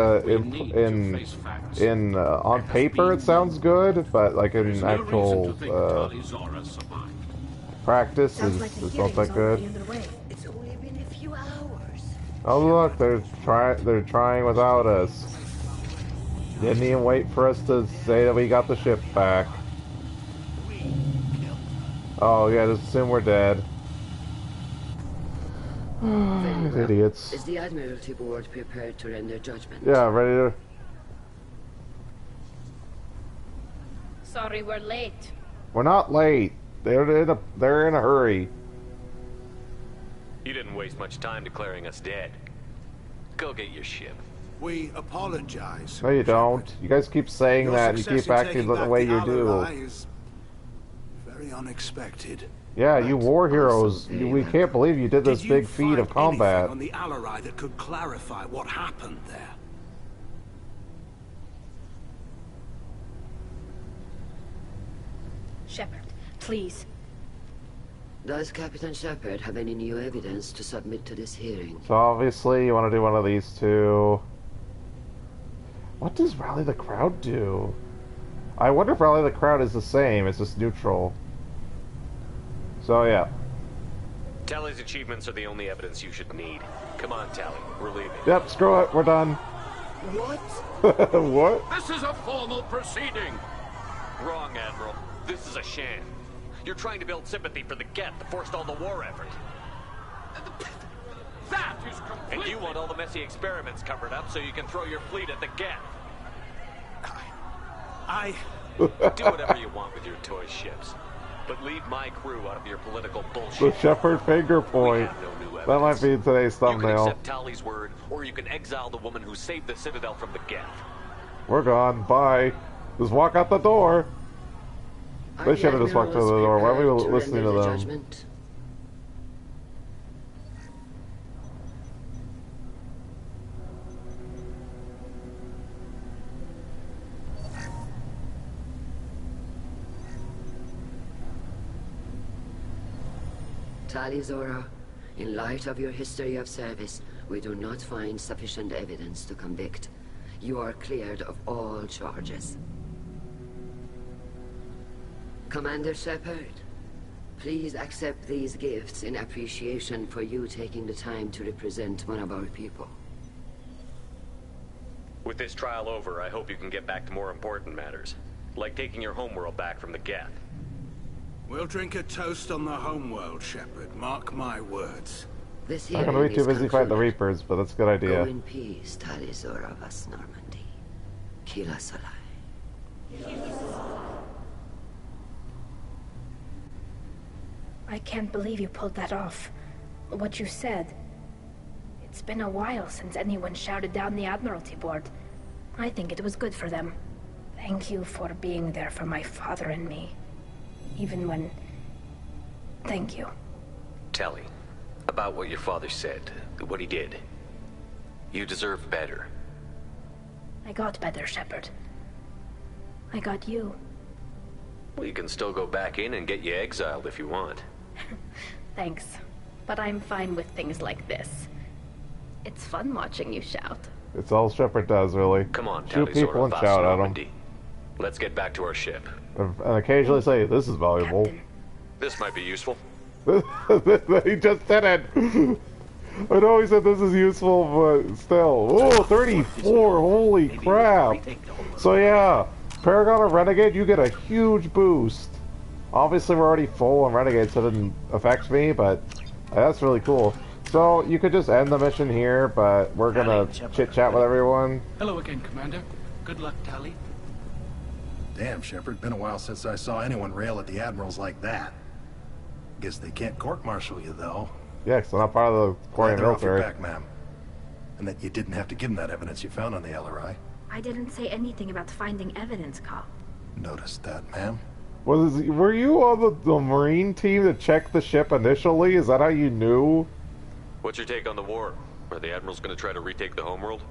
on paper it sounds good, but like in actual practice is not that good. It's only been a few hours. Oh look, they're trying without us. Didn't even wait for us to say that we got the ship back. Oh yeah, just assume we're dead. Idiots. Is the Admiralty Board prepared to render judgment? Yeah, ready to... Sorry we're late. We're not late. They're in a hurry. You didn't waste much time declaring us dead. Go get your ship. We apologize. No, you don't. You guys keep saying that, and you keep acting the way you do. Is very unexpected. Yeah, you war heroes. We can't believe you did this big feat of combat. On the Alarai that could clarify what happened there. Shepard, please. Does Captain Shepard have any new evidence to submit to this hearing? So obviously you want to do one of these two. What does Rally the Crowd do? I wonder if Rally the Crowd is the same, it's just neutral. So yeah. Tali's achievements are the only evidence you should need. Come on, Tali, we're leaving. Yep, screw it, we're done. What? What? This is a formal proceeding. Wrong, Admiral. This is a sham. You're trying to build sympathy for the Geth to forestall the war effort. That is complete. And you want all the messy experiments covered up so you can throw your fleet at the Geth. Do whatever you want with your toy ships. But leave my crew out of your political bullshit. The Shepard finger point. That might be in today's You thumbnail. can accept Tali's word, or you can exile the woman who saved the Citadel from the Geth. We're gone. Bye. Just walk out the door. They should have just walked out the door. Why are we listening to them? Judgment? Tali Zora, in light of your history of service, we do not find sufficient evidence to convict. You are cleared of all charges. Commander Shepard, please accept these gifts in appreciation for you taking the time to represent one of our people. With this trial over, I hope you can get back to more important matters, like taking your homeworld back from the Geth. We'll drink a toast on the homeworld, Shepard. Mark my words. This I'm gonna be too busy fighting the Reapers, but that's a good idea. Go in peace, Tali vas Normandy. Kila Salai. I can't believe you pulled that off. What you said. It's been a while since anyone shouted down the Admiralty Board. I think it was good for them. Thank you for being there for my father and me. Even when... Thank you. Tali, about what your father said, what he did. You deserve better. I got better, Shepard. I got you. Well, you can still go back in and get you exiled if you want. Thanks. But I'm fine with things like this. It's fun watching you shout. It's all Shepard does, really. Come on, shoot Tali people and shout at them. Let's get back to our ship. And occasionally say, this is valuable. Captain. This might be useful. He just did it! I know he said this is useful, but still. Oh, 34! Holy crap! So yeah, Paragon or Renegade, you get a huge boost. Obviously we're already full on Renegade, so it didn't affect me, but that's really cool. So you could just end the mission here, but we're gonna chit-chat with everyone. Hello again, Commander. Good luck, Tali. Damn, Shepard, been a while since I saw anyone rail at the admirals like that. Guess they can't court-martial you, though. Yeah, because I'm not part of the Korean military. Back, ma'am. And that you didn't have to give them that evidence you found on the LRI. I didn't say anything about finding evidence, Carl. Noticed that, ma'am. Were you on the Marine team that checked the ship initially? Is that how you knew? What's your take on the war? Are the admirals going to try to retake the homeworld?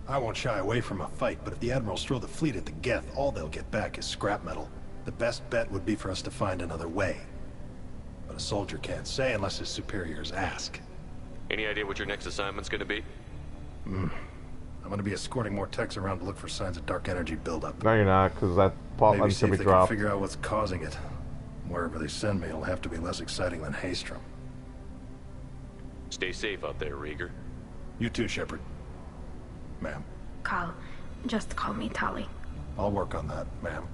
I won't shy away from a fight, but if the admirals throw the fleet at the Geth, all they'll get back is scrap metal. The best bet would be for us to find another way. But a soldier can't say unless his superiors ask. Any idea what your next assignment's going to be? I'm going to be escorting more techs around to look for signs of dark energy buildup. No, you're not, because that plot line's going to be dropped. Maybe see if they can figure out what's causing it. Wherever they send me, it'll have to be less exciting than Haystrom. Stay safe out there, Rieger. You too, Shepard. Ma'am. Carl, just call me Tali. I'll work on that, ma'am.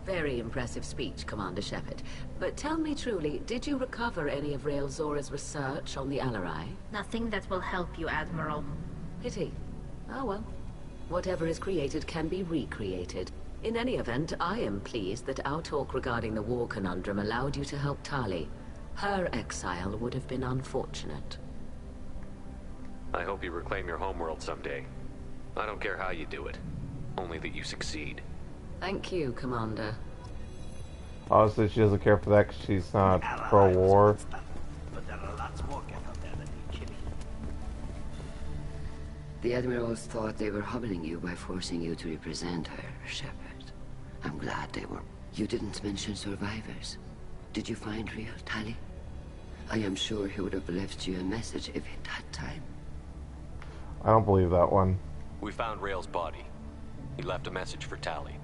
Very impressive speech, Commander Shepard. But tell me truly, did you recover any of Rael Zora's research on the LRI? Nothing that will help you, Admiral. Pity. Oh well. Whatever is created can be recreated. In any event, I am pleased that our talk regarding the war conundrum allowed you to help Tali. Her exile would have been unfortunate. I hope you reclaim your homeworld someday. I don't care how you do it. Only that you succeed. Thank you, Commander. Honestly, she doesn't care for that because she's not pro-war. But there are lots more Geth out there than need killing. The Admirals thought they were humbling you by forcing you to represent her, Shepard. I'm glad they were. You didn't mention survivors. Did you find real Tali? I am sure he would have left you a message if he'd had time. I don't believe that one. We found Rael's body. He left a message for Tali.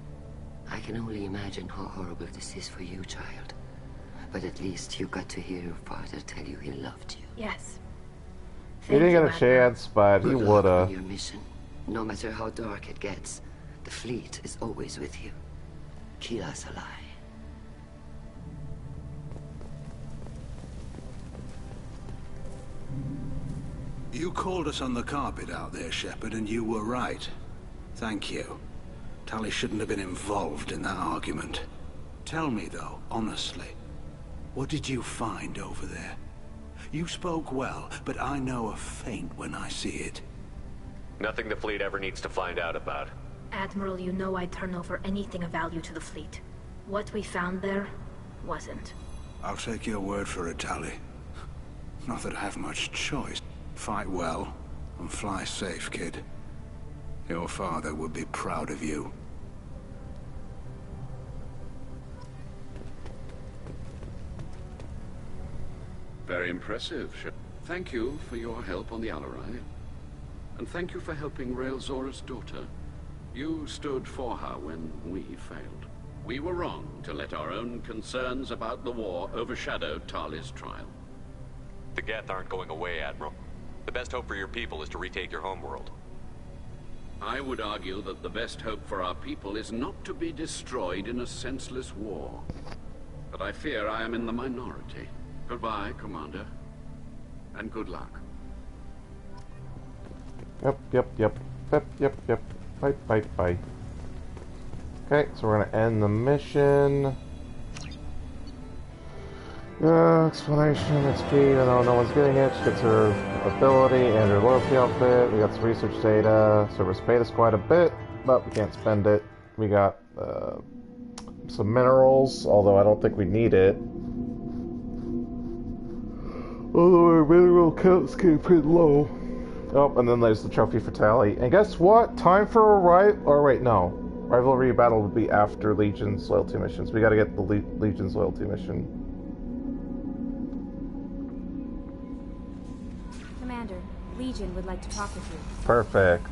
I can only imagine how horrible this is for you, child. But at least you got to hear your father tell you he loved you. Yes. He didn't get a chance, but he woulda. Your mission. No matter how dark it gets, the fleet is always with you. Kila Salai. You called us on the carpet out there, Shepard, and you were right. Thank you. Tali shouldn't have been involved in that argument. Tell me, though, honestly, what did you find over there? You spoke well, but I know a feint when I see it. Nothing the fleet ever needs to find out about. Admiral, you know I'd turn over anything of value to the fleet. What we found there wasn't. I'll take your word for it, Tali. Not that I have much choice. Fight well, and fly safe, kid. Your father would be proud of you. Very impressive, Shepard. Thank you for your help on the LRI. And thank you for helping Rael Zora's daughter. You stood for her when we failed. We were wrong to let our own concerns about the war overshadow Tali's trial. The Geth aren't going away, Admiral. The best hope for your people is to retake your homeworld. I would argue that the best hope for our people is not to be destroyed in a senseless war. but I fear I am in the minority. Goodbye, Commander. And good luck. Yep. Bye. Okay, so we're gonna end the mission. Explanation, XP, even though no one's getting it, she gets her ability and her loyalty outfit. We got some research data. Cerberus paid us quite a bit, but we can't spend it. We got some minerals, although I don't think we need it. Although our mineral counts getting pretty low. Oh, and then there's the trophy for Tali. And guess what? Time for a rivalry battle would be after Legion's loyalty missions. We gotta get the Legion's loyalty mission. Commander, Legion would like to talk with you. Perfect.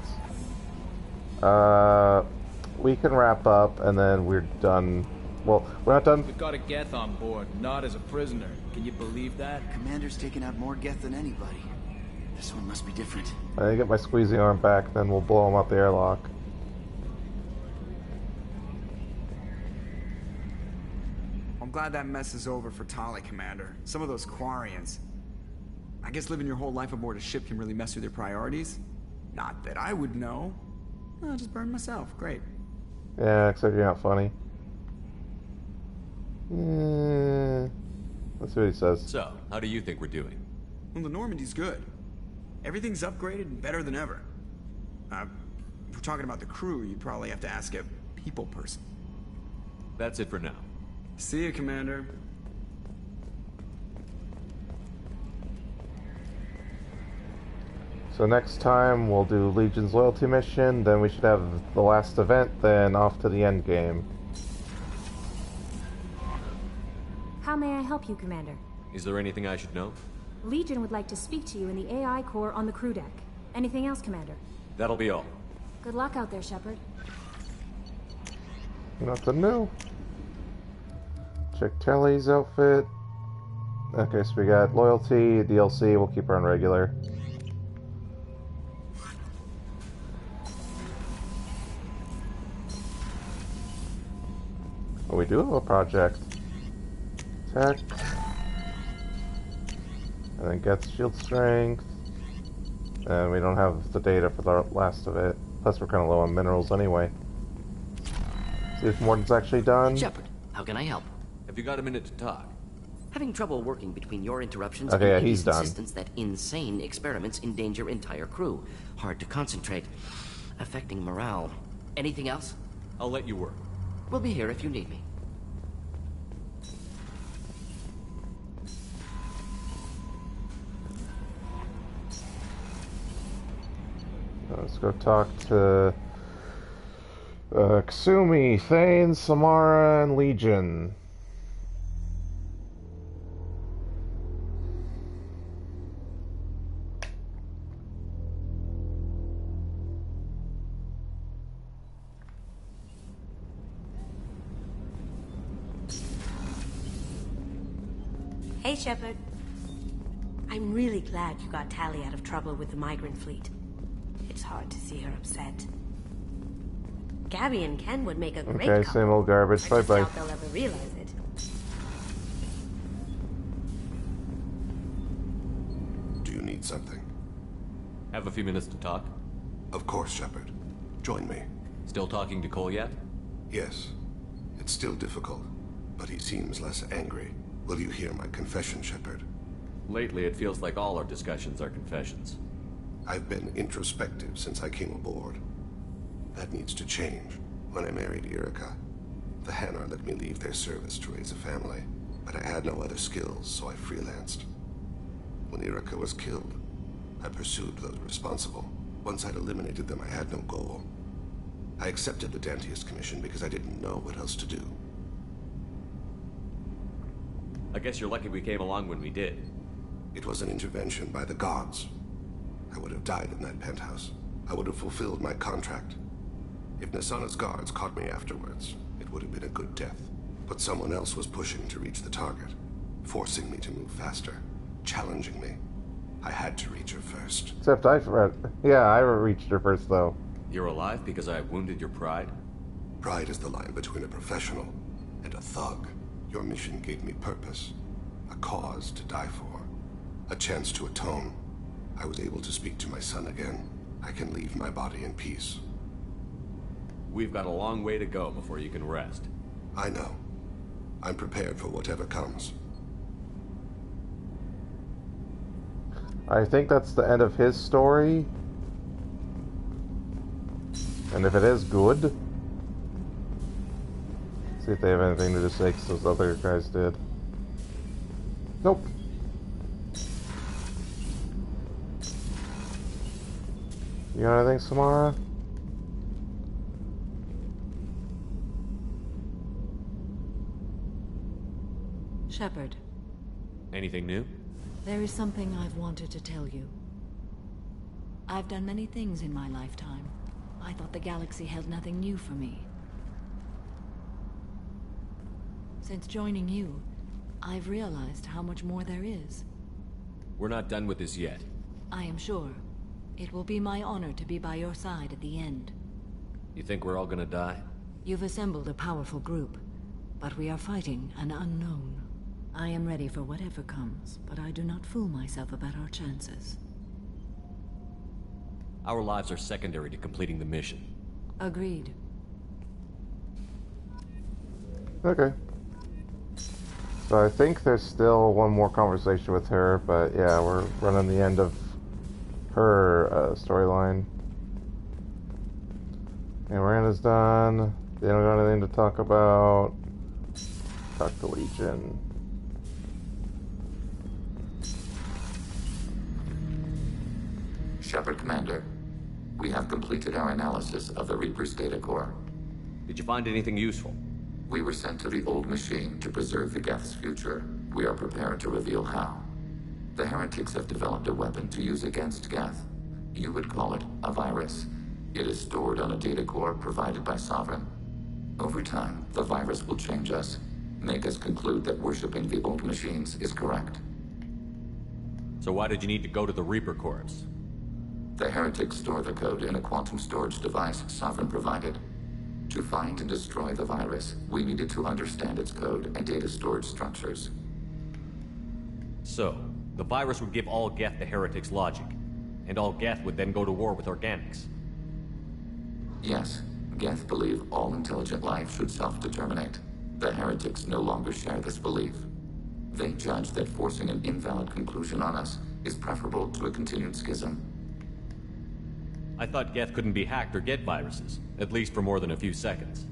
We can wrap up and then we're done. Well, we're not done. We've got a Geth on board, not as a prisoner. Can you believe that? Commander's taken out more Geth than anybody. This one must be different. I get my squeezy arm back, then we'll blow him out the airlock. I'm glad that mess is over for Tali, Commander. Some of those Quarians. I guess living your whole life aboard a ship can really mess with your priorities. Not that I would know. I'll just burn myself. Great. Yeah, except you're not funny. Let's see what he says. So, how do you think we're doing? Well, the Normandy's good. Everything's upgraded and better than ever. If we're talking about the crew, you'd probably have to ask a people person. That's it for now. See you, Commander. So next time we'll do Legion's loyalty mission, then we should have the last event, then off to the end game. How may I help you, Commander? Is there anything I should know? Legion would like to speak to you in the AI core on the crew deck. Anything else, Commander? That'll be all. Good luck out there, Shepard. Nothing new. Check Tali's outfit. Okay, so we got loyalty, DLC, we'll keep her on regular. Oh, we do have a project. Attack. And then gets shield strength. And we don't have the data for the last of it. Plus we're kind of low on minerals anyway. See if Morton's actually done. Shepard, how can I help? Have you got a minute to talk? Having trouble working between your interruptions Okay, and he's Amy's done. insistence that insane experiments endanger entire crew. Hard to concentrate. Affecting morale. Anything else? I'll let you work. We'll be here if you need me. Let's go talk to Kasumi, Thane, Samara, and Legion. Hey, Shepard. I'm really glad you got Tali out of trouble with the migrant fleet. It's hard to see her upset. Gabby and Ken would make a great Okay, couple. same old garbage. I Bye just bye. doubt they'll ever realize it. Do you need something? Have a few minutes to talk? Of course, Shepard. Join me. Still talking to Cole yet? Yes. It's still difficult, but he seems less angry. Will you hear my confession, Shepard? Lately, it feels like all our discussions are confessions. I've been introspective since I came aboard. That needs to change. When I married Erica, the Hanar let me leave their service to raise a family, but I had no other skills, so I freelanced. When Erica was killed, I pursued those responsible. Once I'd eliminated them, I had no goal. I accepted the Dantiest commission because I didn't know what else to do. I guess you're lucky we came along when we did. It was an intervention by the gods. I would have died in that penthouse. I would have fulfilled my contract. If Nasana's guards caught me afterwards, it would have been a good death. But someone else was pushing to reach the target, forcing me to move faster, challenging me. I had to reach her first. Except I reached her first though. You're alive because I wounded your pride? Pride is the line between a professional and a thug. Your mission gave me purpose, a cause to die for, a chance to atone. I was able to speak to my son again. I can leave my body in peace. We've got a long way to go before you can rest. I know. I'm prepared for whatever comes. I think that's the end of his story. And if it is good, see if they have anything to say, because those other guys did. Nope. You got anything, Samara? Shepard. Anything new? There is something I've wanted to tell you. I've done many things in my lifetime. I thought the galaxy held nothing new for me. Since joining you, I've realized how much more there is. We're not done with this yet. I am sure. It will be my honor to be by your side at the end. You think we're all gonna die? You've assembled a powerful group, but we are fighting an unknown. I am ready for whatever comes, but I do not fool myself about our chances. Our lives are secondary to completing the mission. Agreed. Okay. So I think there's still one more conversation with her, but yeah, we're running the end of her storyline. And Miranda's done. They don't got anything to talk about. Talk to Legion. Shepard, Commander. We have completed our analysis of the Reaper's data core. Did you find anything useful? We were sent to the old machine to preserve the Geth's future. We are prepared to reveal how. The heretics have developed a weapon to use against Geth. You would call it a virus. It is stored on a data core provided by Sovereign. Over time, the virus will change us, make us conclude that worshipping the old machines is correct. So why did you need to go to the Reaper Corps? The heretics store the code in a quantum storage device Sovereign provided. To find and destroy the virus, we needed to understand its code and data storage structures. So, the virus would give all Geth the heretics' logic, and all Geth would then go to war with organics. Yes, Geth believe all intelligent life should self-determinate. The heretics no longer share this belief. They judge that forcing an invalid conclusion on us is preferable to a continued schism. I thought Geth couldn't be hacked or get viruses, at least for more than a few seconds.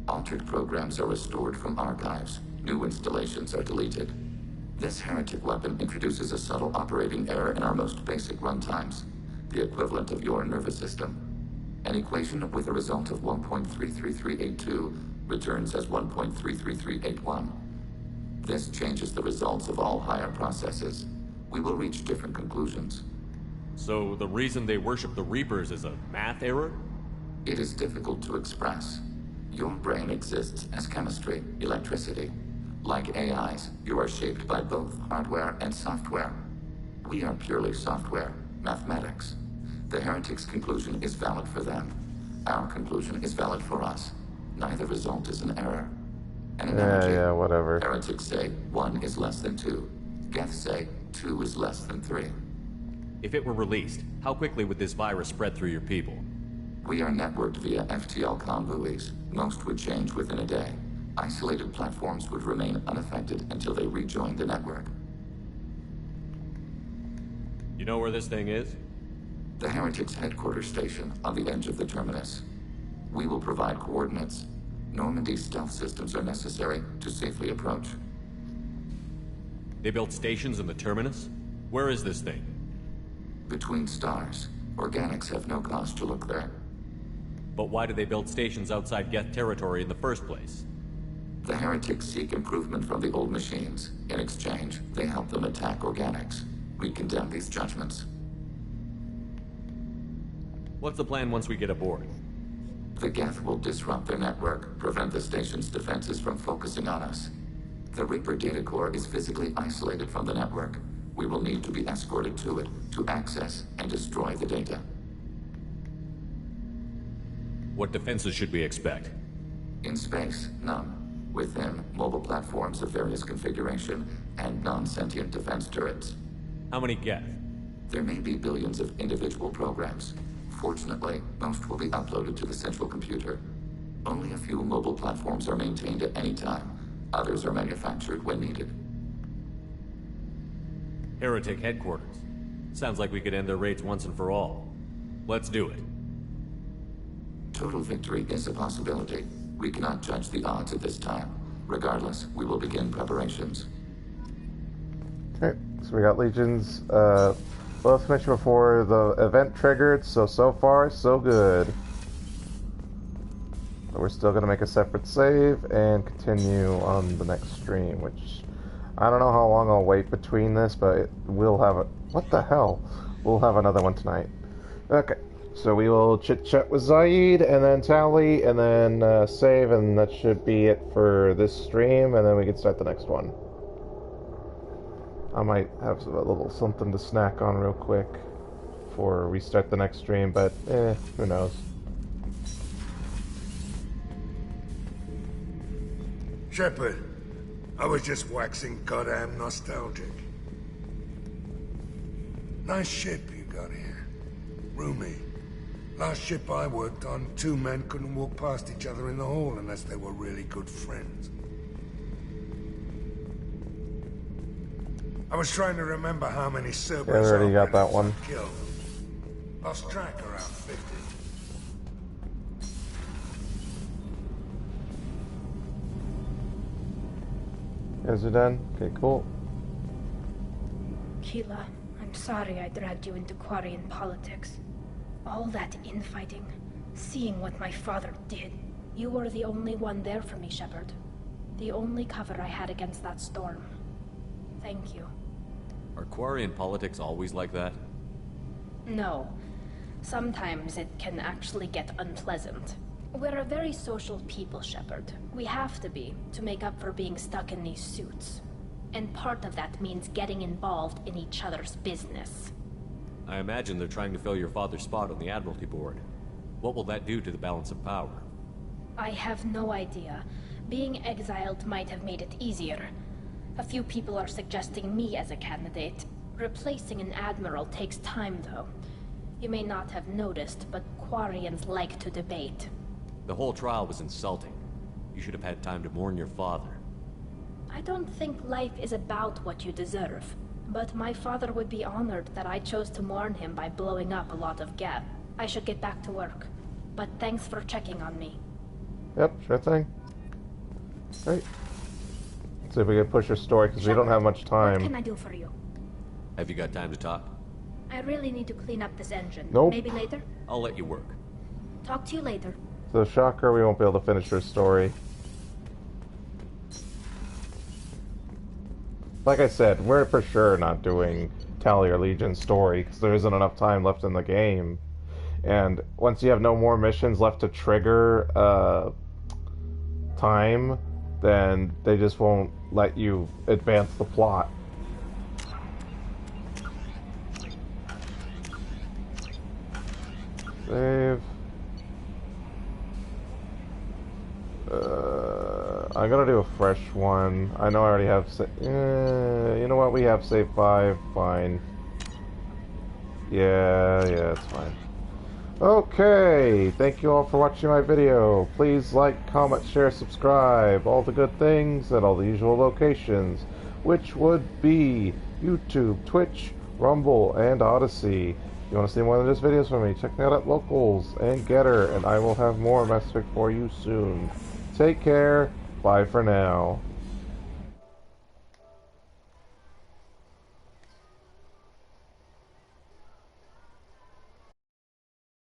Altered programs are restored from archives. New installations are deleted. This heretic weapon introduces a subtle operating error in our most basic runtimes, the equivalent of your nervous system. An equation with a result of 1.33382 returns as 1.33381. This changes the results of all higher processes. We will reach different conclusions. So the reason they worship the Reapers is a math error? It is difficult to express. Your brain exists as chemistry, electricity. Like AIs, you are shaped by both hardware and software. We are purely software, mathematics. The heretics' conclusion is valid for them. Our conclusion is valid for us. Neither result is an error. An analogy. Yeah, whatever. Heretics say 1 is less than 2. Geth say 2 is less than 3. If it were released, how quickly would this virus spread through your people? We are networked via FTL-COM buoys. Most would change within a day. Isolated platforms would remain unaffected until they rejoin the network. You know where this thing is? The heretics' headquarters station on the edge of the terminus. We will provide coordinates. Normandy's stealth systems are necessary to safely approach. They built stations in the terminus? Where is this thing? Between stars. Organics have no cause to look there. But why do they build stations outside Geth territory in the first place? The heretics seek improvement from the old machines. In exchange, they help them attack organics. We condemn these judgments. What's the plan once we get aboard? The Geth will disrupt their network, prevent the station's defenses from focusing on us. The Reaper data core is physically isolated from the network. We will need to be escorted to it to access and destroy the data. What defenses should we expect? In space, none. With them, mobile platforms of various configuration and non-sentient defense turrets. How many Geth? There may be billions of individual programs. Fortunately, most will be uploaded to the central computer. Only a few mobile platforms are maintained at any time. Others are manufactured when needed. Heretic headquarters. Sounds like we could end their raids once and for all. Let's do it. Total victory is a possibility. We cannot judge the odds at this time. Regardless, we will begin preparations. Okay, so we got legions. Both mentioned before, the event triggered, so far, so good. But we're still going to make a separate save and continue on the next stream, which I don't know how long I'll wait between this, but we'll have a... What the hell? We'll have another one tonight. Okay, so we will chit-chat with Zaid, and then Tali, and then save, and that should be it for this stream, and then we can start the next one. I might have a little something to snack on real quick before we start the next stream, but who knows. Shepard, I was just waxing goddamn nostalgic. Nice ship you got here. Roomy. Last ship I worked on, two men couldn't walk past each other in the hall unless they were really good friends. I was trying to remember how many Cereberus I already got that one. Killed. Lost track around 50. You guys are done? Okay, cool. Keela, I'm sorry I dragged you into Quarian politics. All that infighting, seeing what my father did. You were the only one there for me, Shepard. The only cover I had against that storm. Thank you. Are Quarian politics always like that? No. Sometimes it can actually get unpleasant. We're a very social people, Shepard. We have to be, to make up for being stuck in these suits. And part of that means getting involved in each other's business. I imagine they're trying to fill your father's spot on the Admiralty Board. What will that do to the balance of power? I have no idea. Being exiled might have made it easier. A few people are suggesting me as a candidate. Replacing an admiral takes time, though. You may not have noticed, but Quarians like to debate. The whole trial was insulting. You should have had time to mourn your father. I don't think life is about what you deserve. But my father would be honored that I chose to mourn him by blowing up a lot of Geth. I should get back to work. But thanks for checking on me. Yep, sure thing. Great. Let's see if we can push your story, because we don't have much time. What can I do for you? Have you got time to talk? I really need to clean up this engine. Nope. Maybe later? I'll let you work. Talk to you later. So, shocker, we won't be able to finish her story. Like I said, we're for sure not doing Tali or Legion's story, because there isn't enough time left in the game. And once you have no more missions left to trigger time, then they just won't let you advance the plot. Save. I'm gonna do a fresh one. I know I already have you know what? We have save 5. Fine. Yeah, it's fine. Okay, thank you all for watching my video. Please like, comment, share, subscribe, all the good things at all the usual locations, which would be YouTube, Twitch, Rumble, and Odyssey. If you want to see more than just videos from me, check me out at Locals and Getter, and I will have more Mass Effect for you soon. Take care. Bye for now.